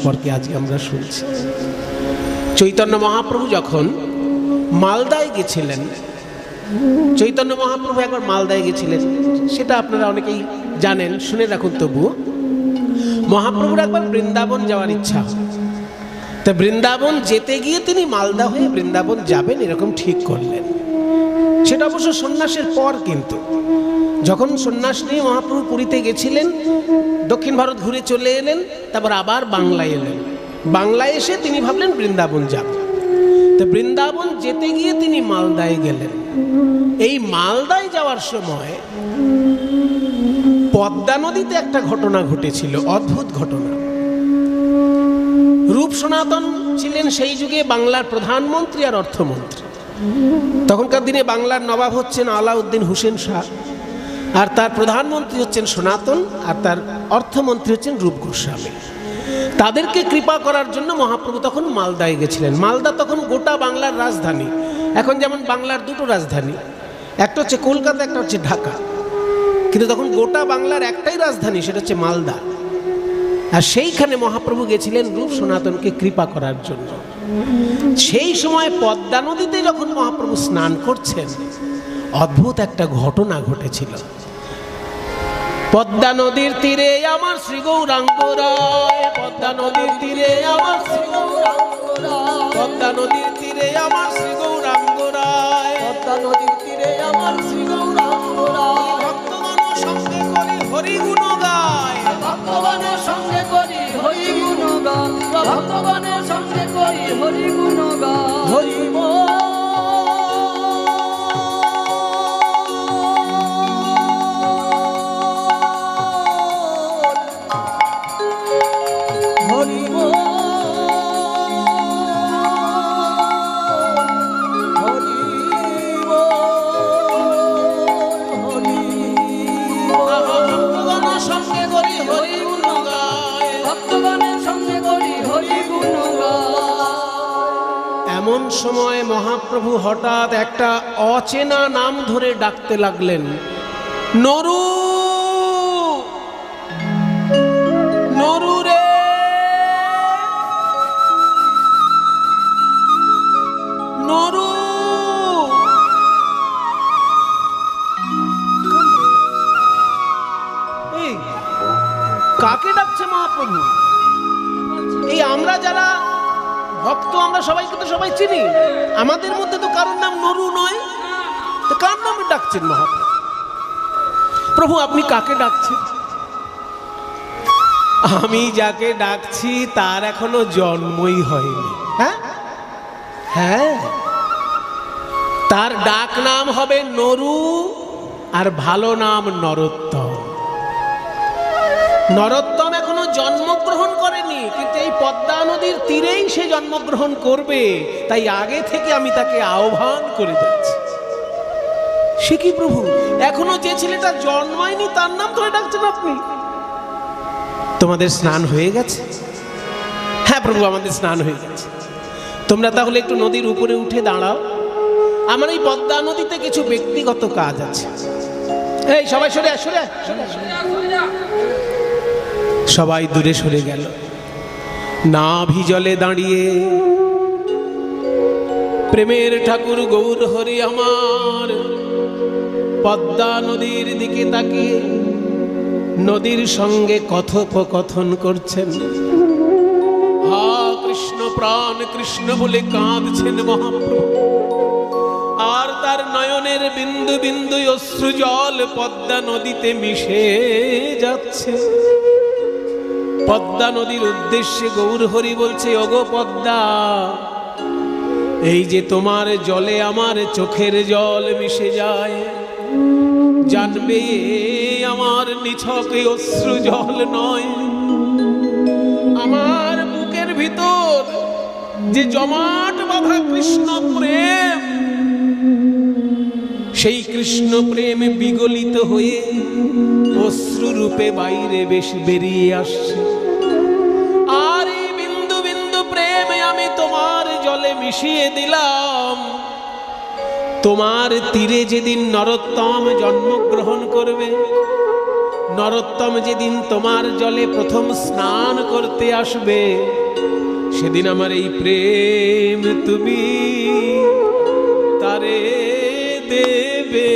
সম্পর্কে আজকে আমরা শুনছি। চৈতন্য মহাপ্রভু যখন মালদায় গেছিলেন, চৈতন্য মহাপ্রভু একবার মালদায় গেছিলেন, সেটা আপনারা অনেকেই জানেন, শুনে রাখুন। তবুও মহাপ্রভুর একবার বৃন্দাবন যাওয়ার ইচ্ছা, তা বৃন্দাবন যেতে গিয়ে তিনি মালদা হয়ে বৃন্দাবন যাবেন এরকম ঠিক করলেন। সেটা অবশ্য সন্ন্যাসের পর, কিন্তু যখন সন্ন্যাস নিয়ে মহাপ্রভু পুরীতে গেছিলেন, দক্ষিণ ভারত ঘুরে চলে এলেন, তারপর আবার বাংলায় এলেন। বাংলায় এসে তিনি ভাবলেন বৃন্দাবন যাব। তো বৃন্দাবন যেতে গিয়ে তিনি মালদায় গেলেন। এই মালদায় যাওয়ার সময় পদ্মা নদীতে একটা ঘটনা ঘটেছিল, অদ্ভুত ঘটনা। রূপ সনাতন ছিলেন সেই যুগে বাংলার প্রধানমন্ত্রী আর অর্থমন্ত্রী। তখনকার দিনে বাংলার নবাব হচ্ছেন আলাউদ্দিন হোসেন শাহ, আর তার প্রধানমন্ত্রী হচ্ছেন সনাতন, আর তার অর্থমন্ত্রী হচ্ছেন রূপ গোস্বামী। তাদেরকে কৃপা করার জন্য মহাপ্রভু তখন মালদায় গেছিলেন। মালদা তখন গোটা বাংলার রাজধানী। এখন যেমন বাংলার দুটো রাজধানী, একটা হচ্ছে কলকাতা, একটা হচ্ছে ঢাকা, কিন্তু তখন গোটা বাংলার একটাই রাজধানী, সেটা হচ্ছে মালদা। আর সেইখানে মহাপ্রভু গেছিলেন রূপ সনাতনকে কৃপা করার জন্য। সেই সময় পদ্মা নদীতে যখন মহাপ্রভু স্নান করছেন, অদ্ভুত একটা ঘটনা ঘটেছিল। পদ্মা নদীর তীরে আমার শ্রী গৌরাঙ্গ রায়, পদ্মা নদীর তীরে আমার শ্রী গৌরাঙ্গ রায়, পদ্মা নদীর তীরে আমার শ্রী গৌরাঙ্গ রায়, পদ্মা নদীর তীরে আমার শ্রী গৌরাঙ্গ রায়। ভক্তগণের সঙ্গে করি হরি গুণ গায়, ভক্তগণের সঙ্গে করি হরি গুণ গায়, ভক্তগণের সঙ্গে করি হরি গুণ গায়। হরি বল এমন সময় মহাপ্রভু হঠাৎ একটা অচেনা নাম ধরে ডাকতে লাগলেন, নরু, নরু রে, নরু। এই কাকে ডাকছে মহাপ্রভু? এই আমরা যারা ভক্ত, আমরা সবাইকে তো সবাই চিনি, আমাদের মধ্যে তো কারোর নাম নরু নয়, তো কার নামে ডাকছেন মহাপ্রভু? প্রভু আপনি কাকে ডাকছেন? আমি যাকে ডাকছি তার এখনো জন্মই হয়নি। হ্যাঁ হ্যাঁ, তার ডাক নাম হবে নরু, আর ভালো নাম নরোত্তম। নরোত্তম এখনো জন্মগ্রহণ করেনি, কিন্তু এই পদ্মা নদীর তীরেই সে জন্মগ্রহণ করবে, তাই আগে থেকে আমি তাকে আহ্বান করে যাচ্ছি। সে কি প্রভু, এখনো যে ছেলেটা জন্মায়নি তার নাম ধরে ডাকছেন আপনি? তোমাদের স্নান হয়ে গেছে? হ্যাঁ প্রভু, আমাদের স্নান হয়ে গেছে। তোমরা তাহলে একটু নদীর উপরে উঠে দাঁড়াও, আমার এই পদ্মা নদীতে কিছু ব্যক্তিগত কাজ আছে। এই সবাই সরে আস, সরে আস, সরে আস। সবাই দূরে সরে গেল। নাভি জলে দাঁড়িয়ে প্রেমের ঠাকুর গৌর হরি আমার পদ্মা নদীর দিকে তাকিয়ে নদীর সঙ্গে কথোপকথন করছেন। হা কৃষ্ণ প্রাণ কৃষ্ণ বলে কাঁদছেন মহাপ্রভু, আর তার নয়নের বিন্দু বিন্দু অশ্রু জল পদ্মা নদীতে মিশে যাচ্ছে। পদ্মা নদীর উদ্দেশ্যে গৌর হরি বলছে, ওগো পদ্মা, এই যে তোমার জলে আমার চোখের জল মিশে যায়, জানবে আমার নিছক অশ্রু জল নয়, আমার বুকের ভিতর যে জমাট বাঁধা কৃষ্ণ প্রেম, সেই কৃষ্ণ প্রেম বিগলিত হয়ে অশ্রু রূপে বাইরে বেরিয়ে আসছে। আর এই বিন্দু বিন্দু প্রেমে আমি তোমার জলে মিশিয়ে দিলাম। তোমার তীরে যেদিন নরোত্তম জন্মগ্রহণ করবে, নরোত্তম যেদিন তোমার জলে প্রথম স্নান করতে আসবে, সেদিন আমার এই প্রেম তুমি তারে দেবে।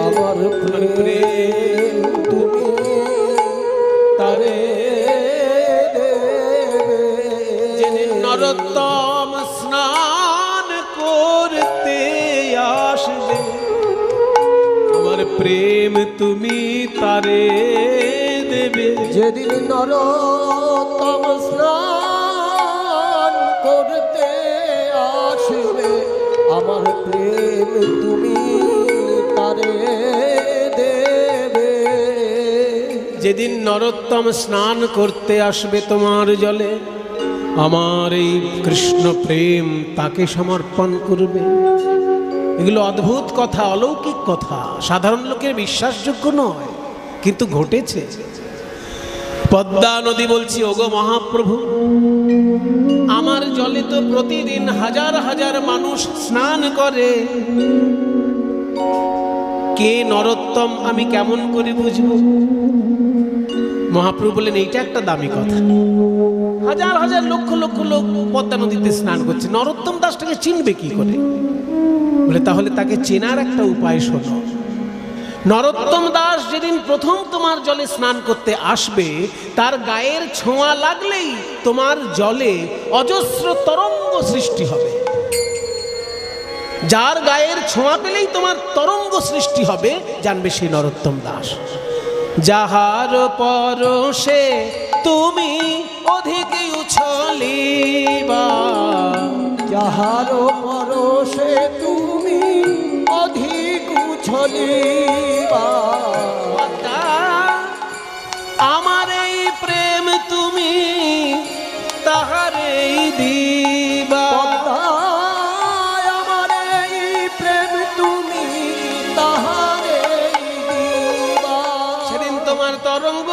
আমার প্রেম তুমি তারে দেবে। যেদিন নরোত্তম স্নান করতে আসবে, আমার প্রেম তুমি তারে দেবে। যেদিন নরোত্তম স্নান করতে আসবে, আমার প্রেম তুমি তারে দেবে। যেদিন নরোত্তম স্নান করতে আসবে তোমার জলে, আমার এই কৃষ্ণ প্রেম তাকে সমর্পণ করবে। এগুলো অদ্ভুত কথা, অলৌকিক কথা, সাধারণ লোকের বিশ্বাসযোগ্য নয়, কিন্তু ঘটেছে। পদ্মা নদী বলছি, ওগো মহাপ্রভু, আমার জলে তো প্রতিদিন হাজার হাজার মানুষ স্নান করে, কে নরোত্তম আমি কেমন করে বুঝবো? মহাপ্রভু বলেন, এইটা একটা দামি কথা। হাজার হাজার লক্ষ লক্ষ লোক পদ্মা নদীতে স্নান করছে, নরোত্তম দাসটাকে চিনবে কি করে? বলে, তাহলে তাকে চেনার একটা উপায় শোনো। নরোত্তম দাস যেদিন প্রথম তোমার জলে স্নান করতে আসবে, তার গায়ের ছোঁয়া লাগলেই তোমার জলে অজস্র তরঙ্গ সৃষ্টি হবে। যার গায়ের ছোঁয়া পেলেই তোমার তরঙ্গ সৃষ্টি হবে, জানবে সেই নরোত্তম দাস। যাহার পরশে তুমি অধিক উছলিবা, যাহার পরশে তুমি অধিক উছলিবা, আমার এই প্রেম তুমি তাহারেই দিবা। আমার এই প্রেম তুমি তাহারেই দিবা। সেদিন তোমার তরঙ্গ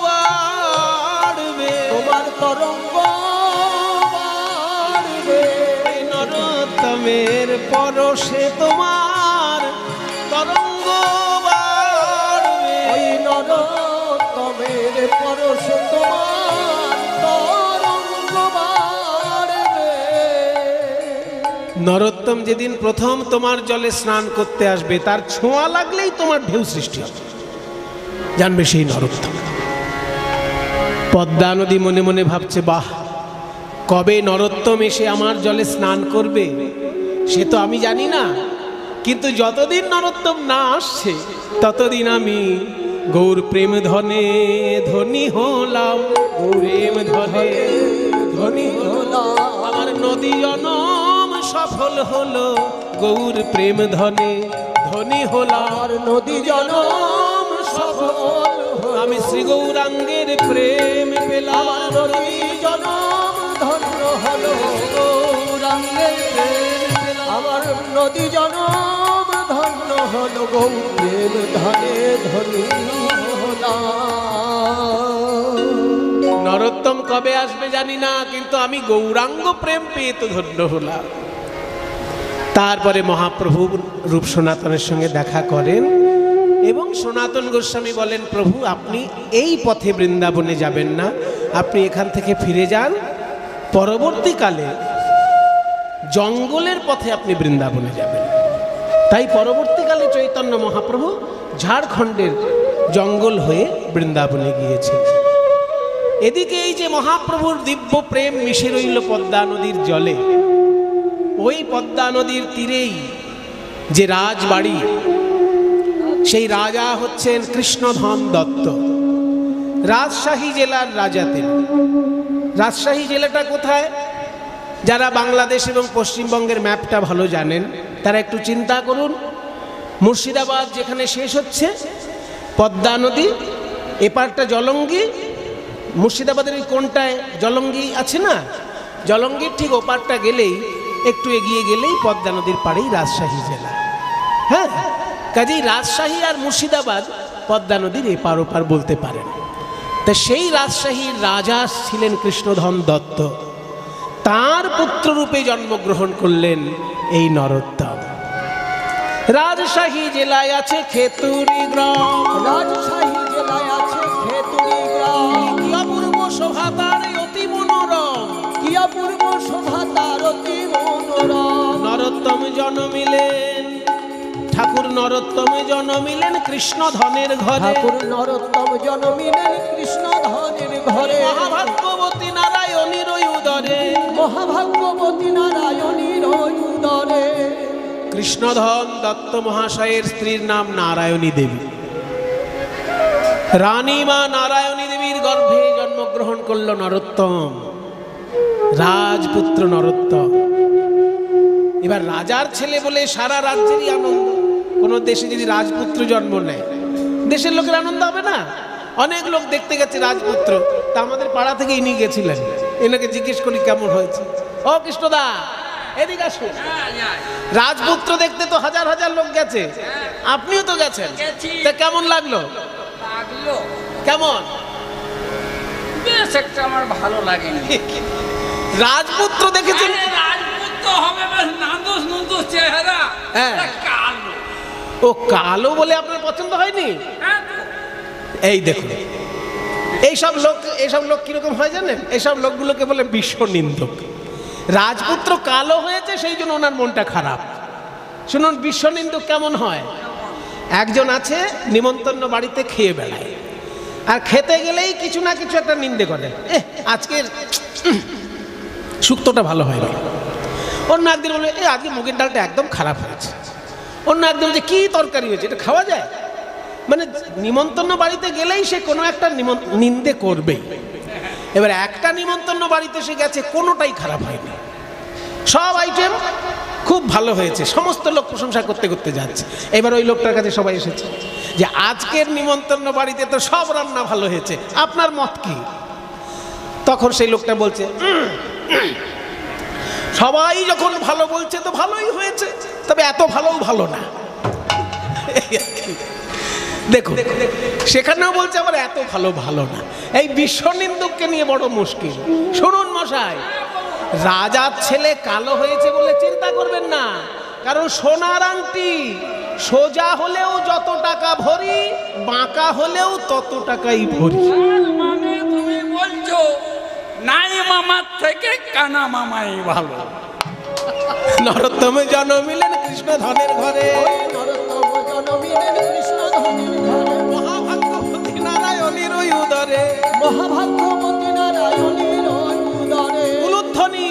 বাড়বে, তোমার তরঙ্গ বাড়বে। নরোত্তমের পরশে তোমার তরঙ্গ বাড়বে। ওই নরোত্তমের পরশে তোমার তরঙ্গ বাড়বে। নরোত্তম যেদিন প্রথম তোমার জলে স্নান করতে আসবে, তার ছোঁয়া লাগলেই তোমার ঢেউ সৃষ্টি হবে, জানবে সেই নরোত্তম। পদ্মা নদী মনে মনে ভাবছে, বাহ, কবে নরোত্তম এসে আমার জলে স্নান করবে সে তো আমি জানি না, কিন্তু যতদিন নরোত্তম না আসছে ততদিন আমি গৌর প্রেম ধনে ধনী হলাম। প্রেম ধনে ধনী হলাম, আমার নদী জনম সফল হলো, গৌর প্রেম ধনে ধনী হলাম। আর নদী জনম সফল হলো, আমি শ্রী গৌরাঙ্গের প্রেম পেলাম। নদী জনম ধন্য হলো, গৌরাঙ্গের প্রেম পেলাম। আমার নদী জনম ধন্য হলো, গৌরের ধনে ধনী হলাম। নরোত্তম কবে আসবে জানি না, কিন্তু আমি গৌরাঙ্গ প্রেম পেয়ে তো ধন্য হলাম। তারপরে মহাপ্রভু রূপ সনাতনের সঙ্গে দেখা করেন এবং সনাতন গোস্বামী বলেন, প্রভু আপনি এই পথে বৃন্দাবনে যাবেন না, আপনি এখান থেকে ফিরে যান, পরবর্তীকালে জঙ্গলের পথে আপনি বৃন্দাবনে যাবেন। তাই পরবর্তীকালে চৈতন্য মহাপ্রভু ঝাড়খণ্ডের জঙ্গল হয়ে বৃন্দাবনে গিয়েছেন। এদিকে এই যে মহাপ্রভুর দিব্য প্রেম মিশে রইল পদ্মা নদীর জলে, ওই পদ্মা নদীর তীরেই যে রাজবাড়ি, সেই রাজা হচ্ছেন কৃষ্ণধন দত্ত, রাজশাহী জেলার রাজা তিনি। রাজশাহী জেলাটা কোথায়? যারা বাংলাদেশ এবং পশ্চিমবঙ্গের ম্যাপটা ভালো জানেন তারা একটু চিন্তা করুন। মুর্শিদাবাদ যেখানে শেষ হচ্ছে পদ্মা নদী, এপারটা জলঙ্গি, মুর্শিদাবাদের এই কোনটায় জলঙ্গি আছে না, জলঙ্গির ঠিক ওপারটা গেলেই, একটু এগিয়ে গেলেই পদ্মা নদীর পাড়েই রাজশাহী জেলা। হ্যাঁ, কাজেই রাজশাহী আর মুর্শিদাবাদ পদ্মা নদীর এপার ওপার বলতে পারেন। তা সেই রাজশাহীর রাজা ছিলেন কৃষ্ণধন দত্ত, তার পুত্ররূপে জন্মগ্রহণ করলেন এই নরোত্তম। রাজশাহী জেলায় আছে খেতুরি গ্রাম, রাজশাহী জেলায় আছে খেতুরি গ্রাম। কি অপূর্ব শোভা তার অতি মনোরম, কি অপূর্ব শোভা তার অতি মনোরম। নরোত্তম জন্মিলেন, ঠাকুর নরোত্তম জন্মিলেন কৃষ্ণ ধনের ঘরে। ঠাকুর নরোত্তম জন্মিলেন কৃষ্ণ ধনের ঘরে। মহাভাগ্যবতী নারায়ণীর উদরে, মহাভাগ্যবতী নারায়ণীর উদরে। কৃষ্ণধন দত্ত মহাশয়ের স্ত্রীর নাম নারায়ণী দেবী। রানী মা নারায়ণী দেবীর গর্ভে জন্মগ্রহণ করল নরোত্তম, রাজপুত্র নরোত্তম। এবার রাজার ছেলে বলে সারা রাজ্যেরই আনন্দ। কোন দেশে যদি রাজপুত্র জন্ম নেয়, দেশের লোকের আনন্দ হবে না? অনেক লোক দেখতে গেছে রাজপুত্র, তা আমাদের পাড়া থেকে ইনি গেছিলেন। এনাকে জিজ্ঞেস করি কেমন হয়েছে। ও কৃষ্ণদা, এদিকে আসুন। রাজপুত্র দেখতে তো হাজার হাজার লোক গেছে, আপনিও তো গেছেন, তা কেমন লাগলো? কেমন? বেশ একটা আমার ভালো লাগেনি। রাজপুত্র দেখেছেন? রাজপুত্র হবে বেশ নান্দুস নুন্দুস চেহারা। হ্যাঁ। কালো। ও কালো বলে আপনার পছন্দ হয়নি? এই দেখুন, এইসব লোক কিরকম হয় জানেন? এইসব লোকগুলোকে বলে বিশ্ব নিন্দক। রাজপুত্র কালো হয়েছে সেই জন্য ওনার মনটা খারাপ। শুনুন বিশ্ব নিন্দক কেমন হয়। একজন আছে নিমন্ত্রণ বাড়িতে খেয়ে বেড়ায়, আর খেতে গেলেই কিছু না কিছু একটা নিন্দে করে। আজকের শুক্তোটা ভালো হয়নি। অন্য একদিন বলে আজকে মুগের ডালটা একদম খারাপ হয়েছে। অন্য একদিন বলছে কি তরকারি হয়েছে, এটা খাওয়া যায়? মানে নিমন্ত্রণ বাড়িতে গেলেই সে কোনো একটা নিন্দে করবেই। এবার একটা নিমন্ত্রণ বাড়িতে সে গেছে, কোনোটাই খারাপ হয়নি, সব আইটেম খুব ভালো হয়েছে, সমস্ত লোক প্রশংসা করতে করতে যাচ্ছে। এবার ওই লোকটার কাছে সবাই এসেছে যে আজকের নিমন্ত্রণ বাড়িতে তো সব রান্না ভালো হয়েছে, আপনার মত কি? তখন সেই লোকটা বলছে সবাই যখন ভালো বলছে তো ভালোই হয়েছে, তবে এত ভালোও ভালো না। দেখুন সেখানেও বলছে আবার এত ভালো ভালো না। এই বিশ্ব নিন্দুককে নিয়ে বড় মুশকিল। শুনুন মশাই, রাজার ছেলে কালো হয়েছে বলে চিন্তা করবেন না, কারণ সোনার আংটি সোজা হলেও যত টাকা ভরি, বাঁকা হলেও তত টাকাই ভরি। মানে তুমি বলছো নাই মামার থেকে কানা মামাই ভালো। নরোত্তম জন্মিলেন কৃষ্ণ ধনের ঘরে, নরোত্তম জন্মিলেন কৃষ্ণ ধনের ঘরে। মহাভাগ্যবতী নারায়ণীর উদরে, মহাভাগ্যবতী নারায়ণীর উদরে। উলুধ্বনি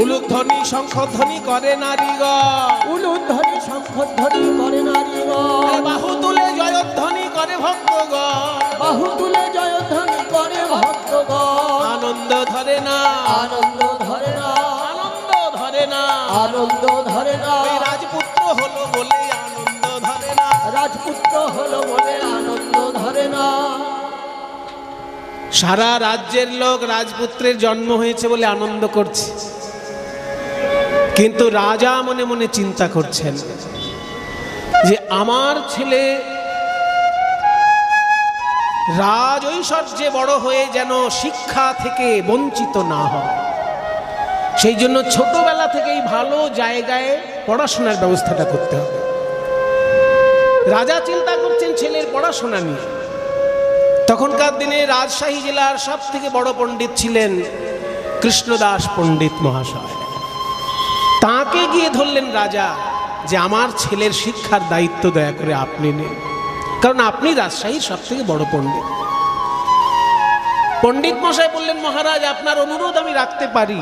উলুধ্বনি শঙ্খধ্বনি করে নারীগণ, উলুধ্বনি শঙ্খধ্বনি করে নারীগণ। বাহু তুলে জয়ধ্বনি করে ভক্তগণ, বাহু তুলে জয়ধ্বনি করে ভক্তগণ। আনন্দ ধরে না, আনন্দ ধরে না, আনন্দ ধরে না, আনন্দ ধরে না। ওই রাজপুত্র হলো বলে আনন্দ ধরে না। রাজপুত্র হলো বলে আনন্দ ধরে না। সারা রাজ্যের লোক রাজপুত্রের জন্ম হয়েছে বলে আনন্দ করছে, কিন্তু রাজা মনে মনে চিন্তা করছেন যে আমার ছেলে রাজ ঐশ্বর্যে বড় হয়ে যেন শিক্ষা থেকে বঞ্চিত না হয়, সেই জন্য ছোটবেলা থেকেই ভালো জায়গায় পড়াশোনার ব্যবস্থাটা করতে হবে। রাজা চিন্তা করছেন ছেলের পড়াশোনা নিয়ে। তখনকার দিনে রাজশাহী জেলার সব থেকে বড় পণ্ডিত ছিলেন কৃষ্ণদাস পণ্ডিত মহাশয়। তাকে গিয়ে ধরলেন রাজা যে আমার ছেলের শিক্ষার দায়িত্ব দয়া করে আপনি নিন, কারণ আপনি রাজশাহীর সব থেকে বড় পণ্ডিত। পণ্ডিত মশাই বললেন মহারাজ আপনার অনুরোধ আমি রাখতে পারি,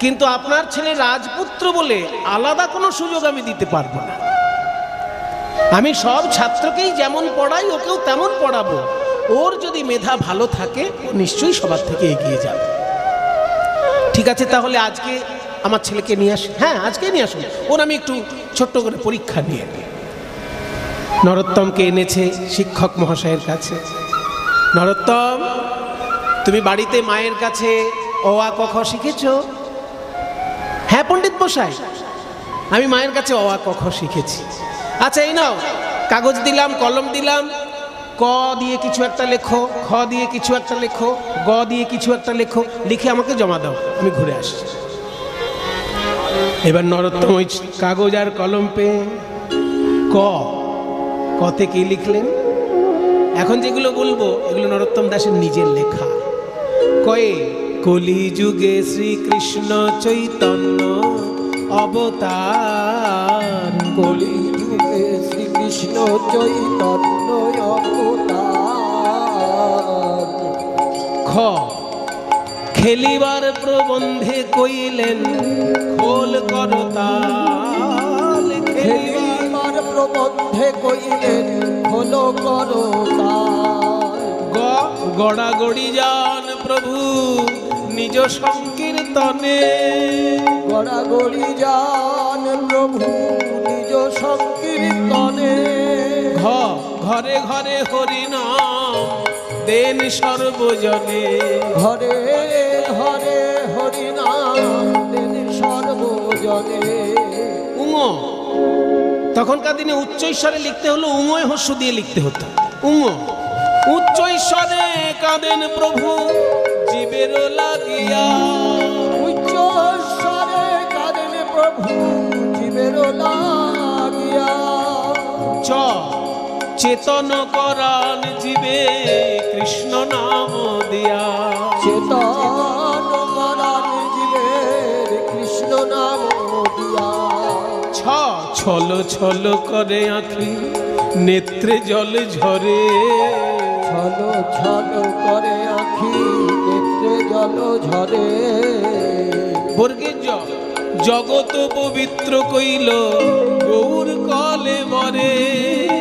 কিন্তু আপনার ছেলে রাজপুত্র বলে আলাদা কোনো সুযোগ আমি দিতে পারবো না। আমি সব ছাত্রকেই যেমন পড়াই ওকেও তেমন পড়াবো, ওর যদি মেধা ভালো থাকে ও নিশ্চয়ই সবার থেকে এগিয়ে যাবে। ঠিক আছে, তাহলে আজকে আমার ছেলেকে নিয়ে আসুন। হ্যাঁ আজকে নিয়ে আসুন, ওর আমি একটু ছোট্ট করে পরীক্ষা নিয়ে নিই। নরোত্তমকে এনেছে শিক্ষক মহাশয়ের কাছে। নরোত্তম, তুমি বাড়িতে মায়ের কাছে অ আ ক খ শিখেছ? হ্যাঁ পণ্ডিত মশাই, আমি মায়ের কাছে অ আ ক খ শিখেছি। আচ্ছা এই নাও, কাগজ দিলাম, কলম দিলাম, ক দিয়ে কিছু একটা লেখো, খ দিয়ে কিছু একটা লেখো, গ দিয়ে কিছু একটা লেখো, লিখে আমাকে জমা দাও, আমি ঘুরে আসছি। এবার নরোত্তম ওই কাগজ আর কলম পেয়ে কতে কি লিখলেন? এখন যেগুলো বলবো এগুলো নরোত্তম দাসের নিজের লেখা। কয়ে কলিযুগে শ্রীকৃষ্ণ চৈতন্য অবতার, কলিযুগে শ্রীকৃষ্ণ চৈতন্য অবতার। খ খেলিবার প্রবন্ধে কইলেন খোল করতাল, খেলিবার প্রবন্ধে কইলেন খোল করতাল। গ গড়াগড়ি যান প্রভু নিজ সংকীর্তনে, গড়াগড়ি যান প্রভু নিজ সংকীর্তনে। ঘ ঘরে ঘরে হরিনাম দেন সর্বজনে, ঘরে ঘরে হরিনাম দেন সর্বজনে। উঙ তখনকার দিনে উচ্চ ঈশ্বরে লিখতে হলো উঙয় হস্য দিয়ে লিখতে হতো। উঙ উচ্চ ঈশ্বরে কাঁদেন প্রভু জীবের লাগিয়া, উচ্চ ঈশ্বরে কাঁদেন প্রভু জীবের লাগিয়া। চ চেতন করান জীবে কৃষ্ণ নাম দিয়া, চেতন করান জীবের কৃষ্ণ নাম দিয়া। ছ ছল ছল করে আঁখি নেত্রে জল ঝরে, ছল ছল করে আঁখি নেত্রে জল ঝরে। বর্গের জ জগত পবিত্র কইল গৌর কলে মরে,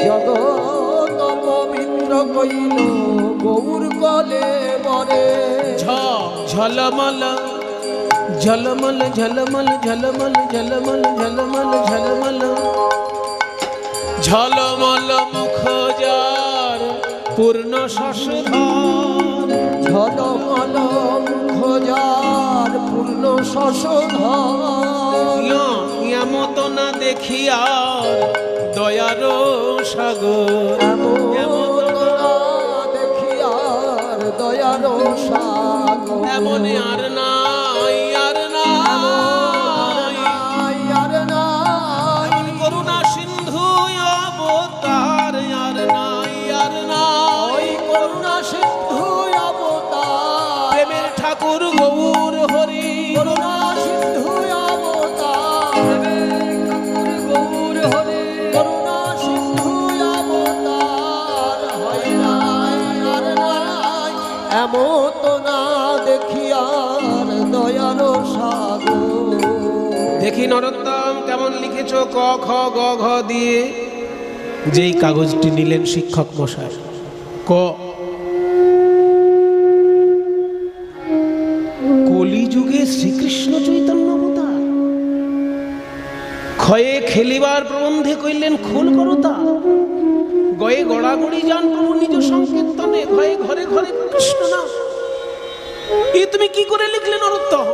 জগৎ পবিত্র কইল গৌর কলে মরে। ঝ ঝলমল ঝলমল ঝলমল ঝলমল ঝলমল ঝলমল ঝলমল, ঝলমল মুখ যার পূর্ণ শশধর, ঝলমল মুখ যার পূর্ণ শশধর। এমত না দেখি আর দয়ার সাগর, এমন না দেখি আর দয়ার সাগর। এমন আর নাই আর নাই আর নাই এমন করুণা সিন্ধু অবতার, আর নাই আর নাই করুণা সিন্ধু অবতার। প্রেমের ঠাকুর গৌর হরি, করুণা সিন্ধু অবতার। গৌর হরে করুণা সিন্ধু অবতার। হয় নাই আর নাই এমত না দেখি আর দয়ার সাগর। দেখি নরোত্তম কেমন লিখেছ ক খ গ ঘ দিয়ে। যেই কাগজটি নিলেন শিক্ষক মশাই, ক কলিযুগে শ্রীকৃষ্ণ চৈতন্য অবতার, ক্ষয়ে খেলিবার প্রবন্ধে কইলেন খোল করতা, গয়ে গড়াগড়ি যান প্রভু নিজ সংকীর্তনে, ঘয়ে ঘরে ঘরে কৃষ্ণ নাম। এই তুমি কি করে লিখলে নরোত্তম?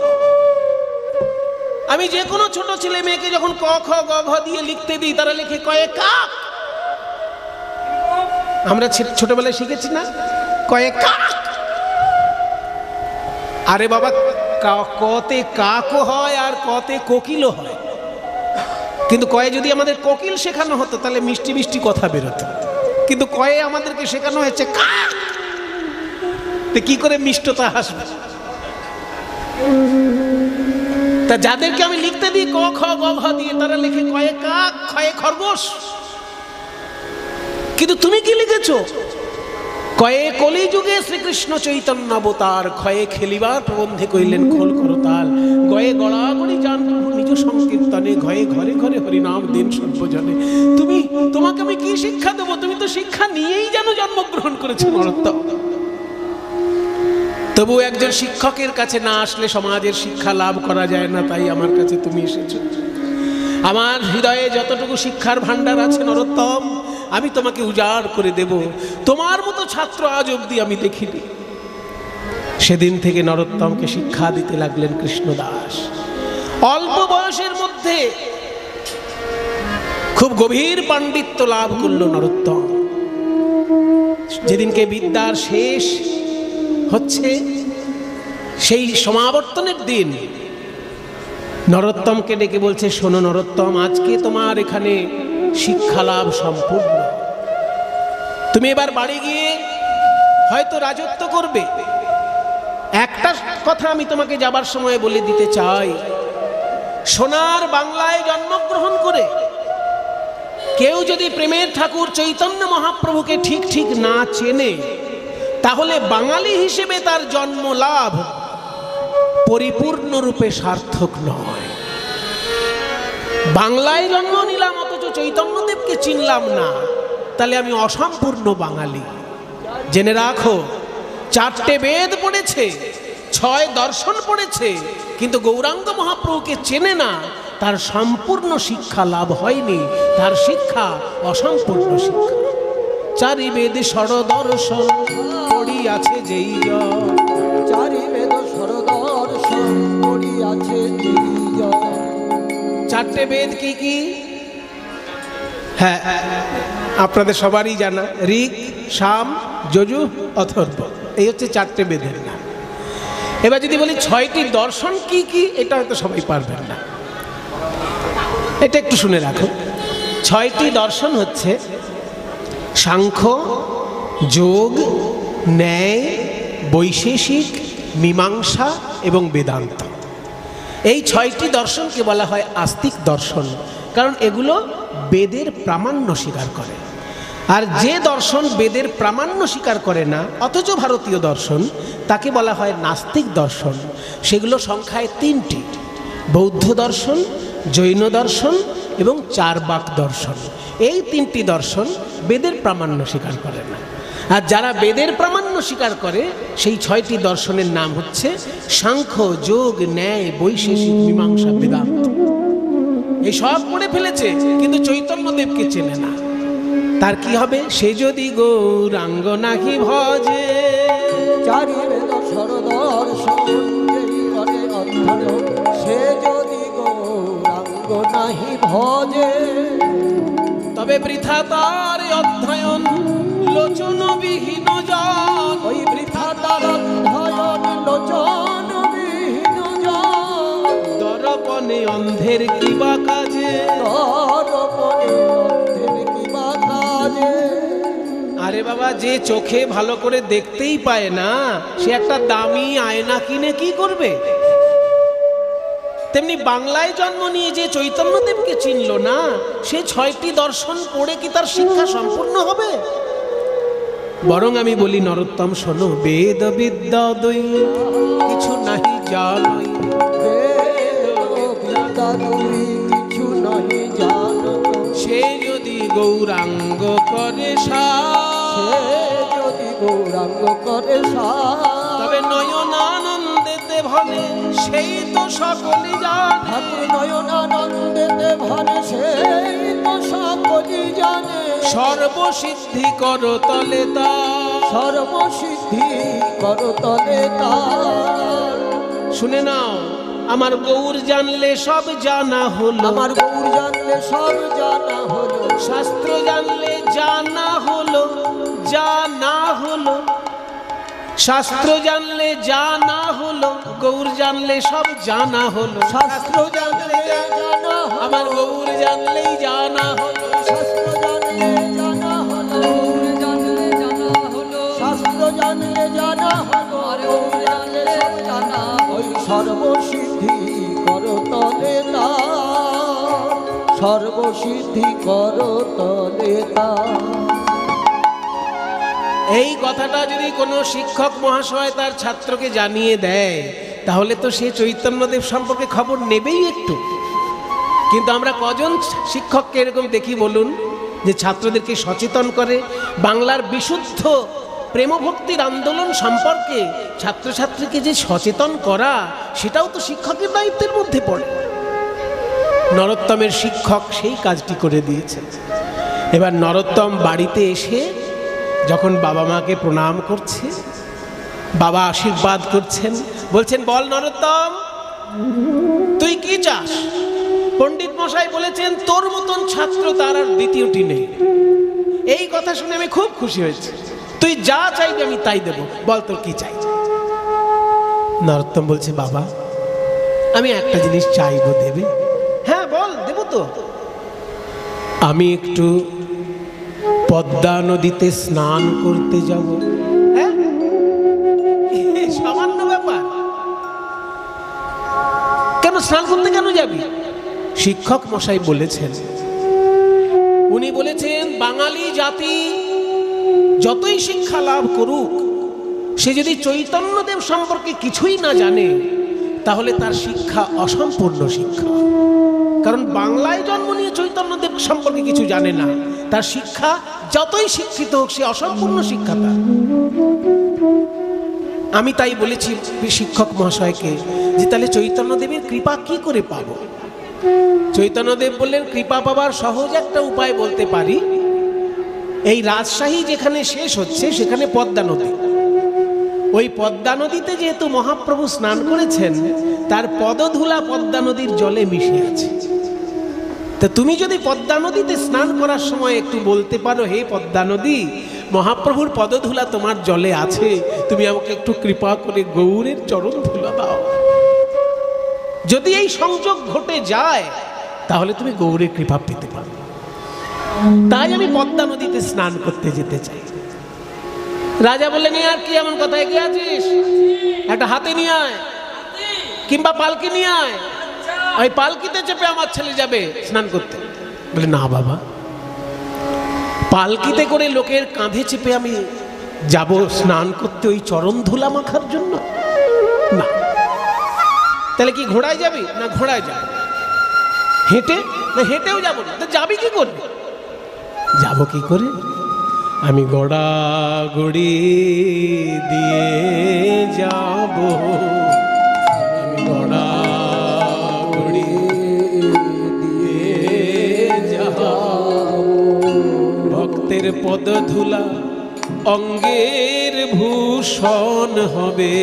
আমি যে কোনো ছোট ছেলে মেয়েকে যখন ক খ গ ঘ দিয়ে লিখতে দিই তারা লিখে কয়ে কাক। আমরা ছোটবেলায় শিখেছি না কয়ে কাক। আরে বাবা কতে কাকও হয় আর কতে কোকিলও হয়, কিন্তু কয়ে যদি আমাদের কোকিল শেখানো হতো তাহলে মিষ্টি মিষ্টি কথা বেরোতো, কিন্তু কয়ে আমাদেরকে শেখানো হয়েছে কাক। তো কি করে মিষ্টতা আসবে? তা যাদেরকে আমি লিখতে দিই ক খ গ ঘ দিয়ে তারা লিখে কয়ে কাক খয়ে খরগোশ, কিন্তু তুমি কি লিখেছো? কয়ে কলিযুগে শ্রীকৃষ্ণ চৈতন্য অবতার, ক্ষয়ে খেলিবার প্রবন্ধে কইলেন খোল করতাল, গয়ে গড়াগড়ি যান প্রভু নিজ সংকীর্তনে, ঘয়ে ঘরে ঘরে হরিনাম দেন সর্বজনে। তোমাকে আমি কি শিক্ষা দেবো? তুমি তো শিক্ষা নিয়েই যেন জন্মগ্রহণ করেছো নরোত্তম। তবু একজন শিক্ষকের কাছে না আসলে সমাজের শিক্ষা লাভ করা যায় না, তাই আমার কাছে তুমি এসেছো। আমার হৃদয়ে যতটুকু শিক্ষার ভান্ডার আছে নরোত্তম আমি তোমাকে উজাড় করে দেব। তোমার মতো ছাত্র আজ অবধি আমি দেখিনি। সেদিন থেকে নরোত্তমকে শিক্ষা দিতে লাগলেন কৃষ্ণদাস। অল্প বয়সের মধ্যে খুব গভীর পাণ্ডিত্য লাভ করল নরোত্তম। যেদিনকে বিদ্যার শেষ হচ্ছে সেই সমাবর্তনের দিন নরোত্তমকে ডেকে বলছে, শোনো নরোত্তম, আজকে তোমার এখানে শিক্ষা লাভ সম্পূর্ণ। তুমি এবার বাড়ি গিয়ে হয়তো রাজত্ব করবে। একটা কথা আমি তোমাকে যাবার সময় বলে দিতে চাই, সোনার বাংলায় জন্মগ্রহণ করে কেউ যদি প্রেমের ঠাকুর চৈতন্য মহাপ্রভুকে ঠিক ঠিক না চেনে, তাহলে বাঙালি হিসেবে তার জন্ম লাভ পরিপূর্ণরূপে সার্থক নয়। বাংলায় জন্ম নিলাম অথচ চৈতন্যদেবকে চিনলাম না, তাহলে আমি অসম্পূর্ণ বাঙালি। জেনে রাখো, 4টে বেদ পড়েছে, 6 দর্শন পড়েছে, কিন্তু গৌরাঙ্গ মহাপ্রভুকে চেনে না, তার সম্পূর্ণ শিক্ষা লাভ হয়নি, তার শিক্ষা অসম্পূর্ণ শিক্ষা। 4 বেদ ষড়দর্শন পড়িয়াছে যেই জন, 4 বেদ ষড়দর্শন পড়িয়াছে যেই জন। 4টে বেদ কি কি? হ্যাঁ, আপনাদের সবারই জানা, ঋক, সাম, যজুঃ, অথর্ব, এই হচ্ছে 4টে বেদের নাম। এবার যদি বলি 6টি দর্শন কি কি, এটা হয়তো সবাই পারবেন না, এটা একটু শুনে রাখো। 6টি দর্শন হচ্ছে সাংখ্য, যোগ, ন্যায়, বৈশেষিক, মীমাংসা এবং বেদান্ত। এই 6টি দর্শনকে বলা হয় আস্তিক দর্শন, কারণ এগুলো বেদের প্রামাণ্য স্বীকার করে। আর যে দর্শন বেদের প্রামাণ্য স্বীকার করে না অথচ ভারতীয় দর্শন, তাকে বলা হয় নাস্তিক দর্শন। সেগুলো সংখ্যায় 3টি: বৌদ্ধ দর্শন, জৈন দর্শন এবং চারবাক দর্শন। এই 3টি দর্শন বেদের প্রামাণ্য স্বীকার করে না। আর যারা বেদের প্রামাণ্য স্বীকার করে, সেই 6টি দর্শনের নাম হচ্ছে সাংখ্য, যোগ, ন্যায়, বৈশেষিক, মীমাংসা, বেদান্ত। এই সব পড়ে ফেলেছে, কিন্তু চৈতন্যদেবকে চেনে না। তার কি হবে? সে যদি গৌরাঙ্গ নাহি ভজে। 4 বেদ ষড়দর্শন যেই করে অধ্যয়ন, সে যদি গৌরাঙ্গ নাহি ভজে, তবে বৃথা তার অধ্যয়ন লোচনবিহীন জন। ওই বৃথা তার অধ্যয়ন লোচনবিহীন জন। দর্পণে অন্ধের কিবা কাজে, দর্পণে অন্ধের কিবা কাজে। আরে বাবা, যে চোখে ভালো করে দেখতেই পায় না, সে একটা দামি আয়না কিনে কি করবে? তেমনি বাংলায় জন্ম নিয়ে যে চৈতন্যদেবকে চিনল না, সে 6টি দর্শন পড়ে কি তার শিক্ষা সম্পূর্ণ হবে? বরং আমি বলি, নরোত্তম শোনো, বেদ বিদ্যা দুই কিছু নাহি জানই। কিছু নাহি জানো, সে যদি গৌরাঙ্গ করে যদি গৌরাঙ্গ করে তবে নয়নানন্দেতে ভনে, সেই তো সকলই জানে। নয়নানন্দেতে ভনে, সেই তো সকলই জানে। সর্বসিদ্ধি কর তলে তার, সর্বসিদ্ধি কর তলে তার। শুনে নাও, আমার গৌর জানলে সব জানা হলো, আমার গৌর জানলে সব জানা হলো। শাস্ত্র জানলে জানা হলো, জানা হলো। শাস্ত্র জানলে জানা হলো, গৌর জানলে সব জানা হলো। শাস্ত্র জানলে জানা হলো, আমার গৌর জানলেই জানা হলো। শাস্ত্র জানলে জানা হলো, গৌর জানলে জানা হলো। শাস্ত্র জানলে জানা হলো, আর গৌর জানলে সব জানা। ওই সর্বসিদ্ধি কর তলে তার, সর্বসিদ্ধি কর তলে তার। এই কথাটা যদি কোনো শিক্ষক মহাশয় তার ছাত্রকে জানিয়ে দেয়, তাহলে তো সে চৈতন্যদেব সম্পর্কে খবর নেবেই একটু। কিন্তু আমরা কজন শিক্ষককে এরকম দেখি বলুন, যে ছাত্রদেরকে সচেতন করে বাংলার বিশুদ্ধ প্রেমভক্তির আন্দোলন সম্পর্কে ছাত্রছাত্রীকে যে সচেতন করা, সেটাও তো শিক্ষকের দায়িত্বের মধ্যে পড়ে। নরোত্তমের শিক্ষক সেই কাজটি করে দিয়েছেন। এবার নরোত্তম বাড়িতে এসে যখন বাবা মাকে প্রণাম করছে, বাবা আশীর্বাদ করছেন, বলছেন, বল নরোত্তম, তুই কি চাস? পণ্ডিত মশাই বলেছেন তোর মতন ছাত্র তার আর দ্বিতীয়টি নেই। এই কথা শুনে আমি খুব খুশি হয়েছি। তুই যা চাইবি আমি তাই দেব, বল তোর কি চাই? নরোত্তম বলছে, বাবা আমি একটা জিনিস চাইবো, দেবে? হ্যাঁ বল, দেব তো। আমি একটু পদ্মা নদীতে স্নান করতে যাব। হ্যাঁ, সামান্য ব্যাপার। কেন স্নান করতে কেন যাবি? শিক্ষক মশাই বলেছেন, উনি বলেছেন বাঙালি জাতি যতই শিক্ষা লাভ করুক, সে যদি চৈতন্যদেব সম্পর্কে কিছুই না জানে তাহলে তার শিক্ষা অসম্পূর্ণ শিক্ষা। কারণ বাংলায় জন্ম নিয়ে চৈতন্যদেব সম্পর্কে কিছু জানে না, তার শিক্ষা যতই শিক্ষিত হোক সে অসম্পূর্ণ শিক্ষা তার। আমি তাই বলেছি শিক্ষক মহাশয়কে যে তাহলে চৈতন্যদেবের কৃপা কি করে পাবো? চৈতন্যদেব বললেন, কৃপা পাবার সহজ একটা উপায় বলতে পারি। এই রাজশাহী যেখানে শেষ হচ্ছে সেখানে পদ্মা নদী। ওই পদ্মা নদীতে যেহেতু মহাপ্রভু স্নান করেছেন, তার পদধূলা পদ্মা নদীর জলে মিশে আছে। তা তুমি যদি পদ্মা নদীতে স্নান করার সময় একটু বলতে পারো, হে পদ্মা নদী, মহাপ্রভুর পদধূলা তোমার জলে আছে, তুমি আমাকে একটু কৃপা করে গৌরের চরণ ধুলা দাও। যদি এই সংযোগ ঘটে যায় তাহলে তুমি গৌরের কৃপা পেতে পারো। তাই আমি পদ্মা নদীতে স্নান করতে যেতে চাই। রাজা বললেন, আর কি এমন কথা, কি আছিস? একটা হাতে নিয়ে আয় কিংবা পালকি নিয়ে আয়, ওই পালকিতে চেপে আমার ছেলে যাবে স্নান করতে। বলে, না বাবা, পালকিতে করে লোকের কাঁধে চেপে আমি যাব স্নান করতে ওই চরণ ধুলা মাখার জন্য? না। তাহলে কি ঘোড়ায় যাবি? না, ঘোড়ায় যাবি। হেঁটে? না, হেঁটেও যাবো না। তো যাবি কি করে? যাব কি করে? আমি গড়াগড়ি দিয়ে যাব, আমি গড়াগড়ি দিয়ে যাব, ভক্তের পদধূলা অঙ্গের ভূষণ হবে,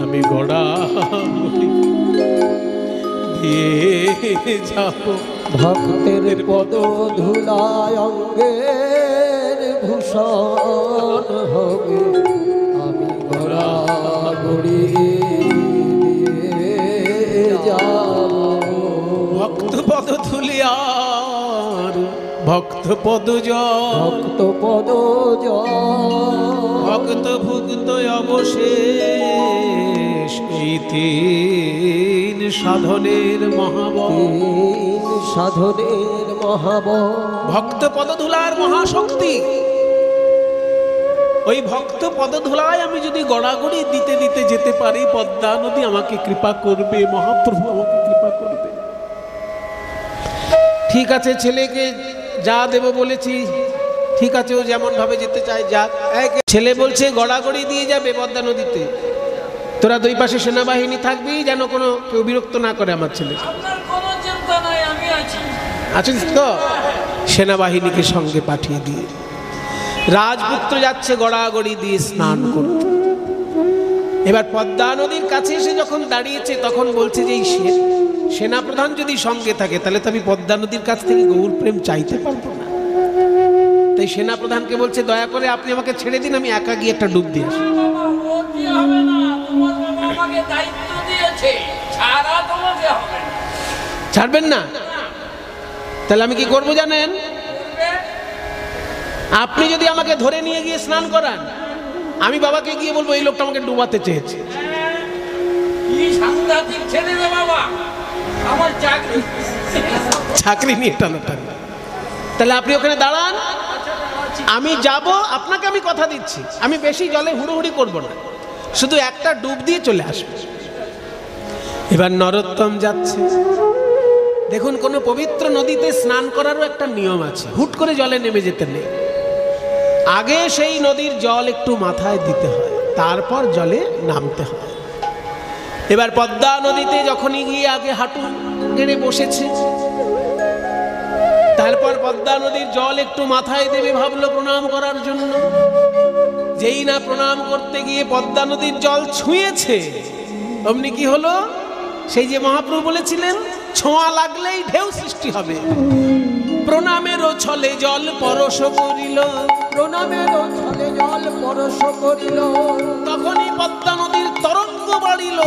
আমি গড়াগড়ি দিয়ে যাব। ভক্তের পদধূলায় অঙ্গের ভূষণ হবে, আমি গড়াগড়ি দিয়ে যাব। ভক্ত পদধূলিয়ার ভক্ত পদজল, ভক্ত পদজল, ভক্ত ভুক্ত অবশেষ, এই তিন সাধনের মহাবল, সাধনের মহাবল। ভক্ত পদধূলার মহাশক্তি। ওই ভক্ত পদধূলায় আমি যদি গড়াগড়ি দিতে দিতে যেতে পারি, পদ্মা নদী আমাকে কৃপা করবে, মহাপ্রভু আমাকে কৃপা করবে। ঠিক আছে, ছেলেকে যা দেব বলেছি, ঠিক আছে, ও যেমন ভাবে যেতে চায় যাক। ছেলে বলছে গড়াগড়ি দিয়ে যাবে পদ্মা নদীতে, তোরা দুই পাশে সেনাবাহিনী থাকবি, যেন কোনো কেউ বিরক্ত না করে আমার ছেলে। আছিস তো? সেনাবাহিনীকে সঙ্গে পাঠিয়ে দিয়ে রাজপুত্র যাচ্ছে গড়াগড়ি দিয়ে স্নান করতে। এবার পদ্মা নদীর কাছে এসে যখন দাঁড়িয়েছে তখন বলছে যে এই সেনাপ্রধান যদি সঙ্গে থাকে তাহলে তো আমি পদ্মা নদীর কাছ থেকে গৌর প্রেম চাইতে পারবো না। তাই সেনাপ্রধানকে বলছে, দয়া করে আপনি আমাকে ছেড়ে দিন, আমি একা গিয়ে একটা ডুব দিয়ে আসি। ছাড়বেন না? তাহলে আমি কি করবো জানেন? আপনি যদি আমাকে ধরে নিয়ে গিয়ে স্নান করান, আমি বাবাকে গিয়ে বলবো এই লোকটা আমাকে ডুবাতে চেয়েছে। চাকরি নিয়ে টানাটানি। তাহলে আপনি ওখানে দাঁড়ান, আমি যাব, আপনাকে আমি কথা দিচ্ছি আমি বেশি জলে হুড়োহুড়ি করব না, শুধু একটা ডুব দিয়ে চলে আসবো। এবার নরোত্তম যাচ্ছে। দেখুন, কোনো পবিত্র নদীতে স্নান করারও একটা নিয়ম আছে, হুট করে জলে নেমে যেতে নেই। আগে সেই নদীর জল একটু মাথায় দিতে হয়, তারপর জলে নামতে হয়। এবার পদ্মা নদীতে যখনই গিয়ে আগে হাঁটু গেড়ে বসেছে, তারপর পদ্মা নদীর জল একটু মাথায় দেবে ভাবলো প্রণাম করার জন্য। যেই না প্রণাম করতে গিয়ে পদ্মা নদীর জল ছুঁয়েছে, অমনি কি হলো? সেই যে মহাপ্রভু বলেছিলেন, ছোঁয়া লাগলেই ঢেউ সৃষ্টি হবে। প্রণামেরও ছলে জল পরশ করিল, প্রণামেরও ছলে জল পরশ করিল, তখনই পদ্মা নদীর তরঙ্গ বাড়িল।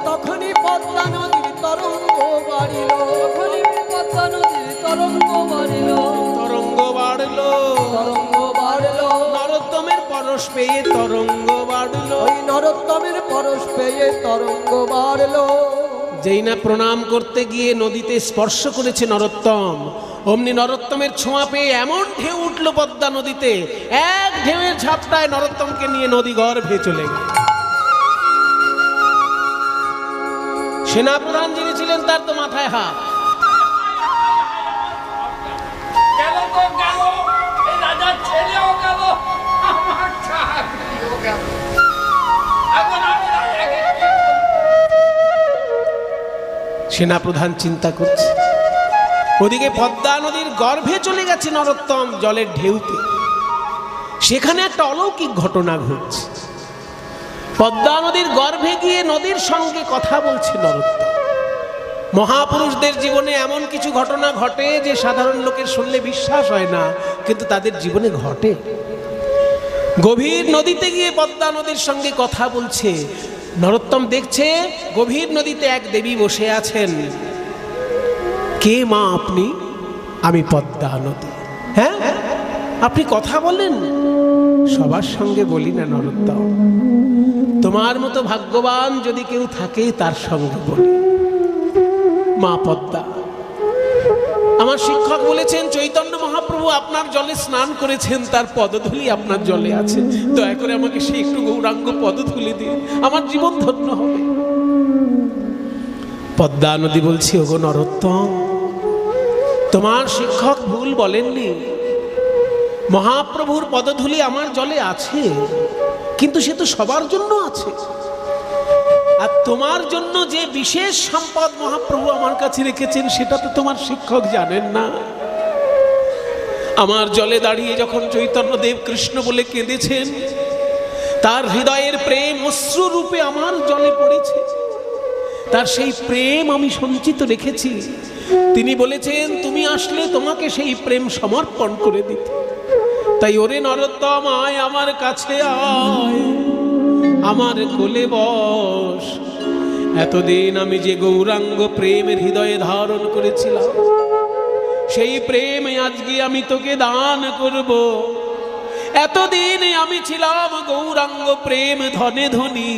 তখনই পদ্মা নদীর তরঙ্গ বাড়িল, তখনই পদ্মা নদীর তরঙ্গ বাড়িল, তরঙ্গ বাড়লো পরশ পেয়ে তরঙ্গ বাড়লো। ওই নরোত্তমের পরশ পেয়ে তরঙ্গ বাড়লো। যেই না প্রণাম করতে গিয়ে নদীতে স্পর্শ করেছে নরোত্তম, অমনি নরোত্তমের ছোঁয়া পেয়ে এমন ঢেউ উঠল পদ্মা নদীতে, এক ঢেউয়ের ঝাপটায় নরোত্তমকে নিয়ে নদী গর্ভে চলে গেল। সেনাপ্রধান যিনি ছিলেন তার তো মাথায় হাত। গেল তো গেল, এই রাজার ছেলেও গেল, আমার চাকরিও গেল। এখন আমি রাজাকে কি বলবো? সেনাপ্রধান চিন্তা করছে, ওদিকে পদ্মা নদীর গর্ভে চলে গেছে নরোত্তম জলের ঢেউতে। সেখানে একটা অলৌকিক ঘটনা ঘটছে। পদ্মা নদীর গর্ভে গিয়ে নদীর সঙ্গে কথা বলছে নরোত্তম। মহাপুরুষদের জীবনে এমন কিছু ঘটনা ঘটে যে সাধারণ লোকের শুনলে বিশ্বাস হয় না, কিন্তু তাদের জীবনে ঘটে। গভীর নদীতে গিয়ে পদ্মা নদীর সঙ্গে কথা বলছে। নরোত্তম দেখছে গভীর নদীতে এক দেবী বসে আছেন। কে মা আপনি? আমি পদ্মা নদী। হ্যাঁ, আপনি কথা বলেন? সবার সঙ্গে বলি না নরোত্তম, তোমার মতো ভাগ্যবান যদি কেউ থাকে তার সঙ্গে বলি। মা পদ্মা, আমার শিক্ষক বলেছেন চৈতন্য মহাপ্রভু আপনার জলে স্নান করেছেন, তার পদধূলি আপনার জলে আছে। দয়া করে আমাকে সেই একটু গৌরাঙ্গ পদধূলি দিন, আমার জীবন ধন্য হবে। পদ্মা নদী বলছি, ওগো নরোত্তম, তোমার শিক্ষক ভুল বলেননি। মহাপ্রভুর পদধূলি আমার জলে আছে, কিন্তু সে তো সবার জন্য আছে। আর তোমার জন্য যে বিশেষ সম্পদ মহাপ্রভু আমার কাছে রেখেছেন সেটা তো তোমার শিক্ষক জানেন না। আমার জলে দাঁড়িয়ে যখন চৈতন্যদেব কৃষ্ণ বলে কেঁদেছেন, তার হৃদয়ের প্রেম অশ্রু রূপে আমার জলে পড়েছে। তার সেই প্রেম আমি সঞ্চিত রেখেছি। তিনি বলেছেন তুমি আসলে তোমাকে সেই প্রেম সমর্পণ করে দিতে। তাই ওরে নরোত্তম, আয় আমার কাছে, আয় আমার কোলে বস। এতদিন আমি যে গৌরাঙ্গ প্রেমের হৃদয়ে ধারণ করেছিলাম, সেই প্রেম আজকে আমি তোকে দান করব। এতদিন আমি ছিলাম গৌরাঙ্গ প্রেম ধনে ধনী,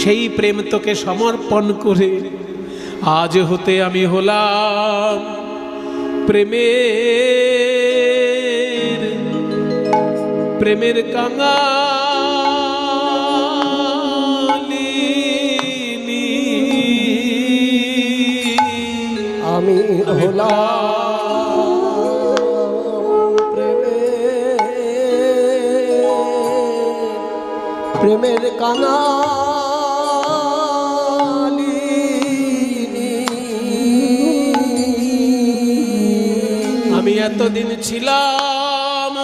সেই প্রেম তোকে সমর্পণ করে আজ হতে আমি হলাম প্রেমের কাঙালিনী। আমি হলাম প্রেমের কাঙালিনী। আমি এতদিন ছিলাম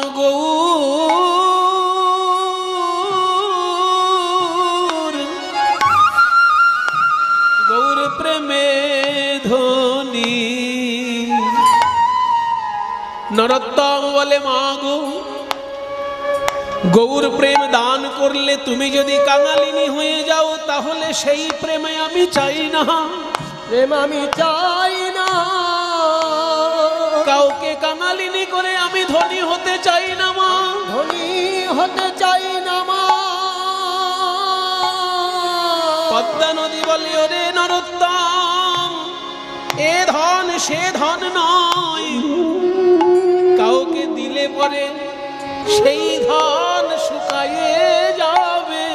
গৌর প্রেমে ধনী। নরোত্তম বলে, মা গো, গৌর প্রেম দান করলে তুমি যদি কাঙালিনী হয়ে যাও, তাহলে সেই প্রেমে আমি চাই না। প্রেম আমি চাই না, কাউকে কাঙালিনী করে আমি ধনী হতে চাই না মা। ধনী হতে চাই না মা। পদ্মা নদী বলে, ওরে নরোত্তম, এ ধন সে ধন নয়, কাউকে দিলে পরে সেই ধন শুকায়ে যাবে।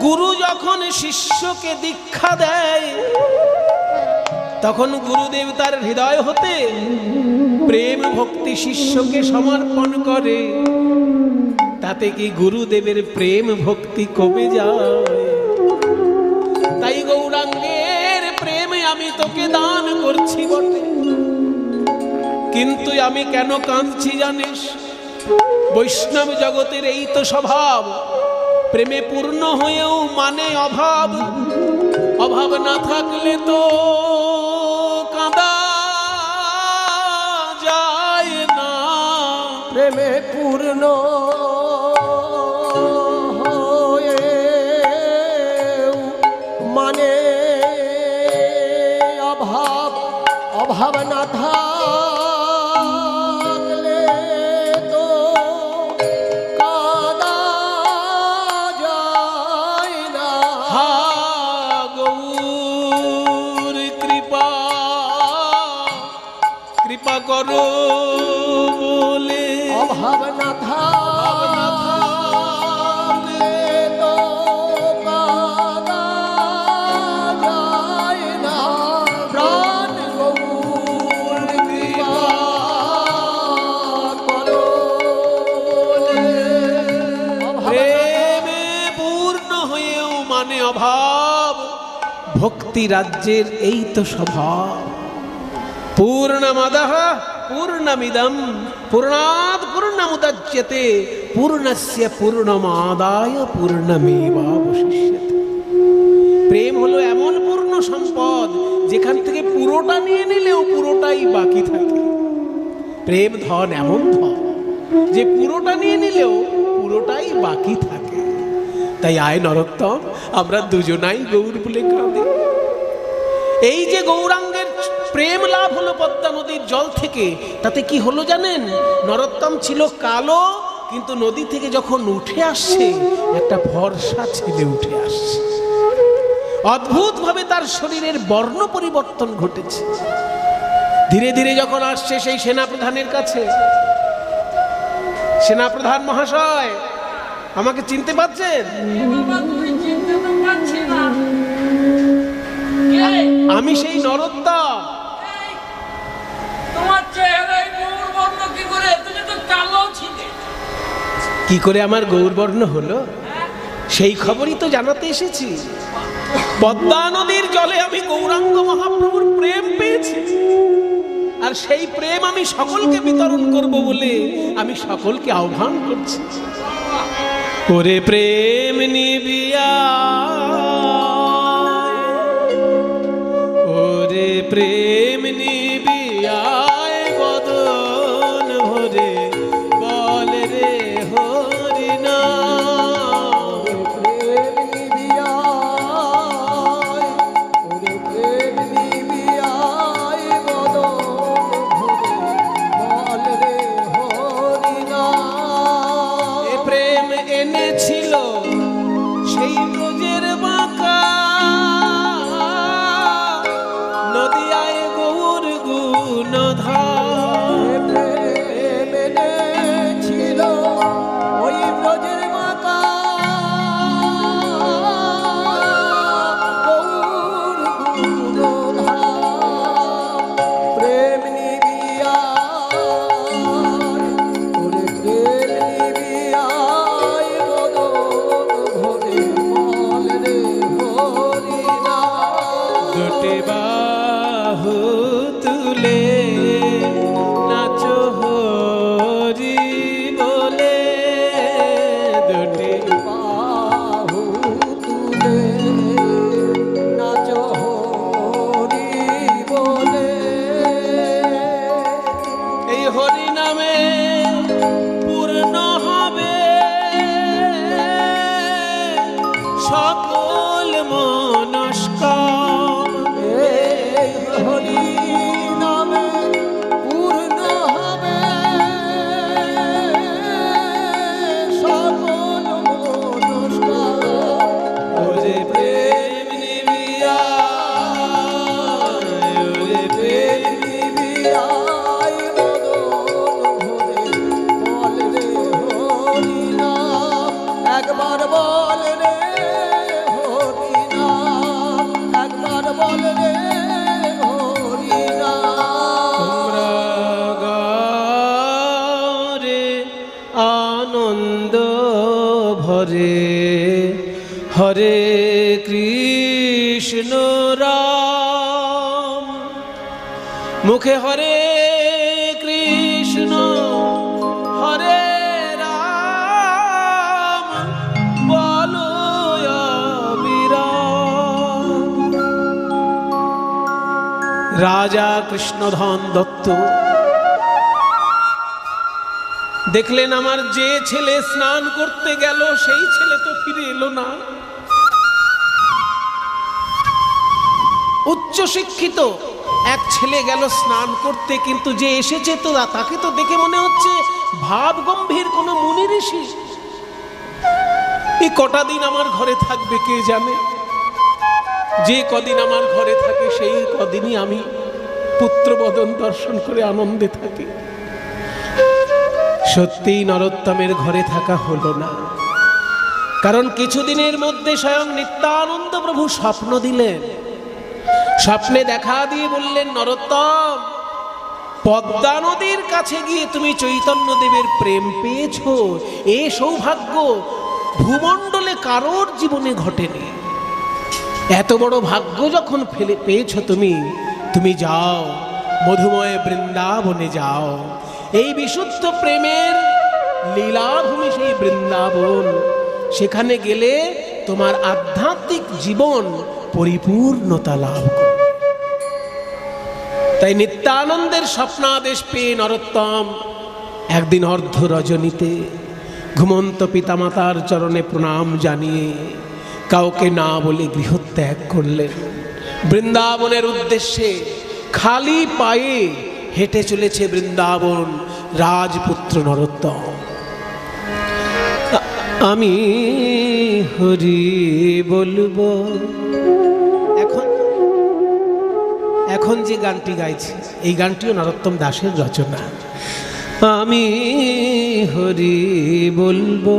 গুরু যখন শিষ্যকে দীক্ষা দেয়, তখন গুরুদেব তার হৃদয় হতে প্রেম ভক্তি শিষ্যকে সমর্পণ করে। তাতে কি গুরুদেবের প্রেম ভক্তি কমে যায়? তাই গৌরাঙ্গের প্রেমে আমি তোকে দান করছি বটে, কিন্তু আমি কেন কাঁদছি জানিস? বৈষ্ণব জগতের এই তো স্বভাব, প্রেমে পূর্ণ হয়েও মানে অভাব। অভাব না থাকলে তো কাঁদা যায় না। প্রেমে পূর্ণ হয়ে মানে অভাব। অভাব না থাকলে তো করো বলে অভাব না থাকলে তো কাঁদা যায় না, প্রাণ গৌর কৃপা করো বলে। প্রেমে পূর্ণ হয়েও মানে অভাব, ভক্তি রাজ্যের এই তো স্বভাব। পূর্ণমাদাহ পূর্ণমিদম পূর্ণাৎ পূর্ণমুদচ্যতে পূর্ণস্য পূর্ণমাদায় পূর্ণমেবাবশিষ্যতে। প্রেম হলো এমন পূর্ণ সম্পদ যেখান থেকে পুরোটা নিয়ে নিলেও পুরোটাই বাকি থাকে। প্রেম ধন এমন ধন যে পুরোটা নিয়ে নিলেও পুরোটাই বাকি থাকে। তাই আয় নরোত্তম, আমরা দুজনাই গৌর বলে কাঁদি। এই যে গৌরাঙ্গের প্রেম লাভ হলো পদ্মা নদীর জল থেকে, তাতে কি হলো জানেন? নরোত্তম ছিল কালো, কিন্তু নদী থেকে যখন উঠে আসছে একটা ফর্সা ছেলে উঠে আসছে। অদ্ভুতভাবে তার শরীরের বর্ণ পরিবর্তন ঘটেছে। ধীরে ধীরে যখন আসছে সেই সেনাপ্রধানের কাছে, সেনাপ্রধান মহাশয় আমাকে চিনতে পারছেন? আমি সেই নরোত্তম। তোমার চেহারায় গৌরবর্ণ কি করে? তুমি তো কালো ছিলে। কি করে আমার গৌরবর্ণ হলো সেই খবরই তো জানাতে এসেছি। পদ্মা নদীর জলে আমি গৌরাঙ্গ মহাপ্রভুর প্রেম পেয়েছি, আর সেই প্রেম আমি সকলকে বিতরণ করব বলে আমি সকলকে আহ্বান করছি। ওরে প্রেম নিবিয়া, ওরে প্রেম নিবিয়ায় বদন ভরে বল রে হরি নাম। প্রেম নিবিয়ায়, ওরে প্রেম নিবিয়ায় বদন ভরে বল রে হরি নাম। এ প্রেম এনেছিল সেই ব্রজের বাঁকা নদিয়ায় গৌর গুণধার। প্রেম এনেছিল ওই ব্রজের মাকা গৌর গুণধাম। প্রেম নিবিয়ায়, ওরে প্রেম নিবিয়ায় বদন ভরে বল রে হরি নাম। দুটি বাহু তুলে নাচো হরি বলে, দুটি বাহু তুলে নাচো হরি বলে। এই হরি নামে পূর্ণ হবে সকল মনস্কাম। এই হরি নামে পূর্ণ হবে সকল মনস্কাম। ওরে প্রেম নিবিয়ায়, ওরে প্রেম নিবিয়ায় বদন ভরে বল রে হরি নাম। একবার বল রে হরি নাম, একবার বল রে হরি নাম। তোমরা গাও রে আনন্দ ভরে, হরে কৃষ্ণ রাম। মুখে হরে কৃষ্ণ হরে রাম বলো অবিরাম। রাজা কৃষ্ণধন দত্ত দেখলেন আমার যে ছেলে স্নান করতে গেল সেই ছেলে তো ফিরে এলো না। উচ্চ শিক্ষিত এক ছেলে গেল স্নান করতে, কিন্তু যে এসেছে তো তাকে তো দেখে মনে হচ্ছে ভাব গম্ভীর কোনো মুনি ঋষি। এই কটা দিন আমার ঘরে থাকবে কে জানে। যে কদিন আমার ঘরে থাকে সেই কদিনই আমি পুত্রবদন দর্শন করে আনন্দে থাকে। সত্যিই নরোত্তমের ঘরে থাকা হলো না, কারণ কিছুদিনের মধ্যে স্বয়ং নিত্যানন্দ প্রভু স্বপ্ন দিলেন। স্বপ্নে দেখা দিয়ে বললেন, নরোত্তম, পদ্মা নদীর কাছে গিয়ে তুমি চৈতন্যদেবের প্রেম পেয়েছো, এ সৌভাগ্য ভূমণ্ডলে কারোর জীবনে ঘটেনি। এত বড় ভাগ্য যখন পেয়েছো তুমি যাও, মধুময় বৃন্দাবনে যাও। এই বিশুদ্ধ প্রেমের লীলাভূমি সেই বৃন্দাবন, সেখানে গেলে তোমার আধ্যাত্মিক জীবন পরিপূর্ণতা লাভ করবে। তাই নিত্যানন্দের স্বপ্নাদেশ পেয়ে নরোত্তম একদিন অর্ধ রজনীতে ঘুমন্ত পিতামাতার চরণে প্রণাম জানিয়ে কাউকে না বলে গৃহত্যাগ করলেন। বৃন্দাবনের উদ্দেশ্যে খালি পায়ে হেঁটে চলেছে বৃন্দাবন রাজপুত্র নরোত্তম। আমি হরি বলবো। এখন যে গানটি গাইছি এই গানটিও নরোত্তম দাসের রচনা। আমি হরি বলবো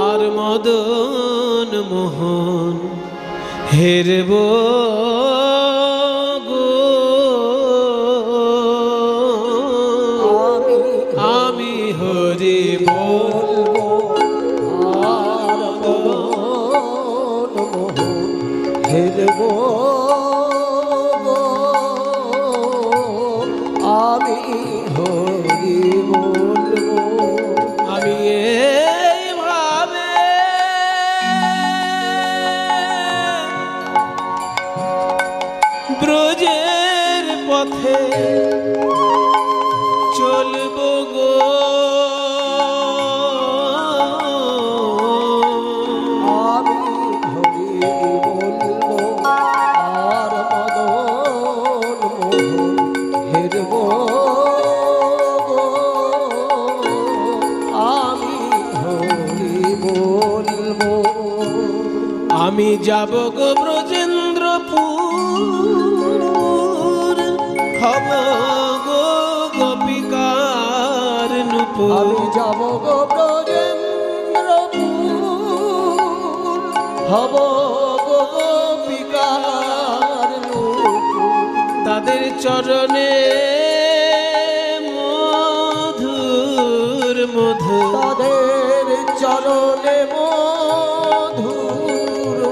আর মদন মোহন হেরব গো, আমি হরি বলবো আর মদন মোহন হেরব আমি হরি বলবো। আমি এইভাবে ব্রজের পথে চলব গো, আমি হরি বলবো আর মদন মোহন হেরব আমি হরি বলবো। আমি যাব গো ব্রজেন্দ্রপুর, হব গো গোপিকার নূপুর। আমি যাব গো ব্রজেন্দ্রপুর, হব গো গোপিকার নূপুর। তাদের চরণে মধুর মধুর, তাদের চরণে মধুর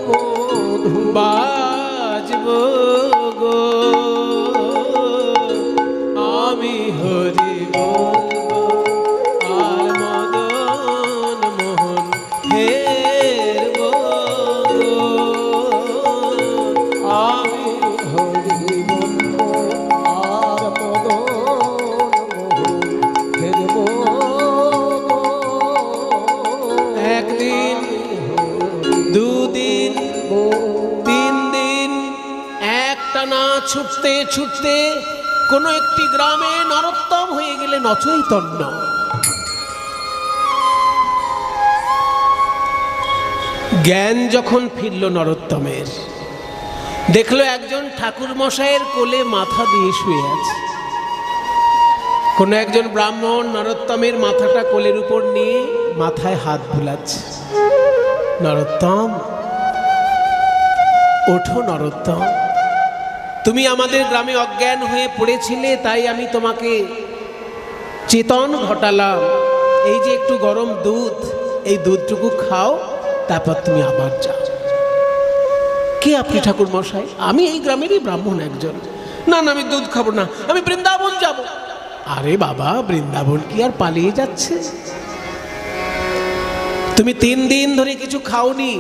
মধুর বাজব গো, আমি হরি বলবো আর মদন মোহন হেরব গো, আমি হরি বলবো আর মদন মোহন হেরব। একদিন দুদিন তিন দিন একটানা ছুটতে ছুটতে কোনো একটি গ্রামে নরোত্তম হয়ে গেলেন অচৈতন্য। জ্ঞান যখন ফিরল নরোত্তমের, দেখলো একজন ঠাকুর মশাইয়ের কোলে মাথা দিয়ে শুয়ে আছে। কোনো একজন ব্রাহ্মণ নরোত্তমের মাথাটা কোলের উপর নিয়ে মাথায় হাত বুলাচ্ছে। নরোত্তম, ওঠো নরোত্তম, তুমি আমাদের গ্রামে অজ্ঞান হয়ে পড়েছিলে, তাই আমি তোমাকে চেতন ঘটালাম। এই যে একটু গরম দুধ, এই দুধটুকু খাও, তারপর তুমি আবার যাও। কে আপনি ঠাকুর মশাই? আমি এই গ্রামেরই ব্রাহ্মণ একজন। না না, আমি দুধ খাবো না, আমি বৃন্দাবন যাব। আরে বাবা, বৃন্দাবন কি আর পালিয়ে যাচ্ছে? তুমি 3 দিন ধরে কিছু খাওনি,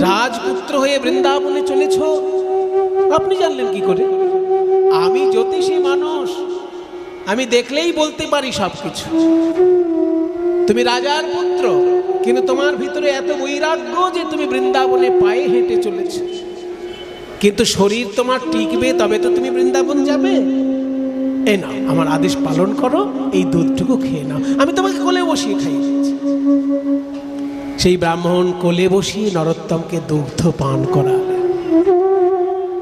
রাজপুত্র হয়ে বৃন্দাবনে চলেছ, আপনি জানলেন কি করে? আমি জ্যোতিষী মানুষ, আমি দেখলেই বলতে পারি সবকিছু। তুমি রাজার পুত্র, কিন্তু তোমার ভিতরে এত বৈরাগ্য যে তুমি বৃন্দাবনে পায়ে হেঁটে চলেছ। কিন্তু শরীর তোমার টিকবে, তবে তো তুমি বৃন্দাবন যাবে। এই নাও, আমার আদেশ পালন করো, এই দুধটুকু খেয়ে নাও, আমি তোমাকে কোলে বসিয়ে খাইয়ে দিচ্ছি। সেই ব্রাহ্মণ কোলে বসিয়ে নরোত্তমকে দুগ্ধ পান করালেন।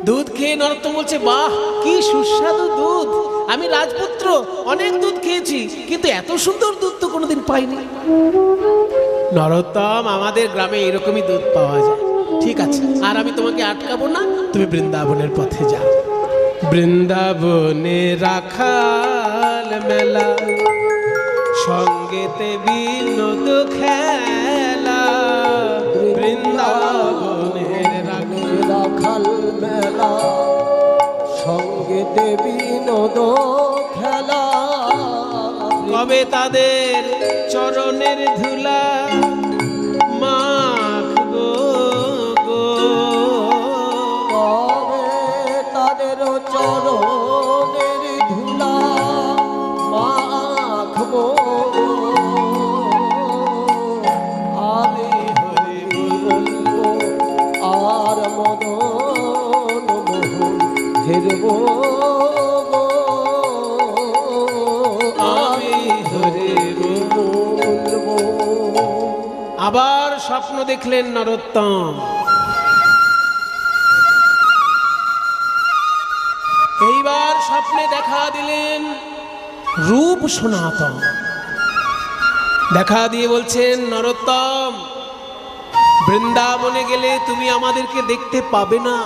দুধ খেয়ে নরোত্তম বলছে, বাহ কি সুস্বাদু দুধ, আমি রাজপুত্র অনেক দুধ খেয়েছি, কিন্তু এত সুন্দর দুধ তো কোনোদিন পাইনি। নরোত্তম, আমাদের গ্রামে এরকমই দুধ পাওয়া যায়। ঠিক আছে, আর আমি তোমাকে আটকাবো না, তুমি বৃন্দাবনের পথে যাও। বৃন্দাবনে রাখাল মেলা, সঙ্গেতে বিনোদ খেলা। বৃন্দাবনের রাখাল মেলা, সঙ্গেতে বিনোদ খেলা। কবে তাদের চরণের ধুলা মাখবো গো, কবে তাদের চরণের ধুলা মাখবো। আমি হরি বলবো আর মদন মোহন হেরবো। আমি হরি বলবো। আবার স্বপ্ন দেখলেন নরোত্তম। এইবার স্বপ্নে দেখা দিলেন রূপ সনাতন। দেখা দিয়ে বলছেন, নরোত্তম, বৃন্দাবনে গেলে তুমি আমাদেরকে দেখতে পাবে না,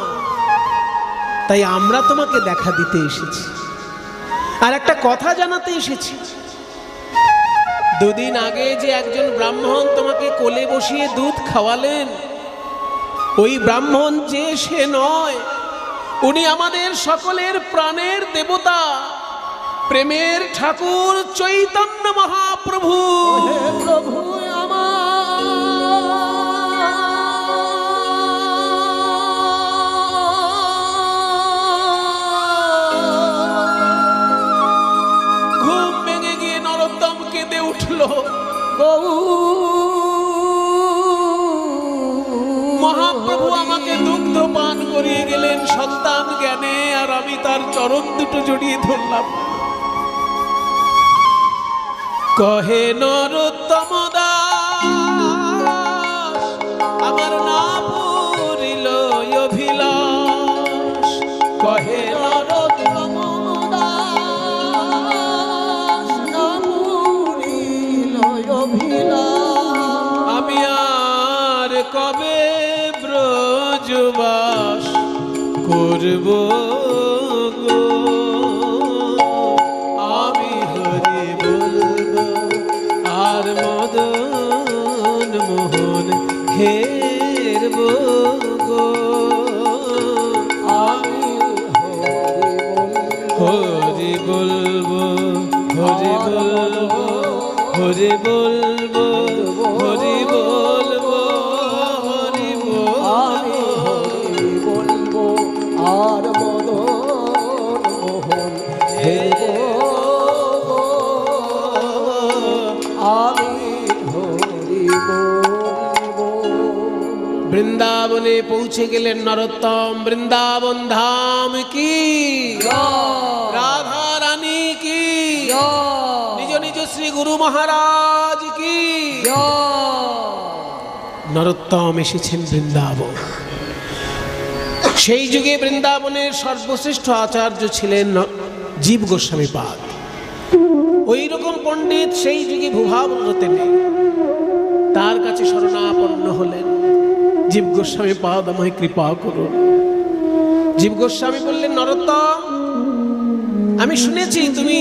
তাই আমরা তোমাকে দেখা দিতে এসেছি, আর একটা কথা জানাতে এসেছি। দুদিন আগে যে একজন ব্রাহ্মণ তোমাকে কোলে বসিয়ে দুধ খাওয়ালেন, ওই ব্রাহ্মণ যে সে নয়, উনি আমাদের সকলের প্রাণের দেবতা, প্রেমের ঠাকুর চৈতন্য মহাপ্রভু। হে প্রভু ঘুম ভেঙে গিয়ে নরোত্তম কেঁদে উঠল। মহাপ্রভু আমাকে দুগ্ধ পান করিয়ে গেলেন সন্তান জ্ঞানে, আর আমি তার চরণ দুটো জড়িয়ে ধরলাম। কহে নরোত্তম দাস, আমার না পুরিল অভিলাষ। কহে নরোত্তম দাস, না পুরিল অভিলাষ। আমি আর কবে ব্রজবাস করব গো, আমি হরি বলবো আর মদন মোহন হেরব গো। আমি হরি বলবো, হরি বলবো, হরি বলবো, হরি বলবো, হরি আমি হরি বলবো আর মদন মোহন হেরবো। আমি হরি বলবো। বৃন্দাবনে পৌঁছে গেলেন নরোত্তম। বৃন্দাবন ধাম কি, রাধা রানী কি, নিজ নিজ শ্রী গুরু মহারাজ কি। নরোত্তম এসেছেন বৃন্দাবন। সেই যুগে বৃন্দাবনের সর্বশ্রেষ্ঠ আচার্য ছিলেন জীব গোস্বামী পাদ। ওই রকম পণ্ডিত সেই যুগে ভূভাবতে নেই। তার কাছে শরণাপন্ন হলেন, জীব গোস্বামী পাদ আমায় কৃপা করুন। জীব গোস্বামী বললেন, নরোত্তম, আমি শুনেছি তুমি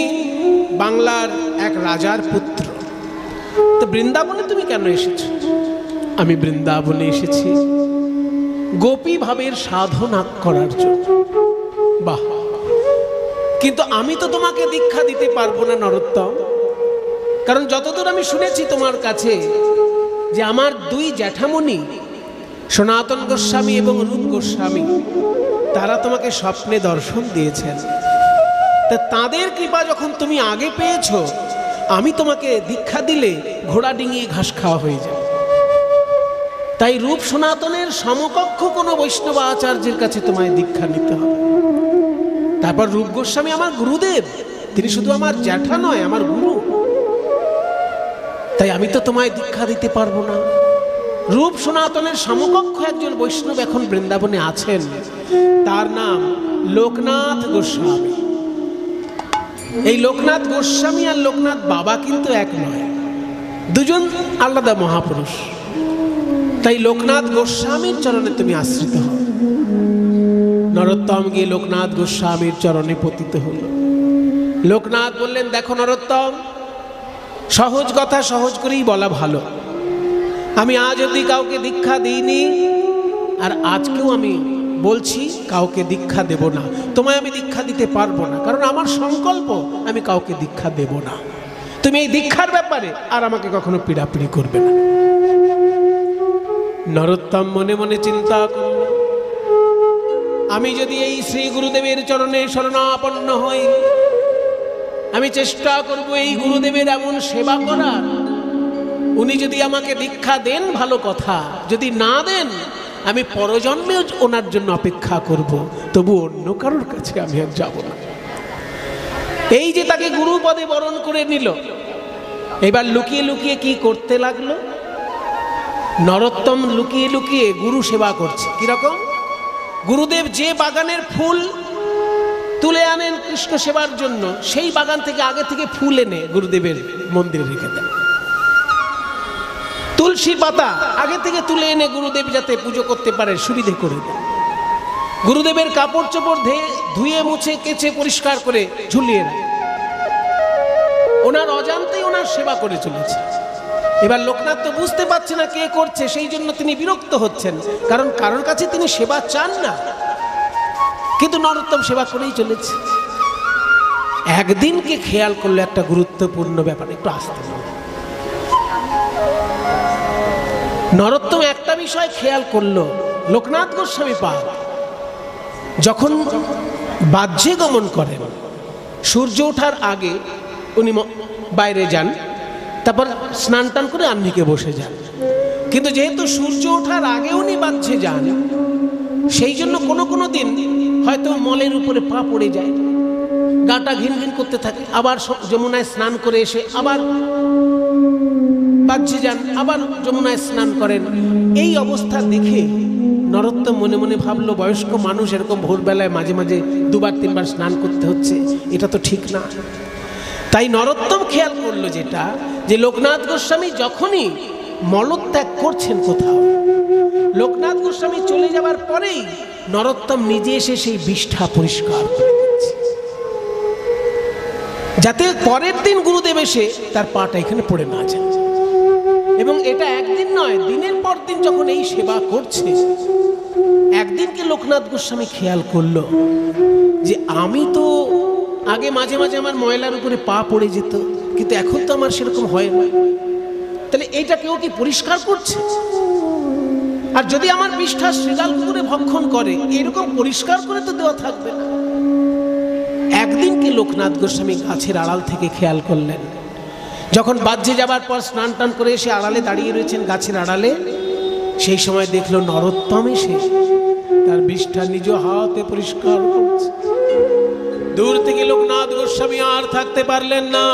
বাংলার এক রাজার পুত্র, তো বৃন্দাবনে তুমি কেন এসেছো? আমি বৃন্দাবনে এসেছি গোপী ভাবের সাধনা করার জন্য। বাহ, কিন্তু আমি তো তোমাকে দীক্ষা দিতে পারবো না নরোত্তম, কারণ যতদূর আমি শুনেছি তোমার কাছে যে আমার দুই জ্যাঠামণি সনাতন গোস্বামী এবং রূপ গোস্বামী, তারা তোমাকে স্বপ্নে দর্শন দিয়েছেন। তা তাদের কৃপা যখন তুমি আগে পেয়েছো, আমি তোমাকে দীক্ষা দিলে ঘোড়া ডিঙিয়ে ঘাস খাওয়া হয়ে যাবে। তাই রূপ সনাতনের সমকক্ষ কোনো বৈষ্ণব আচার্যের কাছে তোমায় দীক্ষা নিতে হবে। তারপর রূপ গোস্বামী আমার গুরুদেব, তিনি শুধু আমার জ্যাঠা নয়, আমার গুরু। তাই আমি তো তোমায় দীক্ষা দিতে পারবো না। রূপ সনাতনের সমকক্ষ একজন বৈষ্ণব এখন বৃন্দাবনে আছেন, তার নাম লোকনাথ গোস্বামী। এই লোকনাথ গোস্বামী আর লোকনাথ বাবা কিন্তু এক নয়, দুজন আলাদা মহাপুরুষ। তাই লোকনাথ গোস্বামীর চরণে তুমি আশ্রিত হও। নরোত্তম গিয়ে লোকনাথ গোস্বামীর চরণে পতিত হল। লোকনাথ বললেন, দেখো নরোত্তম, সহজ কথা সহজ করেই বলা ভালো। আমি আজ অবধি কাউকে দীক্ষা দিইনি, আর আজকেও আমি বলছি কাউকে দীক্ষা দেব না। তোমায় আমি দীক্ষা দিতে পারবো না, কারণ আমার সংকল্প আমি কাউকে দীক্ষা দেব না। তুমি এই দীক্ষার ব্যাপারে আর আমাকে কখনো পীড়াপিড়ি করবে না। নরোত্তম মনে মনে চিন্তা করল, আমি যদি এই শ্রী গুরুদেবের চরণে শরণাপন্ন হই, আমি চেষ্টা করব এই গুরুদেবের এমন সেবা করার, উনি যদি আমাকে দীক্ষা দেন ভালো কথা, যদি না দেন আমি পরজন্মে ওনার জন্য অপেক্ষা করব, তবু অন্য কারোর কাছে আমি আর যাব না। এই যে তাকে গুরু পদে বরণ করে নিল, এবার লুকিয়ে লুকিয়ে কি করতে লাগলো? নরোত্তম লুকিয়ে লুকিয়ে গুরু সেবা করছে। কিরকম? গুরুদেব যে বাগানের ফুল তুলে আনেন কৃষ্ণ সেবার জন্য, সেই বাগান থেকে আগে থেকে ফুল এনে গুরুদেবের মন্দিরে রেখে দেন। তুলসী পাতা আগে থেকে তুলে এনে গুরুদেব যাতে পুজো করতে পারে সুবিধে করে দেন। গুরুদেবের কাপড় চোপড় ধুয়ে মুছে কেচে পরিষ্কার করে ঝুলিয়ে রাখেন। ওনার অজান্তেই ওনার সেবা করে চলেছে। এবার লোকনাথ তো বুঝতে পারছে না কে করছে, সেই জন্য তিনি বিরক্ত হচ্ছেন, কারণ কারোর কাছে তিনি সেবা চান না, কিন্তু নরোত্তম সেবা করেই চলেছে। একদিনকে খেয়াল করলো একটা গুরুত্বপূর্ণ ব্যাপার, একটু আসতে। নরোত্তম একটা বিষয় খেয়াল করলো, লোকনাথ গোস্বামী পাদ যখন বাহ্যে গমন করেন, সূর্য ওঠার আগে উনি বাইরে যান, তারপর স্নান টান করে আহ্নিকে বসে যান। কিন্তু যেহেতু সূর্য ওঠার আগে উনি বাহ্যে যান, সেই জন্য কোনো কোনো দিন হয়তো মলের উপরে পা পড়ে যায়, গাটা ঘিন ঘিন করতে থাকে, আবার যমুনায় স্নান করে এসে আবার বাহ্যে যান, আবার যমুনায় স্নান করেন। এই অবস্থা দেখে নরোত্তম মনে মনে ভাবলো, বয়স্ক মানুষ এরকম ভোরবেলায় মাঝে মাঝে দুবার তিনবার স্নান করতে হচ্ছে, এটা তো ঠিক না। তাই নরোত্তম খেয়াল করলো যেটা, যে লোকনাথ গোস্বামী যখনই মলত্যাগ করছেন কোথাও, লোকনাথ গোস্বামী চলে যাবার পরেই নরোত্তম নিজে এসে সেই বিষ্ঠা পরিষ্কার করে দিচ্ছে, যাতে পরের দিন গুরুদেব এসে তার পাটা এখানে পড়ে না যায়। এবং এটা একদিন নয়, দিনের পর দিন যখন এই সেবা করছে, একদিনকে লোকনাথ গোস্বামী খেয়াল করলো যে আমি তো আগে মাঝে মাঝে আমার ময়লার উপরে পা পড়ে যেত, কিন্তু এখন তো আমার সেরকম হয় না, তাহলে এইটা কেউ কি পরিষ্কার করছে? আর যদি আমার বিষ্ঠা শৃগাল করে ভক্ষণ করে, এরকম পরিষ্কার করে তো দেওয়া থাকবে না। একদিনকে লোকনাথ গোস্বামী গাছের আড়াল থেকে খেয়াল করলেন, যখন বাহ্যে যাবার পর স্নান টান করে এসে আড়ালে দাঁড়িয়ে রয়েছেন গাছের আড়ালে, সেই সময় দেখলো নরোত্তম এসে তার বিষ্ঠা নিজ হাতে পরিষ্কার করছে। দূর থেকে লোকনাথ গোস্বামী আর থাকতে পারলেন না,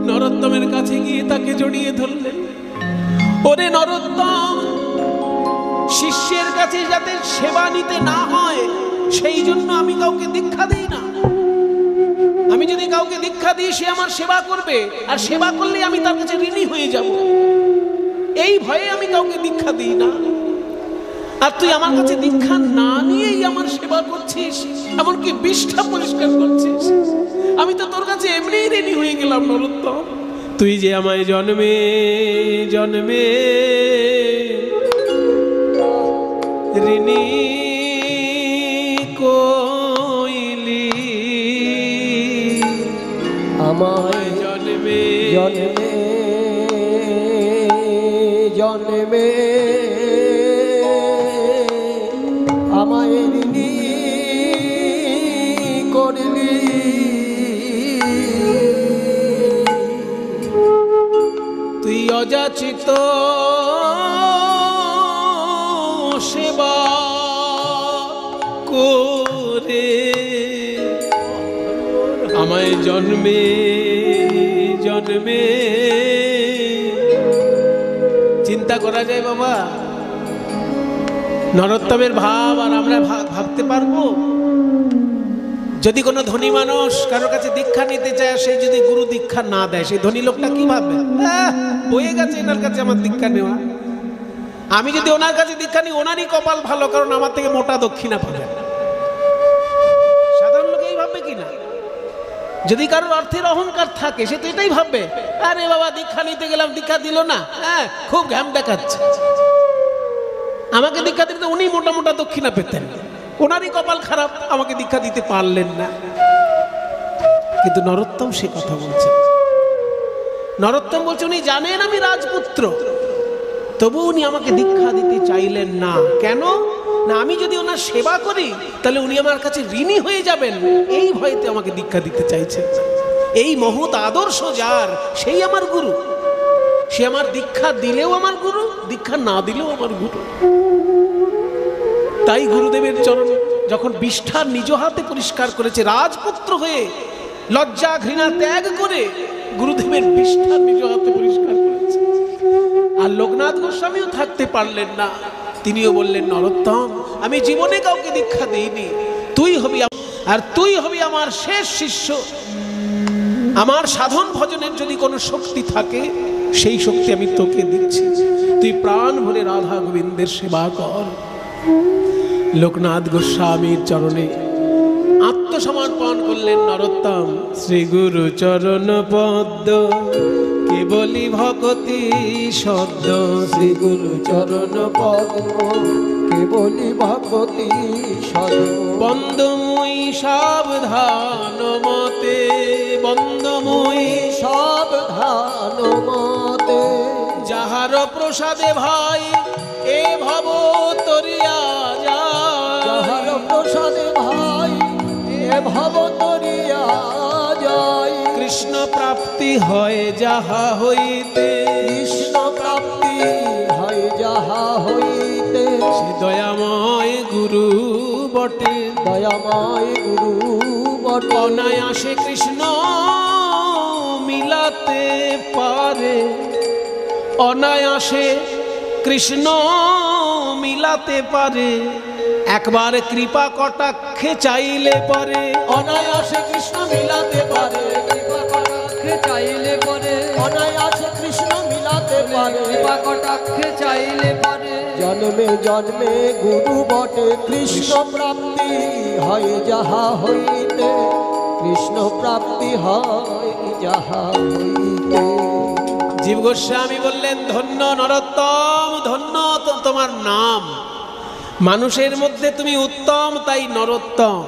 নরোত্তমের কাছে গিয়ে তাকে জড়িয়ে ধরলেন। ওরে নরোত্তম, শিষ্যের কাছে যাতে সেবা নিতে না হয় সেই জন্য আমি কাউকে দীক্ষা দিই না। আমি যদি কাউকে দীক্ষা দিই, সে আমার সেবা করবে, আর সেবা করলে আমি তার কাছে ঋণী হয়ে যাব, এই ভয়ে আমি কাউকে দীক্ষা দিই না। আর তুই আমার কাছে দীক্ষা না নিয়েই আমার সেবা করছিস, এমনকি বিষ্ঠা পরিষ্কার করছিস, আমি তো তোর কাছে এমনিই ঋণী হয়ে গেলাম নরোত্তম। তুই যে আমায় জন্মে জন্মে ঋণী কইলি, আমায় জন্মে জন্মে জন্মে আমায় ঋণী করলি, তুই অযাচিত সেবা করে আমায় জন্মে জন্মে। চিন্তা করা যায় বাবা? নরোত্তমের ভাব আর আমরা ভাবতে পারবো? যদি কোনো ধনী মানুষ কারোর কাছে দীক্ষা নিতে চায়, সে যদি গুরু দীক্ষা না দেয়, সেই ধনী লোকটা কি ভাববে? বয়ে গেছে এনার কাছে আমার দীক্ষা নেওয়া, আমি যদি ওনার কাছে দীক্ষা নিই ওনারই কপাল ভালো, কারণ আমার থেকে মোটা দক্ষিণা পাবে। সাধারণ লোক এই ভাববে কিনা? যদি কারোর অর্থের অহংকার থাকে সে তো এটাই ভাববে, আরে বাবা দীক্ষা নিতে গেলাম দীক্ষা দিল না, হ্যাঁ খুব ঘ্যাম দেখাচ্ছে, আমাকে দীক্ষা দিতে উনি মোটা মোটা দক্ষিণা পেতেন, ওনারই কপাল খারাপ, আমাকে দীক্ষা দিতে পারলেন না। কিন্তু নরোত্তম সে কথা বলছেন। নরোত্তম বলছে উনি জানেন আমি রাজপুত্র, তবু উনি আমাকে দীক্ষা দিতে চাইলেন না। কেন না, আমি যদি ওনার সেবা করি তাহলে উনি আমার কাছে ঋণী হয়ে যাবেন, এই ভয়তে আমাকে দীক্ষা দিতে চাইছেন। এই মহৎ আদর্শ যার, সেই আমার গুরু। সে আমার দীক্ষা দিলেও আমার গুরু, দীক্ষা না দিলেও আমার গুরু। তাই গুরুদেবের চরণ যখন বিষ্ঠা নিজ হাতে পরিষ্কার করেছে, রাজপুত্র হয়ে লজ্জা ঘৃণা ত্যাগ করে গুরুদেবের বিষ্ঠা নিজ হাতে পরিষ্কার করেছে। আর লোকনাথ গোস্বামীও থাকতে পারলেন না, তিনিও বললেন নরোত্তম আমি জীবনে কাউকে দীক্ষা দিইনি, তুই হবি, আর তুই হবি আমার শেষ শিষ্য। আমার সাধন ভজনের যদি কোনো শক্তি থাকে সেই শক্তি আমি তোকে দিচ্ছি, তুই প্রাণ ভরে রাধা গোবিন্দের সেবা কর। লোকনাথ গোস্বামীর চরণে আত্মসমর্পণ করলেন নরোত্তম। শ্রী গুরু চরণ পদ্ম কেবলি ভকতি শব্দ, শ্রী গুরু চরণ পদ্ম কেবলি ভগবতী সদ। বন্দময়ী সাবধান মতে, বন্দময়ী সাবধান মতে, যাহার প্রসাদে ভাই এ ভব তরিয়া যায়, যাহার প্রসাদে ভাই এ ভব তরিয়া যায়। কৃষ্ণ প্রাপ্তি হয় যাহা হইতে, কৃষ্ণ প্রাপ্তি হয় যাহা হইতে, সে দয়াময় গুরু বটে। দয়াময় গুরু বটে। অনায়াসে কৃষ্ণ মিলাতে পারে, অনায়াসে কৃষ্ণ মিলাতে পারে, একবার কৃপা কটাক্ষে চাইলে পরে। অনায়াসে কৃষ্ণ মিলাতে পারে, কৃপা কটাক্ষে চাইলে পরে, অনায়াসে কৃষ্ণ মিলাতে পারে। কৃপা কটাক্ষে চাইলে পরে, জন্মে জন্মে গুরু বটে। কৃষ্ণ প্রাপ্তি হয় যাহা হইতে, কৃষ্ণ প্রাপ্তি হয় যাহা হইতে। জীব গোস্বামী বললেন ধন্য নরোত্তম, ধন্য তো তোমার নাম, মানুষের মধ্যে তুমি উত্তম, তাই নরোত্তম।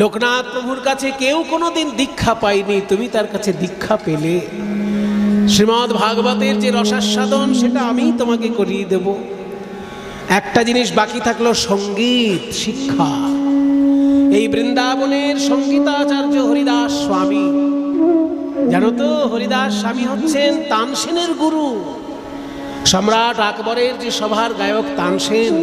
লোকনাথ প্রভুর কাছে কেউ কোনোদিন দীক্ষা পায়নি, তুমি তার কাছে দীক্ষা পেলে। শ্রীমদ্ ভাগবতের যে রসাস্বাদন সেটা আমি তোমাকে করিয়ে দেব। একটা জিনিস বাকি থাকলো, সঙ্গীত শিক্ষা। এই বৃন্দাবনের সঙ্গীতাচার্য হরিদাস স্বামী, জানো তো হরিদাস স্বামী হচ্ছেন তানসেনের গুরু। সম্রাট আকবরের যে সভার গায়ক তানসেন,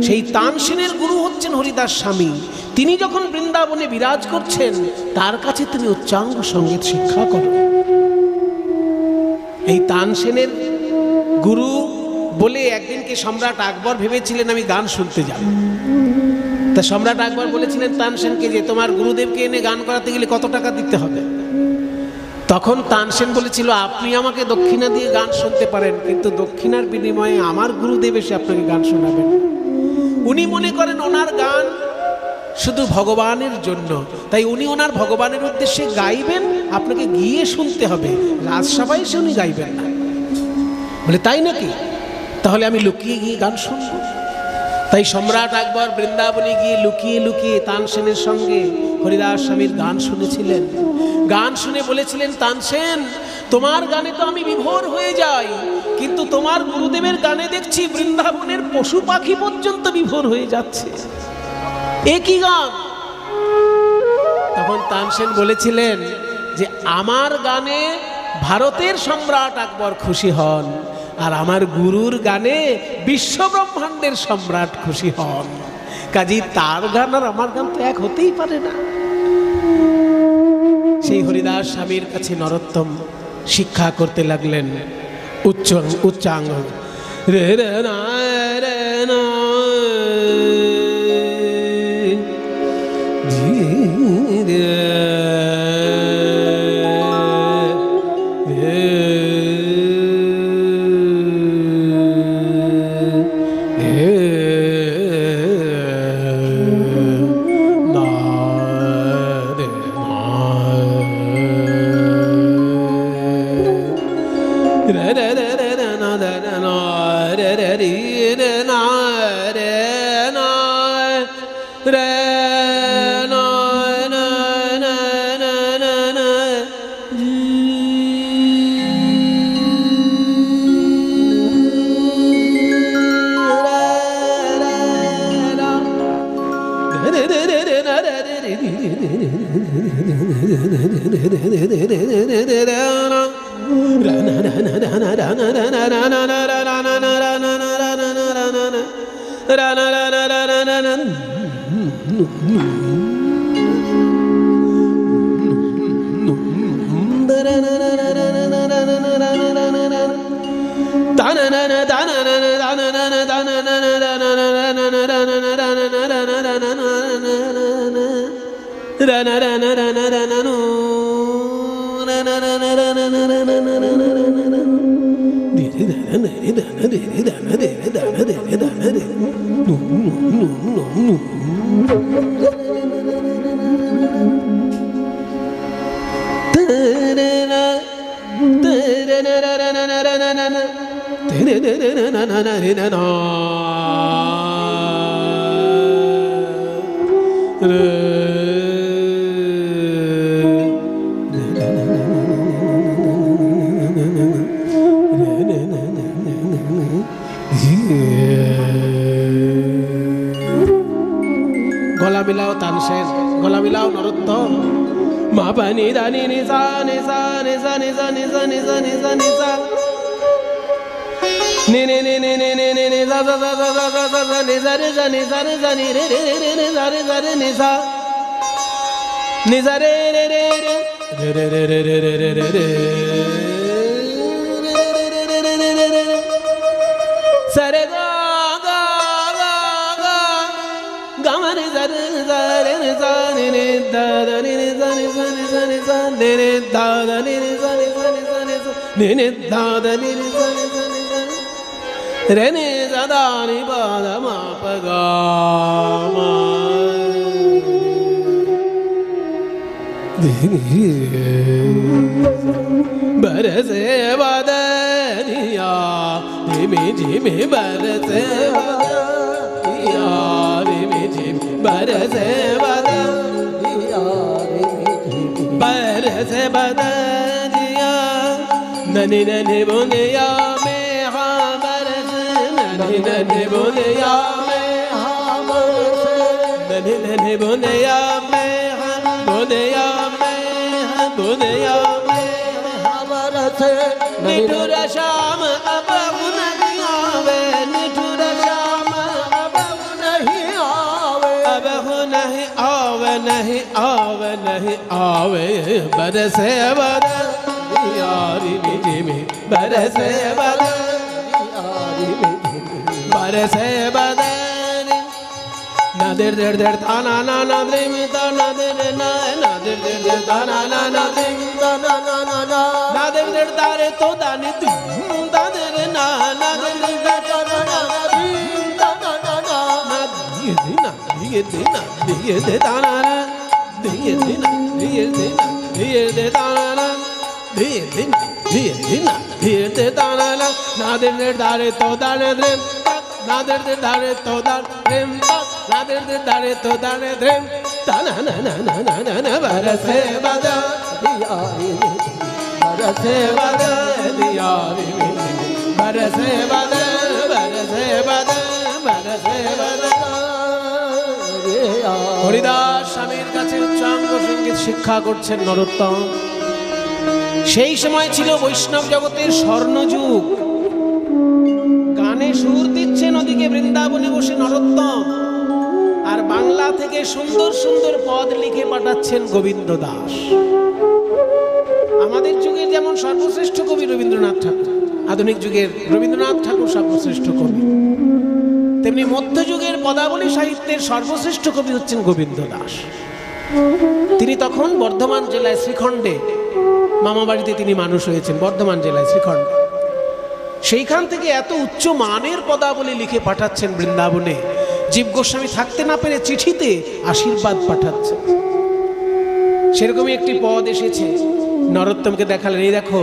সেই তানসেনের গুরু হচ্ছেন হরিদাস স্বামী। তিনি যখন বৃন্দাবনে বিরাজ করছেন তার কাছে তুমি উচ্চাঙ্গ সঙ্গীত শিক্ষা করো। এই তানসেনের গুরু বলে একদিনকে সম্রাট আকবর ভেবেছিলেন আমি গান শুনতে যাব। তা সম্রাট আকবর বলেছিলেন তানসেনকে যে তোমার গুরুদেবকে এনে গান করাতে গেলে কত টাকা দিতে হবে। তখন তানসেন বলেছিল আপনি আমাকে দক্ষিণা দিয়ে গান শুনতে পারেন, কিন্তু দক্ষিণার বিনিময়ে আমার গুরুদেব এসে আপনাকে গান শোনাবেন। উনি মনে করেন ওনার গান শুধু ভগবানের জন্য, তাই উনি ওনার ভগবানের উদ্দেশ্যে গাইবেন, আপনাকে গিয়ে শুনতে হবে, রাজসভায় এসে উনি গাইবেন না। বলে তাই নাকি, তাহলে আমি লুকিয়ে গিয়ে গান শুনব। তাই সম্রাট আকবর বৃন্দাবনে গিয়ে লুকিয়ে লুকিয়ে তানসেনের সঙ্গে হরিদাস স্বামীর গান শুনেছিলেন। গান শুনে বলেছিলেন তানসেন তোমার গানে তো আমি বিভোর হয়ে যাই, কিন্তু তোমার গুরুদেবের গানে দেখছি বৃন্দাবনের পশু পাখি পর্যন্ত বিভোর হয়ে যাচ্ছে, এ কি গান? তখন তানসেন বলেছিলেন যে আমার গানে ভারতের সম্রাট আকবর খুশি হন, আর আমার গুরুর গানে বিশ্ব ব্রহ্মাণ্ডের সম্রাট খুশি হন। কাজী তার গান আর আমার গান তো এক হতেই পারে না। সেই হরিদাস স্বামীর কাছে নরোত্তম শিক্ষা করতে লাগলেন। উচ্চাঙ্গ রে রে না রে না গলা মিলাও তানসেন, গলা মিলাও নরোত্তম। মা পানি দানি নিসা নিসা নিসা নিসা নিসা নিসা নিসা নিসা নে নে নে নে নে নে নে নে সা সা সা সা সা সা সা নিসা রে সা নিসা রে সা নি রে রে রে রে রে সা রে সা রে নিসা নিসা রে রে রে রে রে রে রে রে রে রে রে সরে গা গা গা গা গামরে সরে সরে রে সা নি রে দা দা নি রে সা নি সা নি সা নি সা নি রে দা দা নি রে সা নি সা নি সা নি সা নি রে দা দা নি রে সা নি সা নি সা রে নি সা দা নি পা দা মা পা গা মা बरसे बदनिया झिमी झिमी बरसे बदनिया झिमी झिमी बरसे बदनिया बरसे बदनिया ननी ननी बुनिया में हाँ बरस ननी ननी बुनिया में हाँ बरस ननी ननी बुनिया में हाँ बुनिया दुनिया में हमारा से निठुर शाम अब नहीं आवे निठुर शाम अब नहीं आवे अब नहीं आवे नहीं आवे नहीं आवे बरसे बदन यारी मिजी में बरसे बदन यारी मिजी में बरसे बदन na der der der ta na na na dream ta na der na na der der der ta na na na dream ta na na na na na der der ta re to da ni tu ta der na na der der ta na na na dream ta na na na na diye de ta na na diye de ta na na diye de ta na na na der der ta re to da ne dream na der der ta re to da dream na der der ta re to da ne dream ta na na na na na na na barase bada diyari barase bada diyari barase bada barase bada barase bada Haridas স্বামীর কাছে উচ্চাঙ্গ সঙ্গীত শিক্ষা করছেন নরোত্তম। সেই সময় ছিল বৈষ্ণব জগতের স্বর্ণযুগ। গানে সুর দিচ্ছেন ওদিকে বৃন্দাবনে বসে নরোত্তম, আর বাংলা থেকে সুন্দর সুন্দর পদ লিখে পাঠাচ্ছেন গোবিন্দ দাস। আমাদের যুগের যেমন সর্বশ্রেষ্ঠ কবি রবীন্দ্রনাথ ঠাকুর, আধুনিক যুগের রবীন্দ্রনাথ ঠাকুর সর্বশ্রেষ্ঠ কবি, তেমনি মধ্যযুগের পদাবলী সাহিত্যের সর্বশ্রেষ্ঠ কবি হচ্ছেন গোবিন্দ দাস। তিনি তখন বর্ধমান জেলায় শ্রীখণ্ডে মামাবাড়িতে তিনি মানুষ হয়েছেন, বর্ধমান জেলায় শ্রীখণ্ডে। সেইখান থেকে এত উচ্চ মানের পদাবলী লিখে পাঠাচ্ছেন বৃন্দাবনে, জীব গোস্বামী থাকতে না পেরে চিঠিতে আশীর্বাদ পাঠাচ্ছেন। সেরকমই একটি পদ এসেছে, নরোত্তমকে দেখালেন, এই দেখো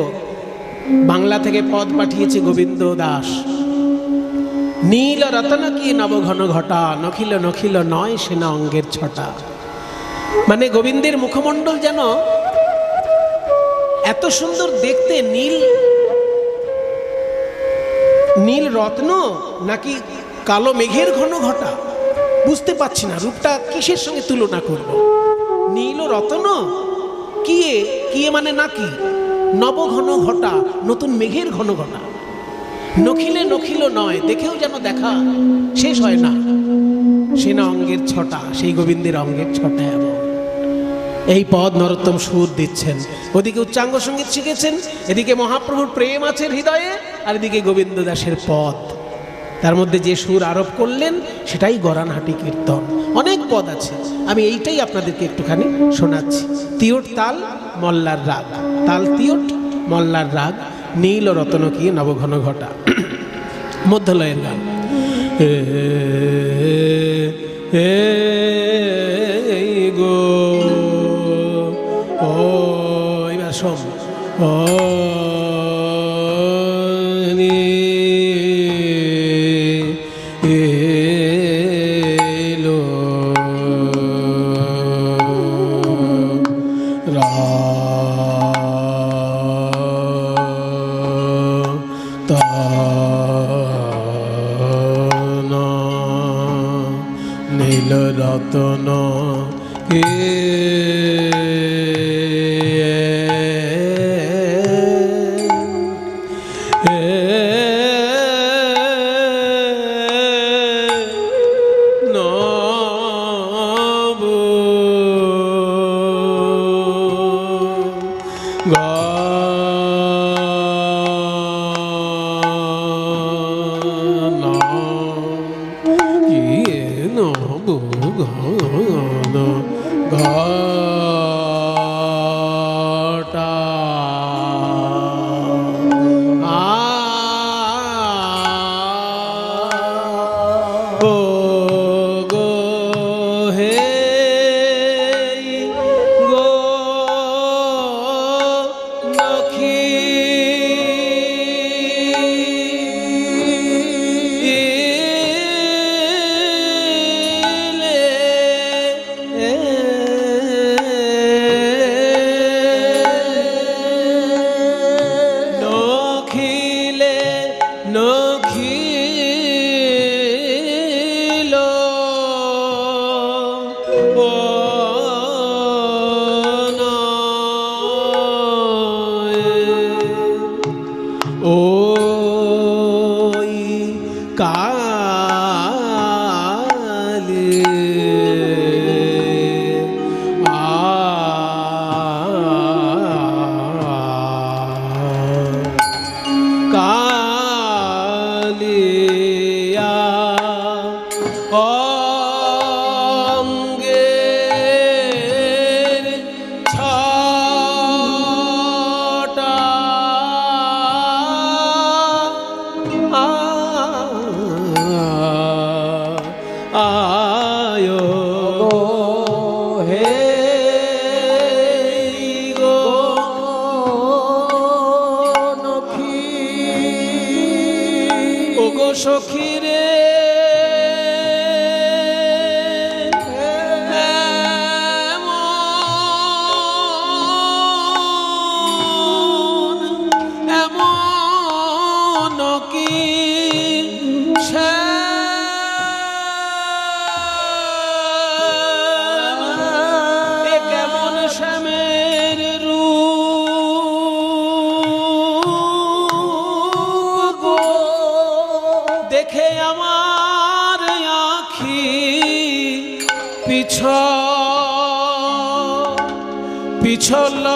বাংলা থেকে পদ পাঠিয়েছে গোবিন্দ দাস। নীল রতন কি নবঘন ঘটা, নখিল নখিল নয় সেনা অঙ্গের ছটা। মানে গোবিন্দের মুখমণ্ডল যেন এত সুন্দর দেখতে, নীল নীল রত্ন নাকি কালো মেঘের ঘন ঘটা, বুঝতে পারছি না রূপটা কিসের সঙ্গে তুলনা করব। নীল রত্ন কিয়ে কিয়ে মানে নাকি, নব ঘন ঘটা নতুন মেঘের ঘন ঘটা, নখিলে নখিল নয় দেখেও যেন দেখা শেষ হয় না, সেনা অঙ্গের ছটা, সেই গোবিন্দের অঙ্গের ছটা। এমন এই পদ নরোত্তম সুর দিচ্ছেন, ওদিকে উচ্চাঙ্গ সঙ্গীত শিখেছেন, এদিকে মহাপ্রভুর প্রেম আছে হৃদয়ে, আর এদিকে গোবিন্দ দাসের পদ, তার মধ্যে যে সুর আরোপ করলেন সেটাই গরানহাটি কীর্তন। অনেক পদ আছে, আমি এইটাই আপনাদেরকে একটুখানি শোনাচ্ছি। তিয়ট তাল মল্লার রাগ, তাল তিয়ট মল্লার রাগ, নীল ও রতন কি নবঘন ঘটা, মধ্যলয়ের গান। গো ও এবার শোন, ও নীল রতন কে পিছল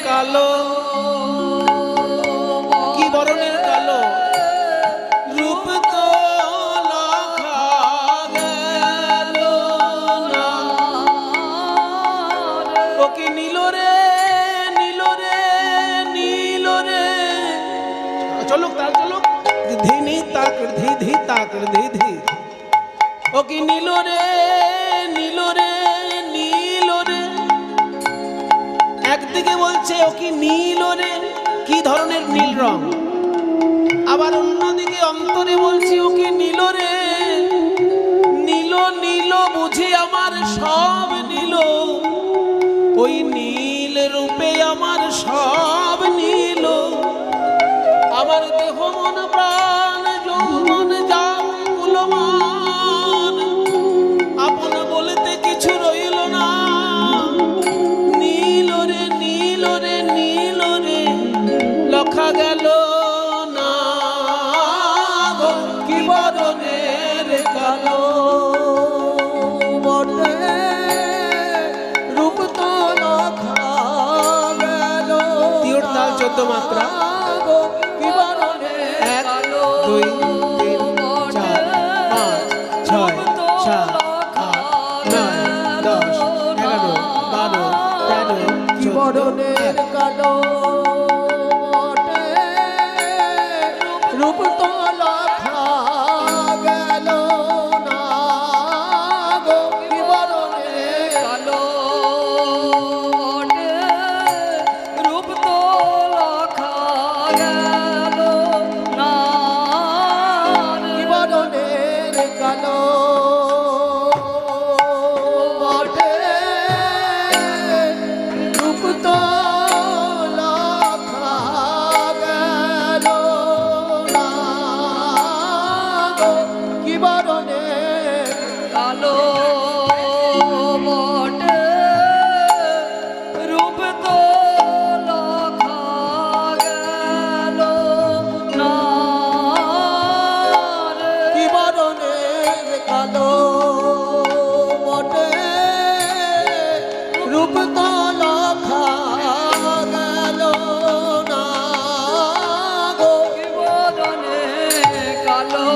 কালো, কি বরণের কালো, রূপ তো লাখা গেল না। ও কি নীল রে, নীল রে, নীল রে। চলুক তাল চলুক, ধিনি তাক ধি ধি তাক ধি ধি। ও কি নীল রে, নীল রে, নীল রে। একদিকে বলছে ও কি নীল রে, কি ধরনের নীল রং। আবার অন্যদিকে অন্তরে বলছে ও কি নীল রে, নীল নীল বুঝি আমার সব নীল। ওই নীল রূপে আমার সব নীল। আমার দেহ মন প্রাণ যৌবন যান কুলমান, আপন বলতে কিছু রইল না। নীল রে, নীল রে, নীল রে, লখা গেল না গো, কি বরণের কালো বটে রূপ তো লখা গেল। তিওর তাল 14 মাত্রা। গো, কি বরণের 1 2 3 4 5 6 7 8 9 10 11 12 13 14 বরণের কালো বটে রূপ তো লখা গেল না গো, কি বরণের কালো বটে, রূপ তো লখা গেল না রে। কি বরণের কালো বটে রূপ তো লখা গেল না গো, কি বরণের কালো বটে, রূপ তো লখা গেল না রে। কি বরণের কালো বটে রূপ তো লখা গেল না গো, কি বদনে কালো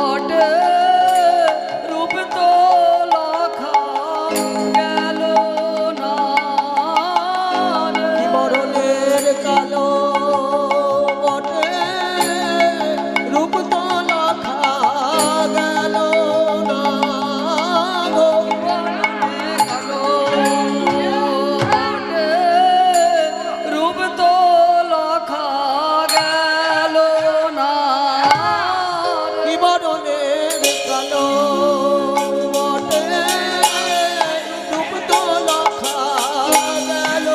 বটে, রূপ তো লখা গেল না রে। কি বরণের কালো বটে রূপ তো লখা গেল না গো, কালো বটে, রূপ তো লখা গেল না রে। কি বরণের কালো বটে রূপ তো লখা গেল না গো, বরণের কালো বটে, রূপ তো লখা গেল না কি রে। বরণের কালো বটে রূপ তো লখা গেল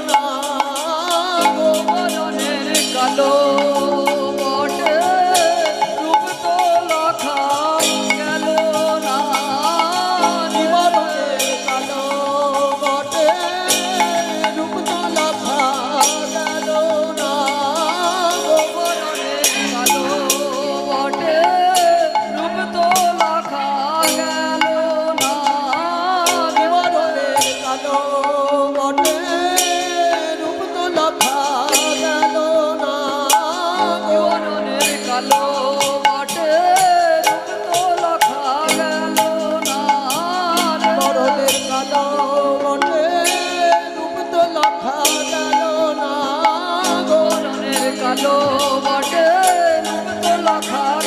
না গো, বরণের কালো বটে, রূপ তো লখা গেল না কি রে। বরণের কালো বটে রূপ তো লখা গেল না গো, বরণের কালো বটে, রূপ তো লখা গেল না রে। বরণের কালো বটে রূপ তো লখা গেল না গো, বরণের কালো বটে, রূপ তো লখা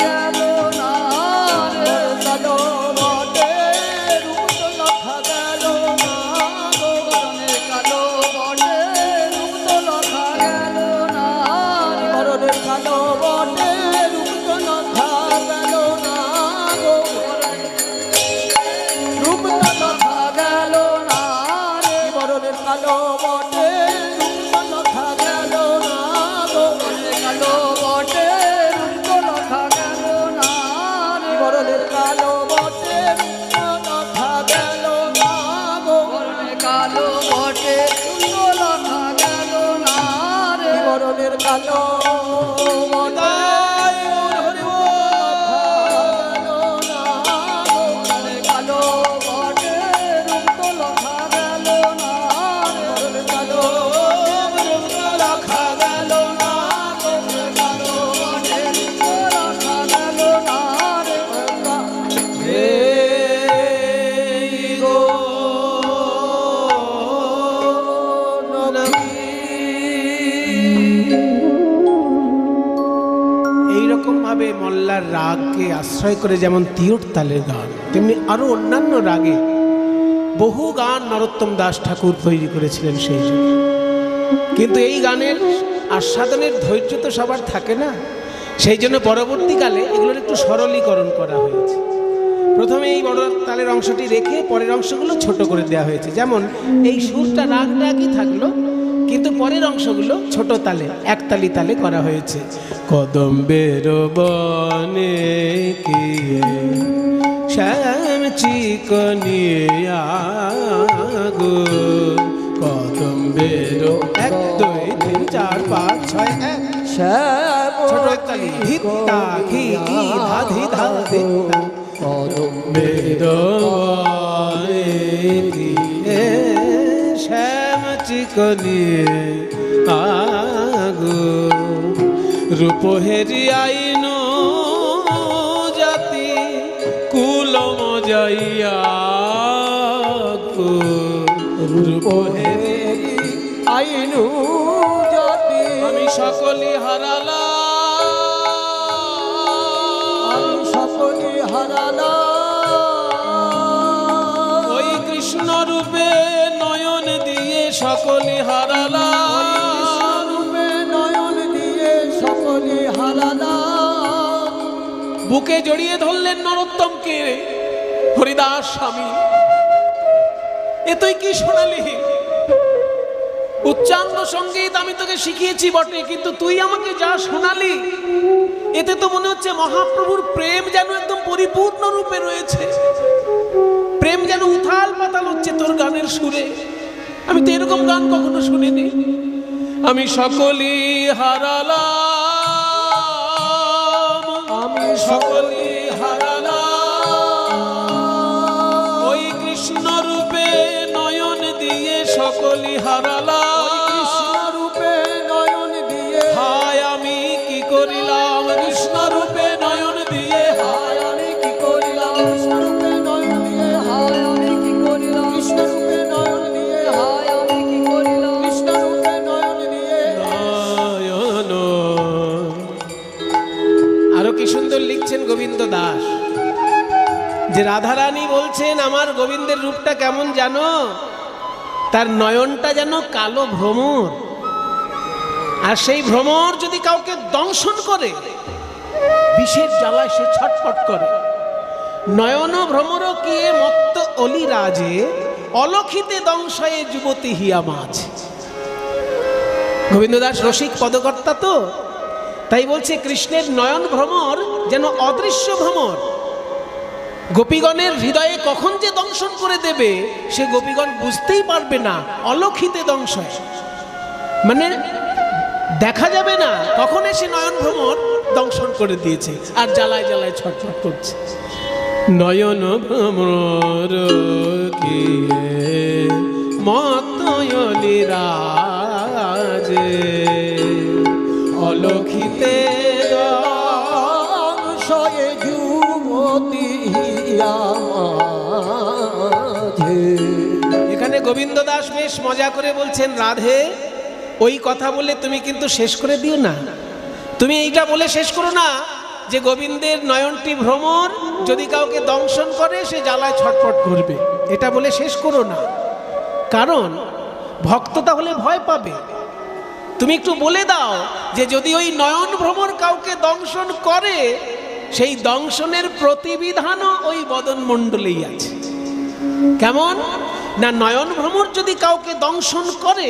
গেল না রে। কালো বটে রূপ তো লখা গেল না গো, বরণের কালো বটে, রূপ তো লখা গেল না রে। বরণের কালো বটে রূপ তো লখা গেল না গো, রূপ তো লখা গেল না রে। বরণের কালো বটে রূপ তো লখা গেল না গো, বরণের কালো বটে, রূপ তো লখা গেল না রে। বরণের কালো বটে রূপ তো লখা গেল না গো, বরণের কালো বটে, রূপ তো লখা গেল না রে। বরণের কালো বটে তাই ওর হরি বল। বরণের কালো বটে, রূপ তো লখা গেল না রে। বরণের কালো বাংলার রাগকে আশ্রয় করে যেমন তিয়ট তালের গান, তেমনি আরও অন্যান্য রাগে বহু গান নরোত্তম দাস ঠাকুর তৈরি করেছিলেন সেই যুগে। কিন্তু এই গানের আস্বাদনের ধৈর্য তো সবার থাকে না, সেই জন্য পরবর্তীকালে এগুলোর একটু সরলীকরণ করা হয়েছে। প্রথমে এই বড় তালের অংশটি রেখে পরের অংশগুলো ছোট করে দেওয়া হয়েছে। যেমন এই সুরটা রাগটা একই থাকলো, কিন্তু পরের অংশগুলো ছোট তালে, একতালি তালে করা হয়েছে। কদম্বের বনে গিয়ে শ্যাম চিকনিয়া গো, কদম্বের 1 2 3 4 5 6 1 ছোট তালি ধিত্তা ঘি ঘি ধা ধি ধা ধিত্তা, কদম্বের বনে গিয়ে শ্যাম চিকনিয়া গো, রূপহেরি আইনো জাতি কুলম যাইয়া গো, রূপহেরি আইনু জাতি আমি সকলই হারালাম, আমি সকলে হারালাম, ওই কৃষ্ণ রূপে নয়ন দিয়ে সকলই হারালাম, রূপে নয়ন দিয়ে সকলে হারালাম। বুকে জড়িয়ে ধরলেন নরোত্তমকে হরিদাস স্বামী। এ তুই কি শোনালি? উচ্চাঙ্গ সঙ্গীত আমি তোকে শিখিয়েছি বটে, কিন্তু তুই আমাকে যা শোনালি এতে তো মনে হচ্ছে মহাপ্রভুর প্রেম যেন একদম পরিপূর্ণ রূপে রয়েছে, প্রেম যেন উথাল পাতাল হচ্ছে তোর গানের সুরে। আমি তো এরকম গান কখনো শুনিনি। আমি সকলই হারালাম, আমি সকলই হারালাম, ওই কৃষ্ণ রূপে নয়ন দিয়ে সকলই হারালাম, কৃষ্ণ রূপে নয়ন দিয়ে হায় আমি কি করিলাম, কৃষ্ণ রূপে নয়ন দিয়ে হায় আমি কি করিলাম, কৃষ্ণ রূপে নয়ন দিয়ে হায় আমি কি করিলাম, কৃষ্ণ রূপে নয়ন দিয়ে হায় আমি কি করিলাম, কৃষ্ণ রূপে নয়ন দিয়ে নয়ন। আরো কি সুন্দর লিখছেন গোবিন্দ দাস, যে রাধারানী বলছেন আমার গোবিন্দের রূপটা কেমন জানো, তার নয়নটা যেন কালো ভ্রমর, আর সেই ভ্রমর যদি কাউকে দংশন করে বিষের জ্বালায় সে ছটফট করে। নয়ন ভ্রমর কে মত্ত অলি রাজে, অলক্ষিতে দংশয়ে যুবতী হিয়া মাছ। গোবিন্দ দাস রসিক পদকর্তা তো, তাই বলছে কৃষ্ণের নয়ন ভ্রমর যেন অদৃশ্য ভ্রমর, গোপীগণের হৃদয়ে কখন যে দংশন করে দেবে সে গোপীগণ বুঝতেই পারবে না। অলক্ষিতে দংশয় মানে দেখা যাবে না কখন এসে নয়ন ভ্রমর দংশন করে দিয়েছে, আর জ্বালায় জ্বালায় ছটফট করছে। নয়ন ভ্রমর মতয়লি রাজে, অলক্ষিতে দংশয়ে যুবতী হিয়া মাঝে। এখানে গোবিন্দ দাস বেশ মজা করে বলছেন, রাধে ওই কথা বলে তুমি কিন্তু শেষ করে দিও না, তুমি এইটা বলে শেষ করো না যে গোবিন্দের নয়নটি ভ্রমর, যদি কাউকে দংশন করে সে জ্বালায় ছটফট করবে, এটা বলে শেষ করো না, কারণ ভক্ত তাহলে ভয় পাবে। তুমি একটু বলে দাও যে যদি ওই নয়ন ভ্রমর কাউকে দংশন করে সেই দংশনের প্রতিবিধানও ওই বদন মণ্ডলেই আছে। কেমন না, নয়ন ভ্রমর যদি কাউকে দংশন করে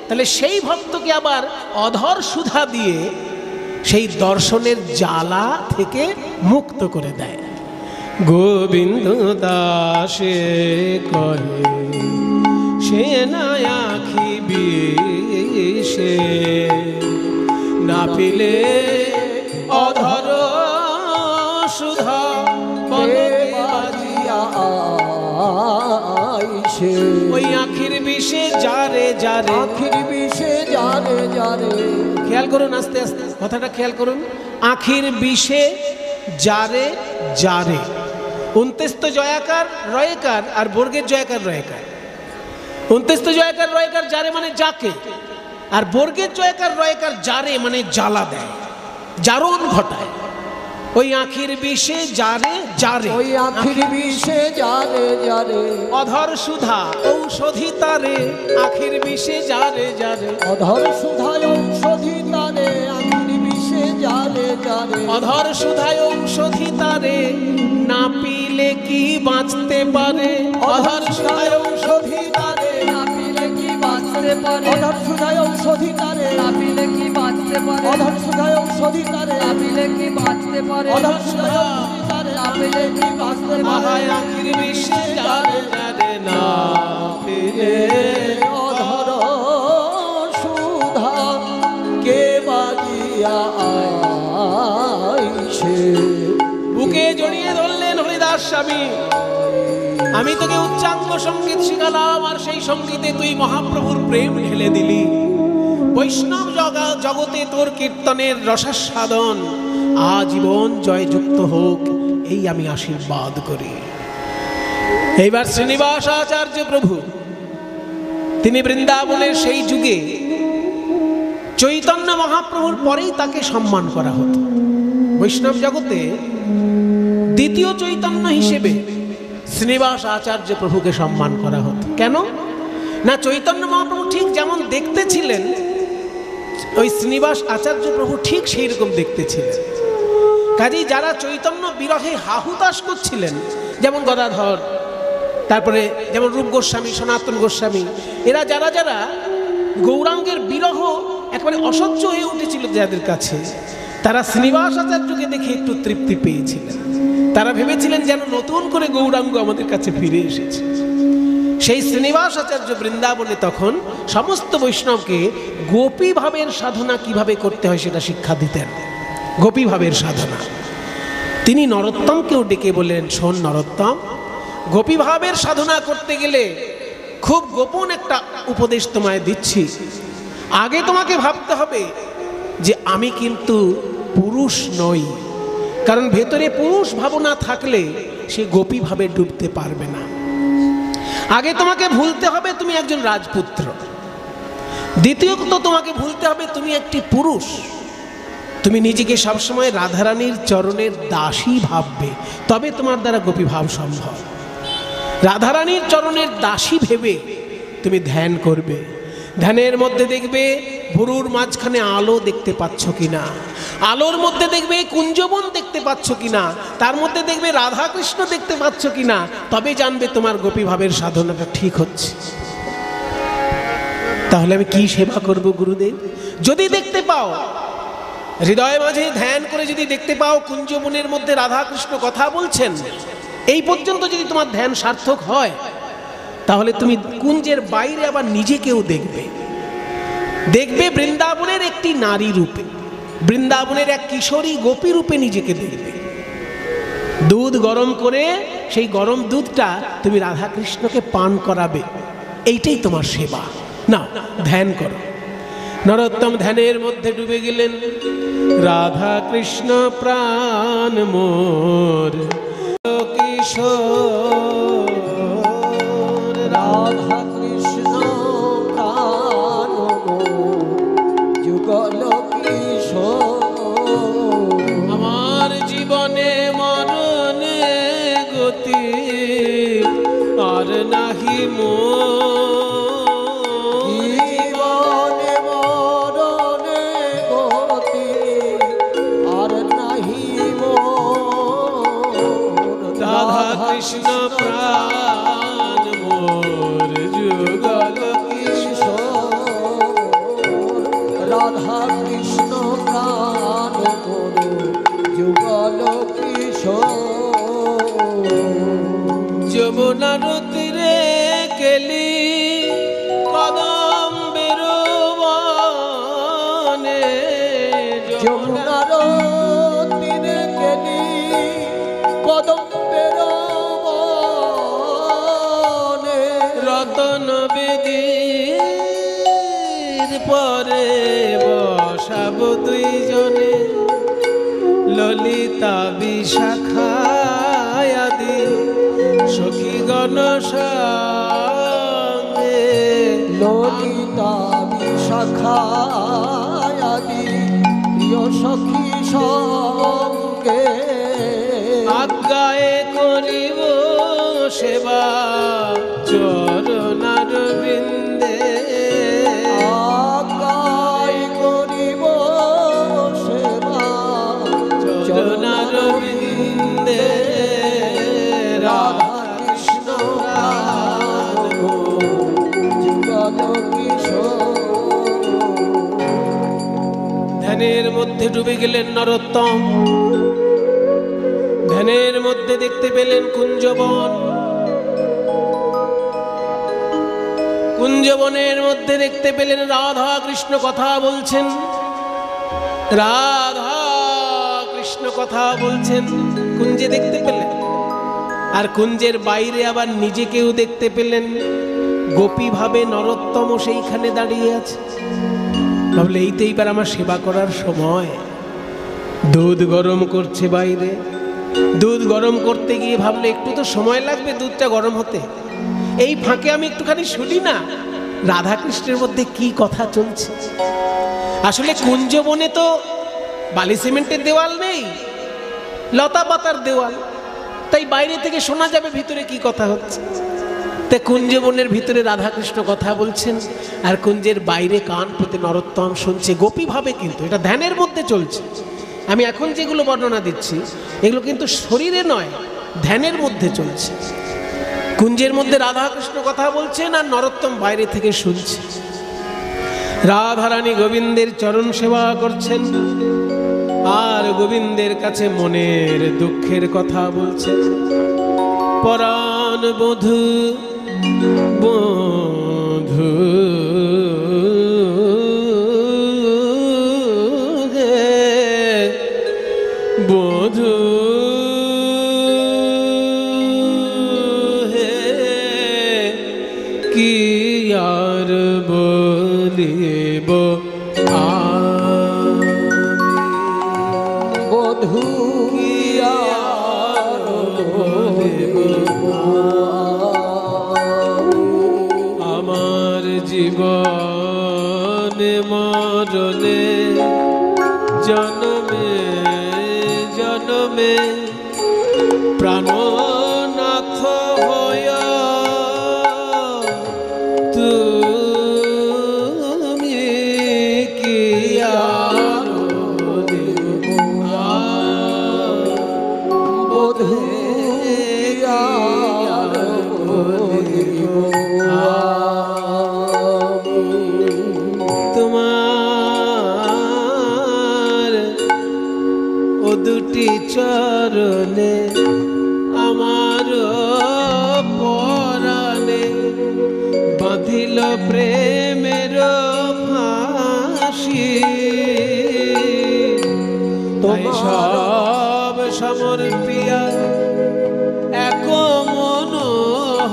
তাহলে সেই ভক্তকে আবার অধর সুধা দিয়ে সেই দর্শনের জ্বালা থেকে মুক্ত করে দেয়। গোবিন্দ দাসে কহে সে না আখি বিষে, না পিলে অধর সুধা বাজিয়া আইছে, ওই আখির বিষে যারে যারে, আখির বিষে যারে যারে। খেয়াল করুন, আস্তে আস্তে কথাটা খেয়াল করুন, আখির বিষে যারে যারে। 29 তো জয়াকার রয়কার আর বর্গের জয়াকার রয়কার। 29 তো জয়াকার রয়কার যারে মানে যাকে, আর বর্গের জয়াকার রয়কার যারে মানে জ্বালা দেয়, জারণ ঘটায়। ওই আখির বিষে যারে যারে, ওই আখির বিষে যারে যারে, অধর সুধা ঔষধি তারে, আখির বিষে যারে যারে, অধর সুধায় ঔষধি তারে, আখির বিষে যারে যারে, অধর সুধায় ঔষধি তারে, না পিলে কি বাঁচতে পারে, অধর সুধায় ঔষধি তারে, না পিলে কি বাঁচতে পারে, অধর সুধায় ঔষধি তারে, না পিলে কি বাঁচতে পারে, অধর সুধায় ঔষধি তারে, না পিলে কি বাঁচতে পারে, অধর সুধায় ঔষধি তারে, না পিলে কি বাঁচতে পারে, আহায় আখির বিষে যারে যারে, না পিলে অধর সুধা কে বাজিয়া আইছে। বুকে জড়িয়ে ধরলেন হরিদাস স্বামী। আমি তোকে উচ্চাঙ্গ সঙ্গীত শিখালাম, আর সেই সঙ্গীতে তুই মহাপ্রভুর প্রেম ঢেলে দিলি। বৈষ্ণব জগতে তোর কীর্তনের রসাস্বাদন আজীবন জয়যুক্ত হোক, এই আমি আশীর্বাদ করি। এইবার শ্রীনিবাস আচার্য প্রভু, তিনি বৃন্দাবনের সেই যুগে চৈতন্য মহাপ্রভুর পরেই তাকে সম্মান করা হতো। বৈষ্ণব জগতে দ্বিতীয় চৈতন্য হিসেবে শ্রীনিবাস আচার্য প্রভুকে সম্মান করা হতো। কেন না, চৈতন্য মহাপ্রভু ঠিক যেমন দেখতে ছিলেন, ওই শ্রীনিবাস আচার্য প্রভু ঠিক সেই রকম দেখতে ছিলেন। কাজেই যারা চৈতন্য বিরহে হাহুতাশ করছিলেন, যেমন গদাধর, তারপরে যেমন রূপ গোস্বামী, সনাতন গোস্বামী, এরা যারা যারা গৌরাঙ্গের বিরহ একেবারে অসহ্য হয়ে উঠেছিল যাদের কাছে, তারা শ্রীনিবাস আচার্যকে দেখে একটু তৃপ্তি পেয়েছিলেন। তারা ভেবেছিলেন যেন নতুন করে গৌরাঙ্গ আমাদের কাছে ফিরে এসেছে। সেই শ্রীনিবাস আচার্য বৃন্দাবনে তখন সমস্ত বৈষ্ণবকে গোপী ভাবের সাধনা কিভাবে করতে হয় সেটা শিক্ষা দিতেন। গোপী ভাবের সাধনা তিনি নরোত্তমকেও ডেকে বললেন, শোন নরোত্তম, গোপী ভাবের সাধনা করতে গেলে খুব গোপন একটা উপদেশ তোমায় দিচ্ছি। আগে তোমাকে ভাবতে হবে যে আমি কিন্তু পুরুষ নই, কারণ ভেতরে পুরুষ ভাবনা থাকলে সে গোপী ভাবে ডুবতে পারবে না। আগে তোমাকে ভুলতে হবে তুমি একজন রাজপুত্র, দ্বিতীয়ত তোমাকে ভুলতে হবে তুমি একটি পুরুষ। তুমি নিজেকে সবসময় রাধারানীর চরণের দাসী ভাববে, তবে তোমার দ্বারা গোপী ভাব সম্ভব। রাধারানীর চরণের দাসী ভেবে তুমি ধ্যান করবে। ধ্যানের মধ্যে দেখবে ভুরুর মাঝখানে আলো দেখতে পাচ্ছ কিনা, আলোর মধ্যে দেখবে কুঞ্জবন দেখতে পাচ্ছ কিনা, তার মধ্যে দেখবে রাধা কৃষ্ণ দেখতে পাচ্ছ কিনা, তবে জানবে তোমার গোপী ভাবের সাধনাটা ঠিক হচ্ছে। তাহলে আমি কি সেবা করব গুরুদেব? যদি দেখতে পাও হৃদয় মাঝে ধ্যান করে, যদি দেখতে পাও কুঞ্জবনের মধ্যে রাধা কৃষ্ণ কথা বলছেন, এই পর্যন্ত যদি তোমার ধ্যান সার্থক হয়, তাহলে তুমি কুঞ্জের বাইরে আবার নিজেকেও দেখবে। দেখবে বৃন্দাবনের একটি নারী রূপে, বৃন্দাবনের এক কিশোরী গোপী রূপে নিজেকে দেখবে। দুধ গরম করে সেই গরম দুধটা তুমি রাধা কৃষ্ণকে পান করাবে, এইটাই তোমার সেবা। না, ধ্যান করো। নরোত্তম ধ্যানের মধ্যে ডুবে গেলেন। রাধা কৃষ্ণ প্রাণ মোর কিশোর, রাধা কৃষ্ণ প্রাণ যুগল কিশোর, আমার জীবনে মরণে গতি আর নাহি জীবনে মরণে গতি আর নাহি রাধা কৃষ্ণ প্রাণ মোর যুগল কিশোর, রাধা কৃষ্ণ প্রাণ যুগল কিশোর। যমুনার তীরে কেলি কদম বেরোবনে, যমুনার তীরে গেলি কদম বেরোবনে, রতন বেদীর পরে বসাব দুইজনে, ললিতা বিশাখা আদি সখীগণ সঙ্গে, ললিতা বিশাখা আদি প্রিয় সখী সঙ্গে সঙ্গে আজ্ঞায় করিব সেবা চরণার বৃন্দে, আজ্ঞায় করিব সেবা চরণার বৃন্দে। রাধা কৃষ্ণ জীবন কিশোর। ধ্যানের মধ্যে ডুবে গেলেন নরোত্তম। ধ্যানের মধ্যে দেখতে পেলেন কুঞ্জবন। কুঞ্জবনের মধ্যে দেখতে পেলেন রাধা কৃষ্ণ কথা বলছেন। রাধা কৃষ্ণ কথা বলছেন কুঞ্জে দেখতে পেলেন। আর কুঞ্জের বাইরে আবার নিজেকেও দেখতে পেলেন। গোপী ভাবে নরোত্তম সেইখানে দাঁড়িয়ে আছে। ভাবলে এই তো এইবার আমার সেবা করার সময়। দুধ গরম করছে বাইরে। দুধ গরম করতে গিয়ে ভাবলে একটু তো সময় লাগবে দুধটা গরম হতে। এই ফাঁকে আমি একটুখানি শুনি না রাধাকৃষ্ণের মধ্যে কি কথা চলছে। আসলে কুঞ্জবনে তো বালি সিমেন্টের দেওয়াল নেই, লতা পাতার দেওয়াল, তাই বাইরে থেকে শোনা যাবে ভিতরে কি কথা হচ্ছে। তাই কুঞ্জবনের ভিতরে রাধাকৃষ্ণ কথা বলছেন, আর কুঞ্জের বাইরে কান পেতে নরোত্তম শুনছে গোপী ভাবে। কিন্তু এটা ধ্যানের মধ্যে চলছে। আমি এখন যেগুলো বর্ণনা দিচ্ছি এগুলো কিন্তু শরীরে নয়, ধ্যানের মধ্যে চলছে। কুঞ্জের মধ্যে রাধাকৃষ্ণ কথা বলছেন আর নরোত্তম বাইরে থেকে শুনছে। রাধারানী গোবিন্দের চরণ সেবা করছেন আর গোবিন্দের কাছে মনের দুঃখের কথা বলছেন। পরাণ বধূ বধূ বধূ হে কি আর বলিব বধূ কি আর বলিব আমার জীবনে মরণে জন্মে জন্মে প্রাণনাথ হইয়া তুমি কি আর বলিব বধূ কি আর বলিব তোমার ও দুটি চরণে আমার পরাণে বাঁধিল প্রেমের ফাঁসি। তাই সব সমর্পিয়া এক মন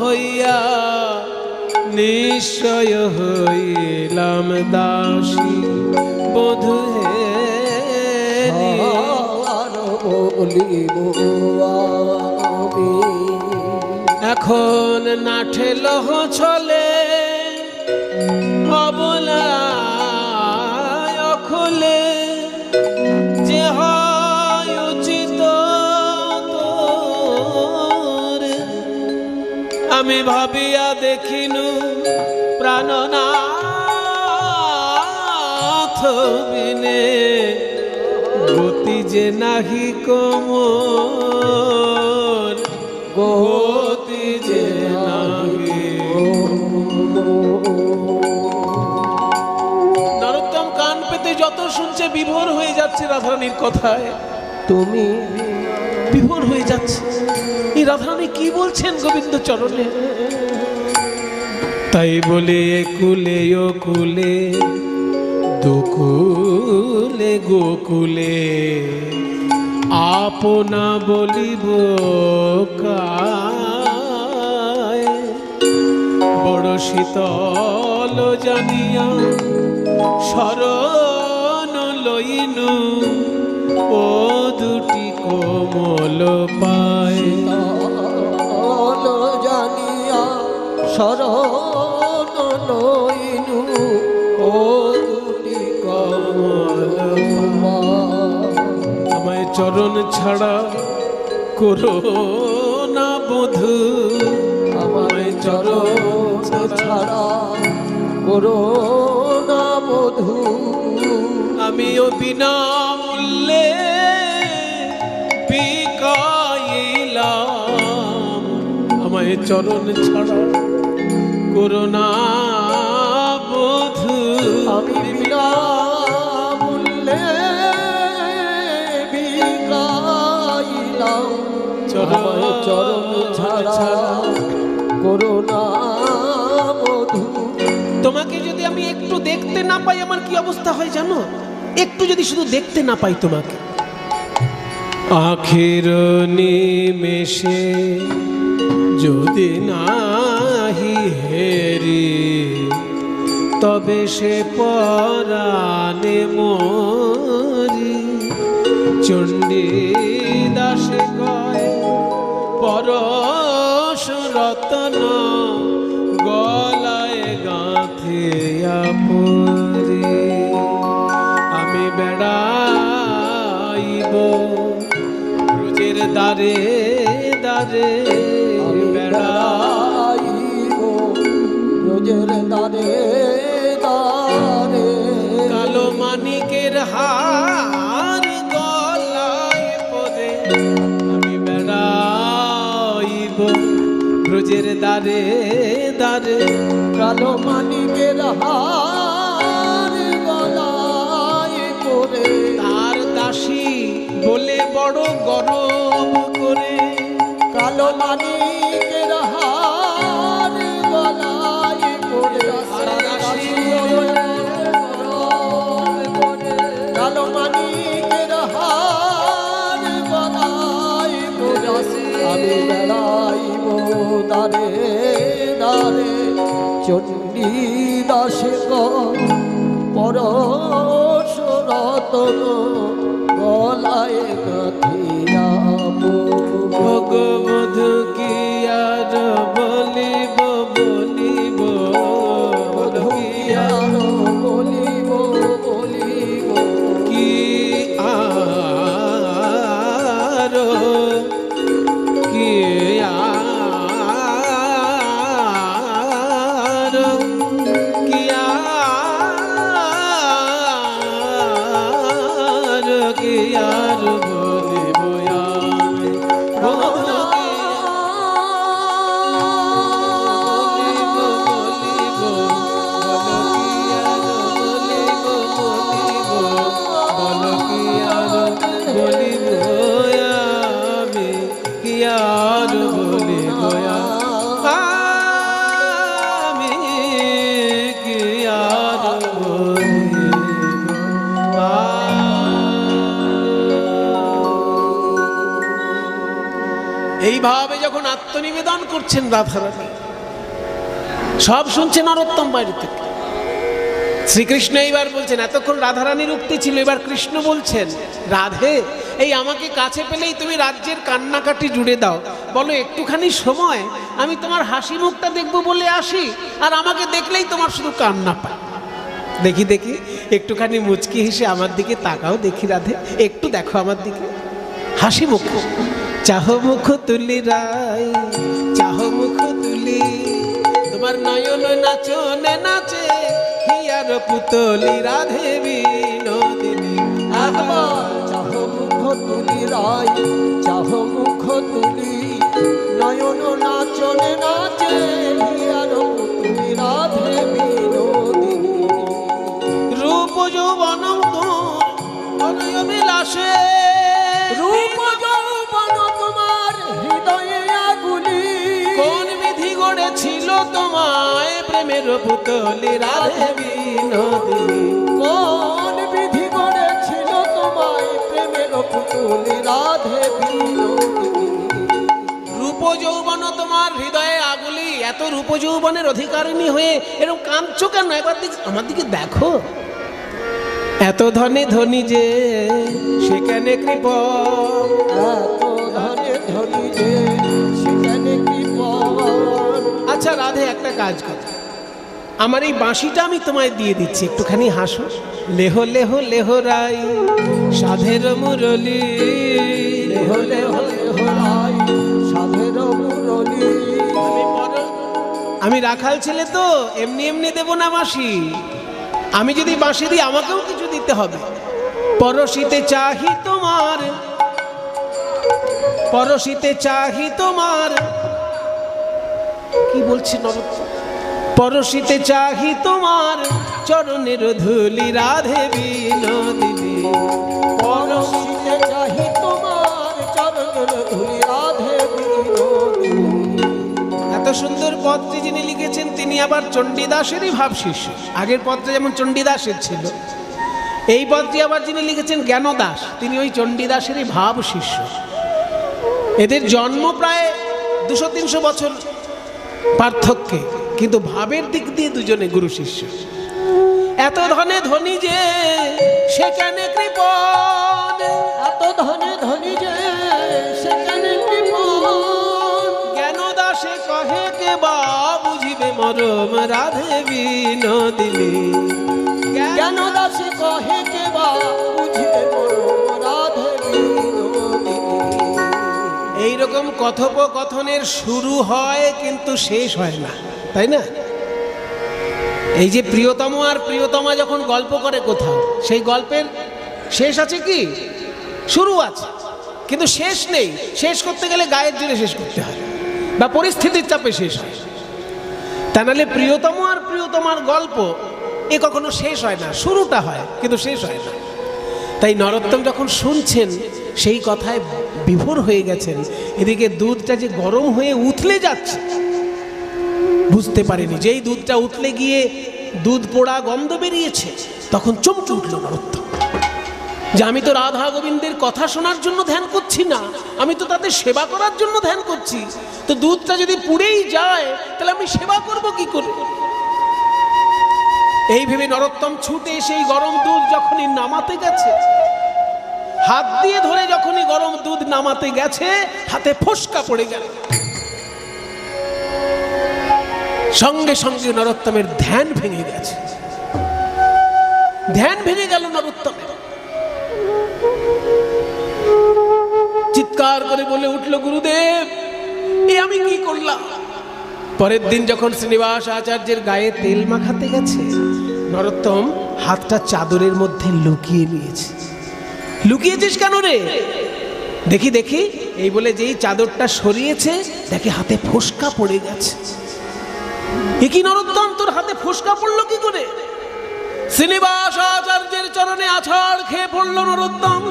হইয়া নিশ্চয় হইলাম দাসী। বধূ হে আর বলিব আমি এখন না ঠেলহ ছলে অবলায় অখলে যে হয় উচিত তোরে। আমি ভাবিয়া দেখিনু প্রাণনাথ বিনে গতি যে নাহি কোমল, গতি যে নাহি। নরোত্তম কান পেতে যত শুনছে বিভোর হয়ে যাচ্ছে রাধারানীর কথায়। তুমি বিভোর হয়ে যাচ্ছে এই রাধারানী কি বলছেন গোবিন্দ চরণে। তাই বলে একুলে ওকুলে দুকুলে গোকুলে আপনা বলিব কায়। বড় শীতল জানিয়া শরণ লইনু ও দুটি কোমল পায়। জানিয়া শরণ লইনু ও দুটি কমল আমায় চরণ ছাড়া করো না বধূ, আমায় চরণ ছাড়া করো না বধূ। আমিও বিনা মূল্যে বিকাইলাম, আমায় চরণ ছাড়া করো না বধূ। আমি বিনা মূল্যে বিকাইলাম, আমায় চরণ ছাড়া করো না বধূ। তোমাকে যদি আমি একটু দেখতে না পাই আমার কি অবস্থা হয় জানো? একটু যদি শুধু দেখতে না পাই তোমাকে, আখের নিমেষে যদি নাহি হেরি, তবে সে পরাণে মরি। চণ্ডী দাসে কয় পরশ রতন, গলায় গাঁথিয়া পরি। আমি বেড়াইব রোজের দ্বারে দ্বারে, বেড়াইব রোজের দ্বারে দ্বারে। কালো মানিকের হার গলায় পরে, আমি বেড়াইব রোজের দ্বারে দ্বারে। কালো মানিকের হার গলায় পরে, তার দাসী বলে বড় গরম করে। কালো মানিকের হার গলায় পরে, কালো মানিকের হার গলায় পরে। আমি বেড়াইব দ্বারে দ্বারে, চণ্ডী দাসে পরশ রতন, গলায় গাঁথিয়া ভগবধূ কি আর বলিব বলিব, কি আর বলিব বলিব। কি আর কি আর কি আর কি আর বলিব আমি, বলো কি বলিব বলিব, বলো কি আর বলিব বলিব, বলো কি আর বলিব আমি, কি আর বলিব আমি, কি আর বলিব। এইভাবে যখন আত্মনিবেদন করছেন রাধারানী, সব শুনছেন নরোত্তম বাইরে থেকে। শ্রীকৃষ্ণ এইবার বলছেন, এতক্ষণ রাধারানীর উক্তি ছিল, এবার কৃষ্ণ বলছেন, রাধে এই আমাকে কাছে পেলেই তুমি রাজ্যের কান্নাকাটি জুড়ে দাও। বলো একটুখানি সময় আমি তোমার হাসি মুখটা দেখবো বলে আসি, আর আমাকে দেখলেই তোমার শুধু কান্না পায়। দেখি দেখি একটুখানি মুচকি হেসে আমার দিকে তাকাও দেখি রাধে, একটু দেখো আমার দিকে, হাসি মুখ। চাহ মুখ তুলি রাই, চাহ মুখ তুলি, তোমার নয়ন নাচনে নাচে হিয়ার পুতলি রাধে বিনোদিনী। একবার চাহ মুখ তুলি রাই, চাহ মুখ তুলি, নয়ন নাচনে নাচে হিয়ার পুতলি রাধে বিনোদিনী। রূপ যৌবন তনয় বিলাসে, রূপ যৌবন তোমার হৃদয়ে আগুলি, কোন বিধি গড়েছিল তোমায় প্রেমের পুতলি রাধে বিনোদিনী। কোন বিধি গড়েছিল তোমায় প্রেমের পুতুলি রাধে বিনোদিনী। রূপ যৌবন তোমার হৃদয়ে আগুলি, এত রূপ যৌবনের অধিকারিণী হয়ে এরকম কাঁদছো কেন? একবার আমার দিকে দেখো। এত ধনে ধনী যে সেখানে কৃপ, এত ধনে ধনী যে সেখানে কৃপণ। আচ্ছা রাধে একটা কাজ কর, আমার এই বাঁশিটা আমি তোমায় দিয়ে দিচ্ছি, একটুখানি হাসো। লেহ লেহ লেহ রাই সাধের মুরলি, লেহ লেহ লেহ রাই সাধের মুরলি। আমি রাখাল ছেলে তো এমনি এমনি দেব না বাঁশি, আমি যদি বাঁশি দিই আমাকেও কিছু দিতে হবে। পরশিতে চাহি তোমার, পরশিতে চাহি তোমার, কি বলছি নরোত্তম? পরশিতে চাহি তোমার চরণের ধুলি রাধে বিনোদিনী। পরশিতে চাহি তোমার চরণের ধুলি রাধে বিনোদিনী। এত সুন্দর পদটি যিনি লিখেছেন তিনি আবার চণ্ডীদাসেরই ভাব শিষ্য। আগের পদটা যেমন চণ্ডীদাসের ছিল, এই পদটি আবার যিনি লিখেছেন জ্ঞানদাস, তিনি ওই চণ্ডীদাসেরই ভাব শিষ্য। এদের জন্ম প্রায় 200-300 বছর পার্থক্যে, কিন্তু ভাবের দিক দিয়ে দুজনে গুরু শিষ্য। এত ধনে ধনী যে সেখানে কৃপণ, এত ধনে ধনী যে সেখানে কৃপণ। জ্ঞানদাসে কহে কে বা বুঝিবে মরম রাধে বিনোদিনী। জ্ঞানদাসে কহে কে বা বুঝিবে মরম রাধে বিনোদিনী। এইরকম কথোপকথনের শুরু হয় কিন্তু শেষ হয় না, তাই না? এই যে প্রিয়তম আর প্রিয়তমা যখন গল্প করে কোথাও, সেই গল্পের শেষ আছে কি? শুরু আছে, কিন্তু শেষ নেই। শেষ করতে গেলে গায়ের জোরে শেষ করতে হয় বা পরিস্থিতির চাপে শেষ হয়। তা নাহলে প্রিয়তম আর প্রিয়তমার গল্প এ কখনো শেষ হয় না, শুরুটা হয় কিন্তু শেষ হয় না। তাই নরোত্তম যখন শুনছেন সেই কথায় বিভোর হয়ে গেছেন। এদিকে দুধটা যে গরম হয়ে উথলে যাচ্ছে বুঝতে পারেনি। যেই দুধটা উথলে গিয়ে দুধ পোড়া গন্ধ বেরিয়েছে তখন চমকে উঠল নরোত্তম, যে আমি তো রাধা গোবিন্দের কথা শোনার জন্য ধ্যান করছি না, আমি তো তাদের সেবা করার জন্য ধ্যান করছি। তো দুধটা যদি পুড়েই যায় তাহলে আমি সেবা করব কি করে? এই ভেবে নরোত্তম ছুটে সেই গরম দুধ যখনই নামাতে গেছে, হাত দিয়ে ধরে যখনই গরম দুধ নামাতে গেছে, হাতে ফোসকা পড়ে গেল। সঙ্গে সঙ্গে নরোত্তমের ধ্যান ভেঙে গেছে, ধ্যান ভেঙে গেল নরোত্তমের। চিৎকার করে বলে উঠল, গুরুদেব এ আমি কি করলাম? পরের দিন যখন শ্রীনিবাস আচার্যের গায়ে তেল মাখাতে গেছে, নরোত্তম হাতটা চাদরের মধ্যে লুকিয়ে নিয়েছে। লুকিয়েছিস কেন রে? দেখি দেখি, এই বলে যেই চাদরটা সরিয়েছে দেখে হাতে ফোসকা পড়ে গেছে। এ কি নরোত্তম, তোর হাতে ফোসকা পড়লো কি করে? শ্রীনিবাস আচার্যের চরণে আছাড় খেয়ে পড়ল নরোত্তম।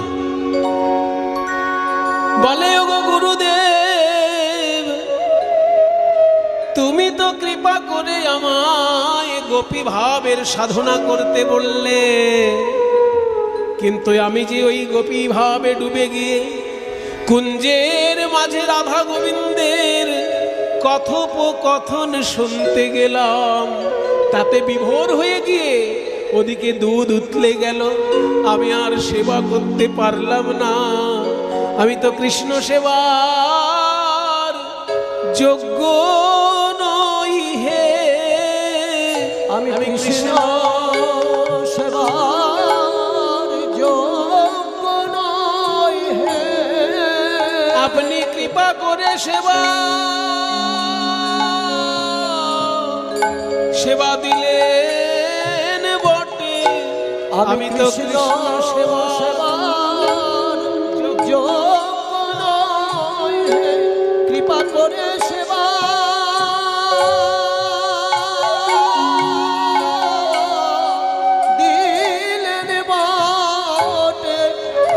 বলে, ওগো গুরুদেব, তুমি তো কৃপা করে আমায় গোপী ভাবের সাধনা করতে বললে, কিন্তু আমি যে ওই গোপী ভাবে ডুবে গিয়ে কুঞ্জের মাঝে রাধা গোবিন্দের কথোপকথন শুনতে গেলাম, তাতে বিভোর হয়ে গিয়ে ওদিকে দুধ উতলে গেল, আমি আর সেবা করতে পারলাম না। আমি তো কৃষ্ণ সেবার যোগ্য নই হে, আমি কৃষ্ণ সেবার যোগ্য নই হে। আপনি কৃপা করে সেবা দিলেন বটে, আমি তো কৃষ্ণ সেবার যোগ্য নই হে। কৃপা করে সেবা দিলেন বটে,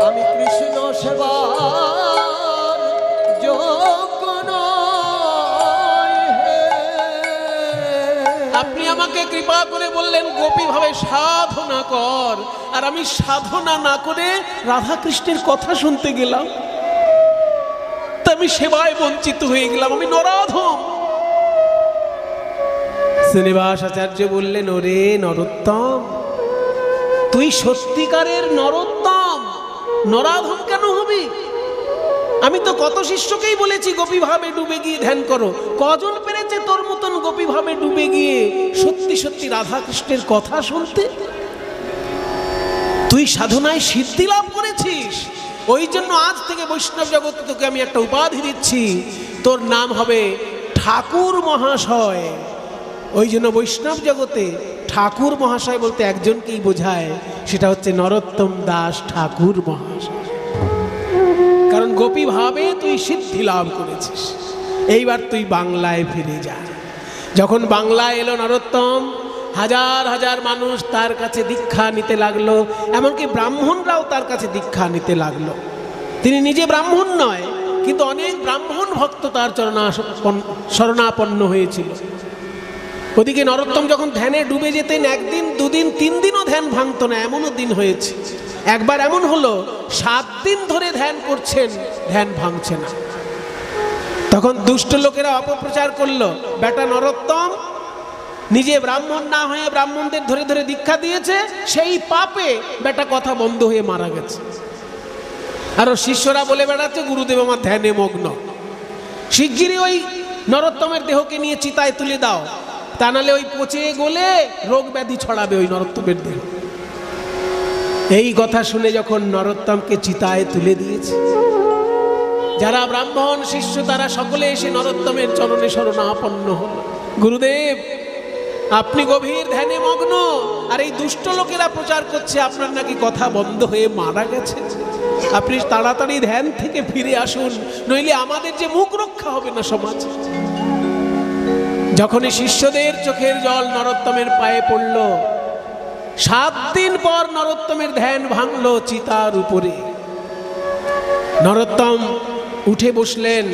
আমি কৃষ্ণ সেবার যোগ্য নই হে। আপনি আমাকে কৃপা করে বললেন গোপী ভাবে সাধনা কর, আর আমি সাধনা না করে রাধা কৃষ্ণের কথা শুনতে গেলাম, তা আমি সেবায় বঞ্চিত হয়ে গেলাম, আমি নরাধম। শ্রীনিবাস আচার্য বললেন, ওরে নরোত্তম, তুই সত্যিকারের নরোত্তম, নরাধম কেন হবি? আমি তো কত শিষ্যকেই বলেছি গোপী ভাবে ডুবে গিয়ে ধ্যান করো, কজন পেরেছে করেছে তোর মতন গোপী ভাবে ডুবে গিয়ে সত্যি সত্যি রাধা কৃষ্ণের কথা শুনতে? তুই সাধনায় সিদ্ধি লাভ করেছিস, ওই জন্য আজ থেকে বৈষ্ণব জগতে তোকে আমি একটা উপাধি দিচ্ছি, তোর নাম হবে ঠাকুর মহাশয়। ওই জন্য বৈষ্ণব জগতে ঠাকুর মহাশয় বলতে একজনকেই বোঝায়, সেটা হচ্ছে নরোত্তম দাস ঠাকুর মহাশয়। কারণ গোপী ভাবে তুই সিদ্ধি লাভ করেছিস। এইবার তুই বাংলায় ফিরে যা। যখন বাংলায় এলো নরোত্তম, হাজার হাজার মানুষ তার কাছে দীক্ষা নিতে লাগলো, এমনকি ব্রাহ্মণরাও তার কাছে দীক্ষা নিতে লাগলো। তিনি নিজে ব্রাহ্মণ নয়, কিন্তু অনেক ব্রাহ্মণ ভক্ত তার শরণাপন্ন হয়েছিল। ওদিকে নরোত্তম যখন ধ্যানে ডুবে যেতেন, একদিন দুদিন তিন দিনও ধ্যান ভাঙত না, এমনও দিন হয়েছে। একবার এমন হলো 7 দিন ধরে ধ্যান করছেন, ধ্যান ভাঙছে না। তখন দুষ্ট লোকেরা অপপ্রচার করলো, বেটা নরোত্তম নিজে ব্রাহ্মণ না হয়ে ব্রাহ্মণদের ধরে ধরে দীক্ষা দিয়েছে, সেই পাপে বেটা কথা বন্ধ হয়ে মারা গেছে। আর শিষ্যরা বলে বেড়াচ্ছে গুরুদেব আমার ধ্যানে মগ্ন। শিগগিরই ওই নরোত্তমের দেহকে নিয়ে চিতায় তুলে দাও, তা নাহলে ওই পচে গলে রোগ ব্যাধি ছড়াবে ওই নরোত্তমের দেহ। এই কথা শুনে যখন নরোত্তমকে চিতায় তুলে দিয়েছে, যারা ব্রাহ্মণ শিষ্য তারা সকলে এসে নরোত্তমের চরণে শরণাপন্ন হল। গুরুদেব আপনি গভীর ধ্যানে মগ্ন, আর এই দুষ্ট লোকেরা প্রচার করছে আপনার নাকি কথা বন্ধ হয়ে মারা গেছে। আপনি তাড়াতাড়ি ধ্যান থেকে ফিরে আসুন, নইলে আমাদের যে মুখ রক্ষা হবে না সমাজ। যখনই শিষ্যদের চোখের জল নরোত্তমের পায়ে পড়ল, 7 দিন পর নরোত্তমের ধ্যান ভাঙলো চিতার উপরে। নরোত্তম উঠে বসলেন।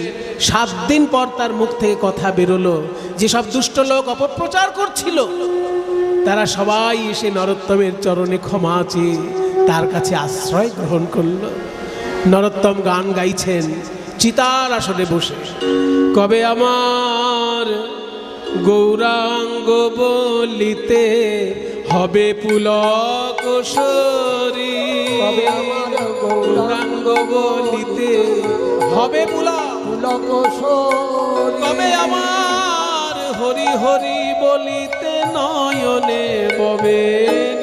7 দিন পর তার মুখ থেকে কথা বেরোলো। যেসব দুষ্ট লোক অপপ্রচার করছিল তারা সবাই এসে নরোত্তমের চরণে ক্ষমা চেয়ে তার কাছে আশ্রয় গ্রহণ করলো। নরোত্তম গান গাইছেন চিতার আসনে বসে, কবে আমার গৌরাঙ্গ বলিতে হবে পুলক শরী, কবে আমার গৌরাঙ্গ বলিতে হবে পুলক শরী, কবে আমার হরি হরি বলিতে নয়নে ববে,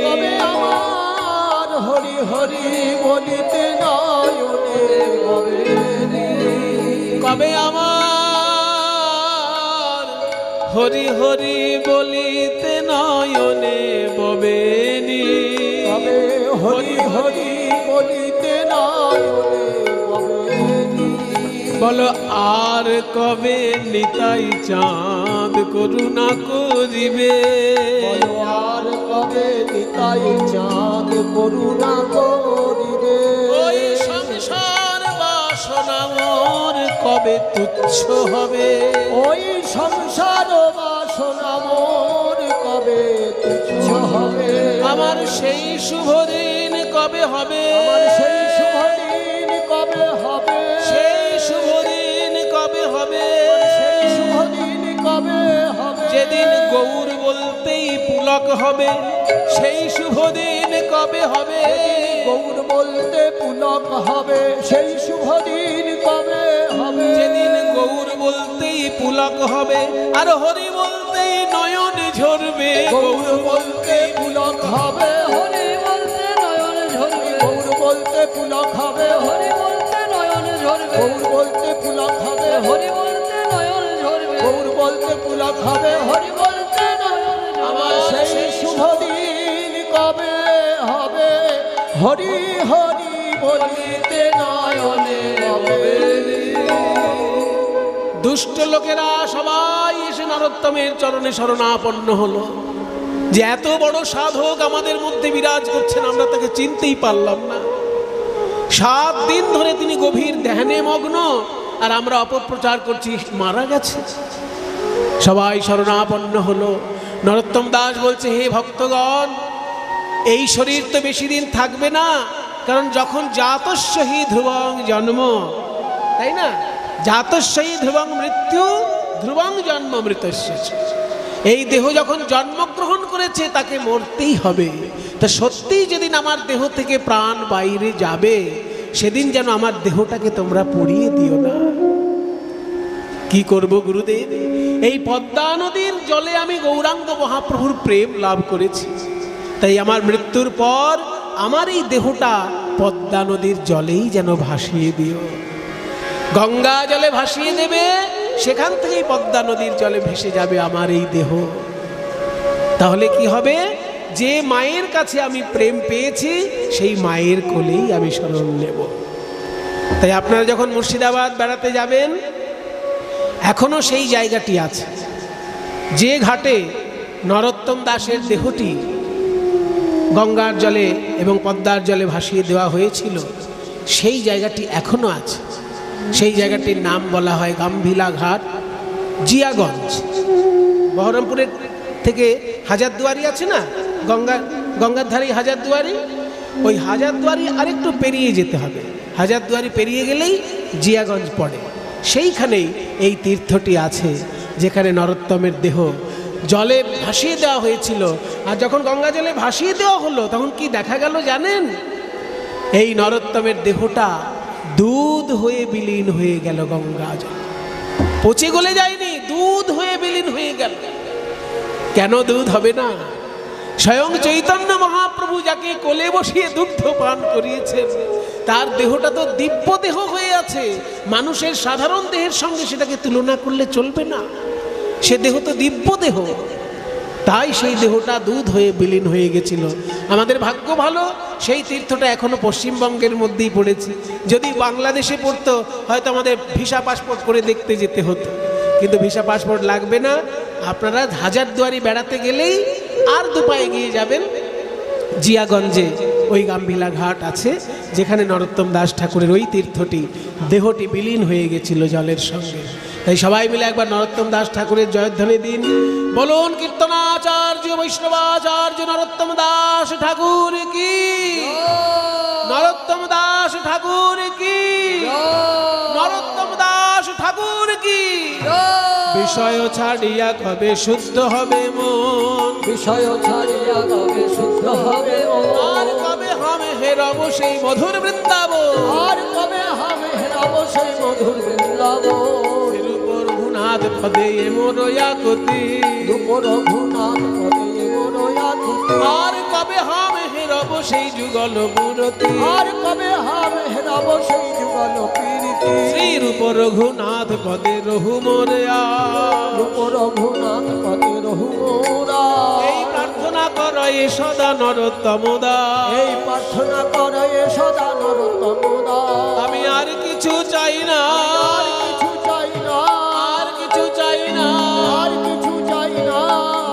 কবে আমার হরি হরি বলিতে নয়নে ববে, কবে আমার হরি হরি বলিতে নয়নে ববেনি, কবে হরি হরি বলিতে নয়নে ববে, বলো আর কবে নিতাই চাঁদ করুণা করিবে, বলো আর কবে নিতাই চাঁদ করুণা করিবে, ওই সংসার বাসনা মোর কবে তুচ্ছ হবে, ওই সংসার বাসনা মোর কবে তুচ্ছ হবে, আমার সেই শুভ দিন কবে হবে, আমার সেই শুভ দিন কবে হবে, সেই শুভ দিন কবে হবে, সেই শুভ দিন কবে হবে, যেদিন গৌর বলতেই পুলক হবে, সেই শুভ দিন কবে হবে, গৌর বলতে পুলক হবে, সেই শুভ দিন কবে হবে, যেদিন গৌর বলতেই পুলক হবে, আর হরি বলতেই নয়ন ঝরবে, গৌর বলতে পুলক হবে, হরি বলতে নয়ন ঝরবে, গৌর বলতে পুলক হবে, হরি বলতে নয়ন ঝরবে, গৌর বলতে পুলক হবে, হরি বলতে নয়ন ঝরবে, গৌর বলতে পুলক হবে, হরি বলতে নয়ন আমার ঝরবে, সেই শুভ দিন কবে হবে, হরি হরি বলিতে নয়নে হবে। দুষ্ট লোকেরা সবাই এসে নরোত্তমের চরণে শরণাপন্ন হলো। যে এত বড় সাধক আমাদের মধ্যে বিরাজ করছেন, আমরা তাকে চিনতেই পারলাম না। 7 দিন ধরে তিনি গভীর ধ্যানে মগ্ন, আর আমরা অপপ্রচার করছি মারা গেছে। সবাই শরণাপন্ন হলো। নরোত্তম দাস বলছে, হে ভক্তগণ, এই শরীর তো বেশি দিন থাকবে না, কারণ যখন জাতস্যহি ধ্রুবং জন্ম, তাই না, জাতস্যহি ধ্রুবং মৃত্যু ধ্রুবং জন্ম মৃতস্য, এই দেহ যখন জন্মগ্রহণ করেছে তাকে মরতেই হবে। তা সত্যিই যেদিন আমার দেহ থেকে প্রাণ বাইরে যাবে, সেদিন যেন আমার দেহটাকে তোমরা পুড়িয়ে দিও না। কি করব গুরুদেব, এই পদ্মা নদীর জলে আমি গৌরাঙ্গ মহাপ্রভুর প্রেম লাভ করেছি, তাই আমার মৃত্যুর পর আমার এই দেহটা পদ্মা নদীর জলেই যেন ভাসিয়ে দিও। গঙ্গা জলে ভাসিয়ে দেবে, সেখান থেকেই পদ্মা নদীর জলে ভেসে যাবে আমার এই দেহ। তাহলে কি হবে? যে মায়ের কাছে আমি প্রেম পেয়েছি সেই মায়ের কোলেই আমি শরণ নেব। তাই আপনারা যখন মুর্শিদাবাদ বেড়াতে যাবেন, এখনো সেই জায়গাটি আছে, যে ঘাটে নরোত্তম দাসের দেহটি গঙ্গার জলে এবং পদ্মার জলে ভাসিয়ে দেওয়া হয়েছিল, সেই জায়গাটি এখনো আছে। সেই জায়গাটির নাম বলা হয় গাম্ভিলা ঘাট, জিয়াগঞ্জ। বহরমপুরের থেকে হাজারদুয়ারি আছে না, গঙ্গার ধারেই হাজারদুয়ারি, ওই হাজারদুয়ারি আরেকটু পেরিয়ে যেতে হবে। হাজারদুয়ারি পেরিয়ে গেলেই জিয়াগঞ্জ পড়ে। সেইখানেই এই তীর্থটি আছে, যেখানে নরোত্তমের দেহ জলে ভাসিয়ে দেওয়া হয়েছিল। আর যখন গঙ্গা জলে ভাসিয়ে দেওয়া হলো, তখন কি দেখা গেল জানেন? এই নরোত্তমের দেহটা দুধ হয়ে বিলীন হয়ে গেল গঙ্গা জল, পচে গলে যায়নি, দুধ হয়ে বিলীন হয়ে গেল। কেন দুধ হবে না? স্বয়ং চৈতন্য মহাপ্রভু যাকে কোলে বসিয়ে দুগ্ধ পান করিয়েছেন, তার দেহটা তো দিব্য দেহ হয়ে আছে। মানুষের সাধারণ দেহের সঙ্গে সেটাকে তুলনা করলে চলবে না, সে দেহ তো দিব্য দেহ। তাই সেই দেহটা দুধ হয়ে বিলীন হয়ে গেছিল। আমাদের ভাগ্য ভালো, সেই তীর্থটা এখনো পশ্চিমবঙ্গের মধ্যেই পড়েছে। যদি বাংলাদেশে পড়তো, হয়তো আমাদের ভিসা পাসপোর্ট করে দেখতে যেতে হতো, কিন্তু ভিসা পাসপোর্ট লাগবে না। আপনারা হাজারদুয়ারি বেড়াতে গেলেই আর দুপায়ে এগিয়ে যাবেন, জিয়াগঞ্জে ওই গাম্ভিলা ঘাট আছে, যেখানে নরোত্তম দাস ঠাকুরের ওই তীর্থটি দেহটি বিলীন হয়ে গেছিল জলের সঙ্গে। তাই সবাই মিলে একবার নরোত্তম দাস ঠাকুরের জয়ধ্বনি দিন। বলুন কীর্তনাচার্য বৈষ্ণবাচার্য নরোত্তম দাস ঠাকুর কি, নরোত্তম দাস ঠাকুর কি, নরোত্তম দাস ঠাকুর কি। বিষয় ছাড়িয়া কবে শুদ্ধ হবে মন, বিষয় ছাড়িয়া কবে শুদ্ধ হবে মন। আর কবে হামে হেরব সেই মধুর বৃন্দাবন, আর কবে হামে হেরব সেই মধুর বৃন্দাবন। রঘুনাথ পদে মোরয়া গতি, রঘুনাথ পদে মোরয়া গতি। আর কবে হামে হেরব সেই যুগল মূরতি, আর কবে হামে হেরব সেই যুগল পীরিতি। শ্রী রূপ রঘুনাথ পদে রহু মোরয়া, রূপ রঘুনাথ পদে রহু মোরা। এই প্রার্থনা করো এ সদা নরোত্তম দাস, এই প্রার্থনা করো এ সদা নরোত্তম দাস। আমি আর কিছু চাই না, আর কিছু চাই না, আর কিছু চাই না, আর কিছু চাই না।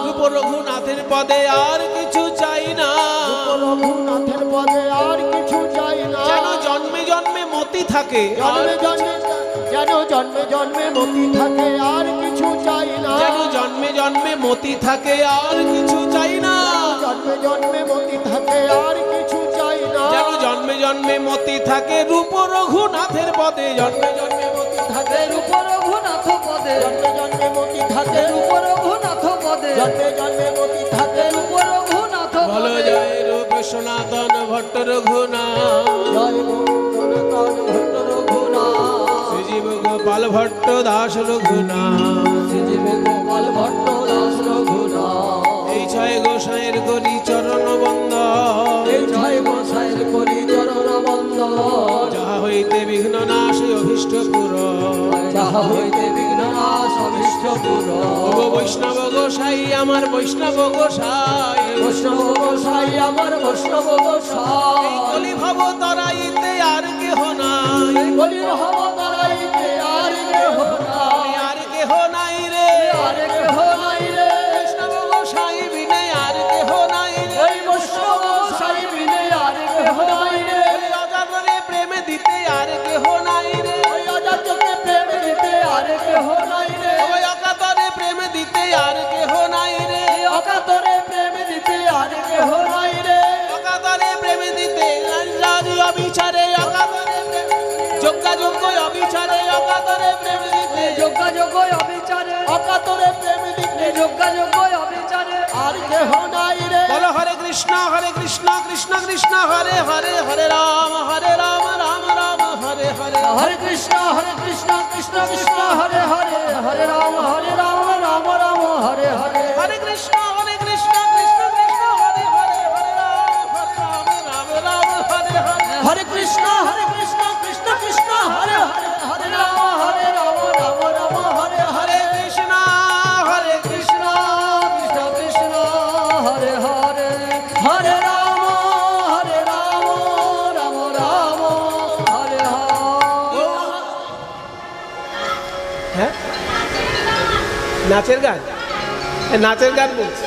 রূপ রঘুনাথের পদে আর কিছু চাই না। রূপ রঘুনাথের পদে আর কিছু চাই না। যেন জন্মে জন্মে মতি থাকে, জন্মে জন্মে যেন জন্মে জন্মে মতি থাকে, আর কিছু চাই না। যেন জন্মে জন্মে মতি থাকে, আর কিছু চাই না। জন্মে জন্মে মতি থাকে, আর কিছু চাই না। যেন জন্মে জন্মে মতি থাকে রূপ রঘুনাথের পদে, জন্মে জন্মে মতি থাকে রূপ রঘুনাথ পদে, জন্মে জন্মে মতি থাকে। রূপ রঘুনাথ পদে, জন্মে জন্মে মতি থাকে। রূপ রঘুনাথ বলো পদে। জয় রূপ সনাতন ভট্ট রঘুনাথ, জয় সনাতন ভট্ট রঘুনাথ। শ্রীজীব গোপাল ভট্ট দাস রঘুনাথ, শ্রীজীব গোপাল ভট্ট দাস রঘুনাথ। এই ছয় গোসাইয়ের করি চরণ বন্দ, এই ছয় গোসাইয়ের করি চরণ বন্দ। যাহা হইতে বিঘ্ন নাশ অভীষ্ট পুর, যাহা হইতে বিঘ্ন নাশ অভীষ্ট পুর। ও বৈষ্ণব গোসাই আমার বৈষ্ণব গোসাই, বৈষ্ণব গোসাই আমার বৈষ্ণব গোসাই। কলি ভব তরাইতে আর কেহ নাই, বলি হব তারাইতে আর কেহ নাই। আর কেহ নাই রে, আর কেহ নাই রে। বৈষ্ণব গোসাই বিনে আর কেহ নাই রে। এই বৈষ্ণব গোসাই বিনে আর কেহ নাই রে। ওই অজাতরে প্রেম দিতে আর কেহ নাই রে, ওই অজাতকে প্রেম দিতে আর কেহ নাই রে। ওই অকাতরে প্রেম দিতে আর কেহ নাই রে, এই অকাতরে প্রেম দিতে আর কেহ নাই রে। অকাতরে প্রেম দিতে রাজি অবিচারে, অকাতরে প্রেম যোগ্য অবিচারে, অকাতরে প্রেম দিতে যোগ্য অবিচারে, অকাতরে প্রেম দিতে যোগ্য অবিচারে। আর কেহ নাই রে। বলো হরে কৃষ্ণ কৃষ্ণ কৃষ্ণ হরে হরে, হরে রাম রাম রাম হরে হরে। হরে কৃষ্ণ কৃষ্ণ কৃষ্ণ হরে হরে, হরে রাম রাম রাম রাম হরে হরে হরে কৃষ্ণ কৃষ্ণ কৃষ্ণ হরে হরে হরে রাম রাম রাম হরে হরে হরে কৃষ্ণ কৃষ্ণ কৃষ্ণ হরে হরে হরে রাম রাম রাম হরে হরে কৃষ্ণ কৃষ্ণ কৃষ্ণ কৃষ্ণ হরে হরে হরে রাম রাম রাম হরে হরে হ্যাঁ নাচের গান নাচের গান বলছি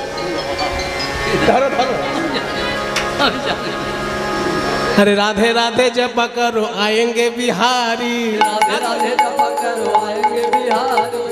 ধরো ধরো अरे राधे राधे जपा करो आएंगे बिहारी राधे राधे जपा करो आएंगे बिहारी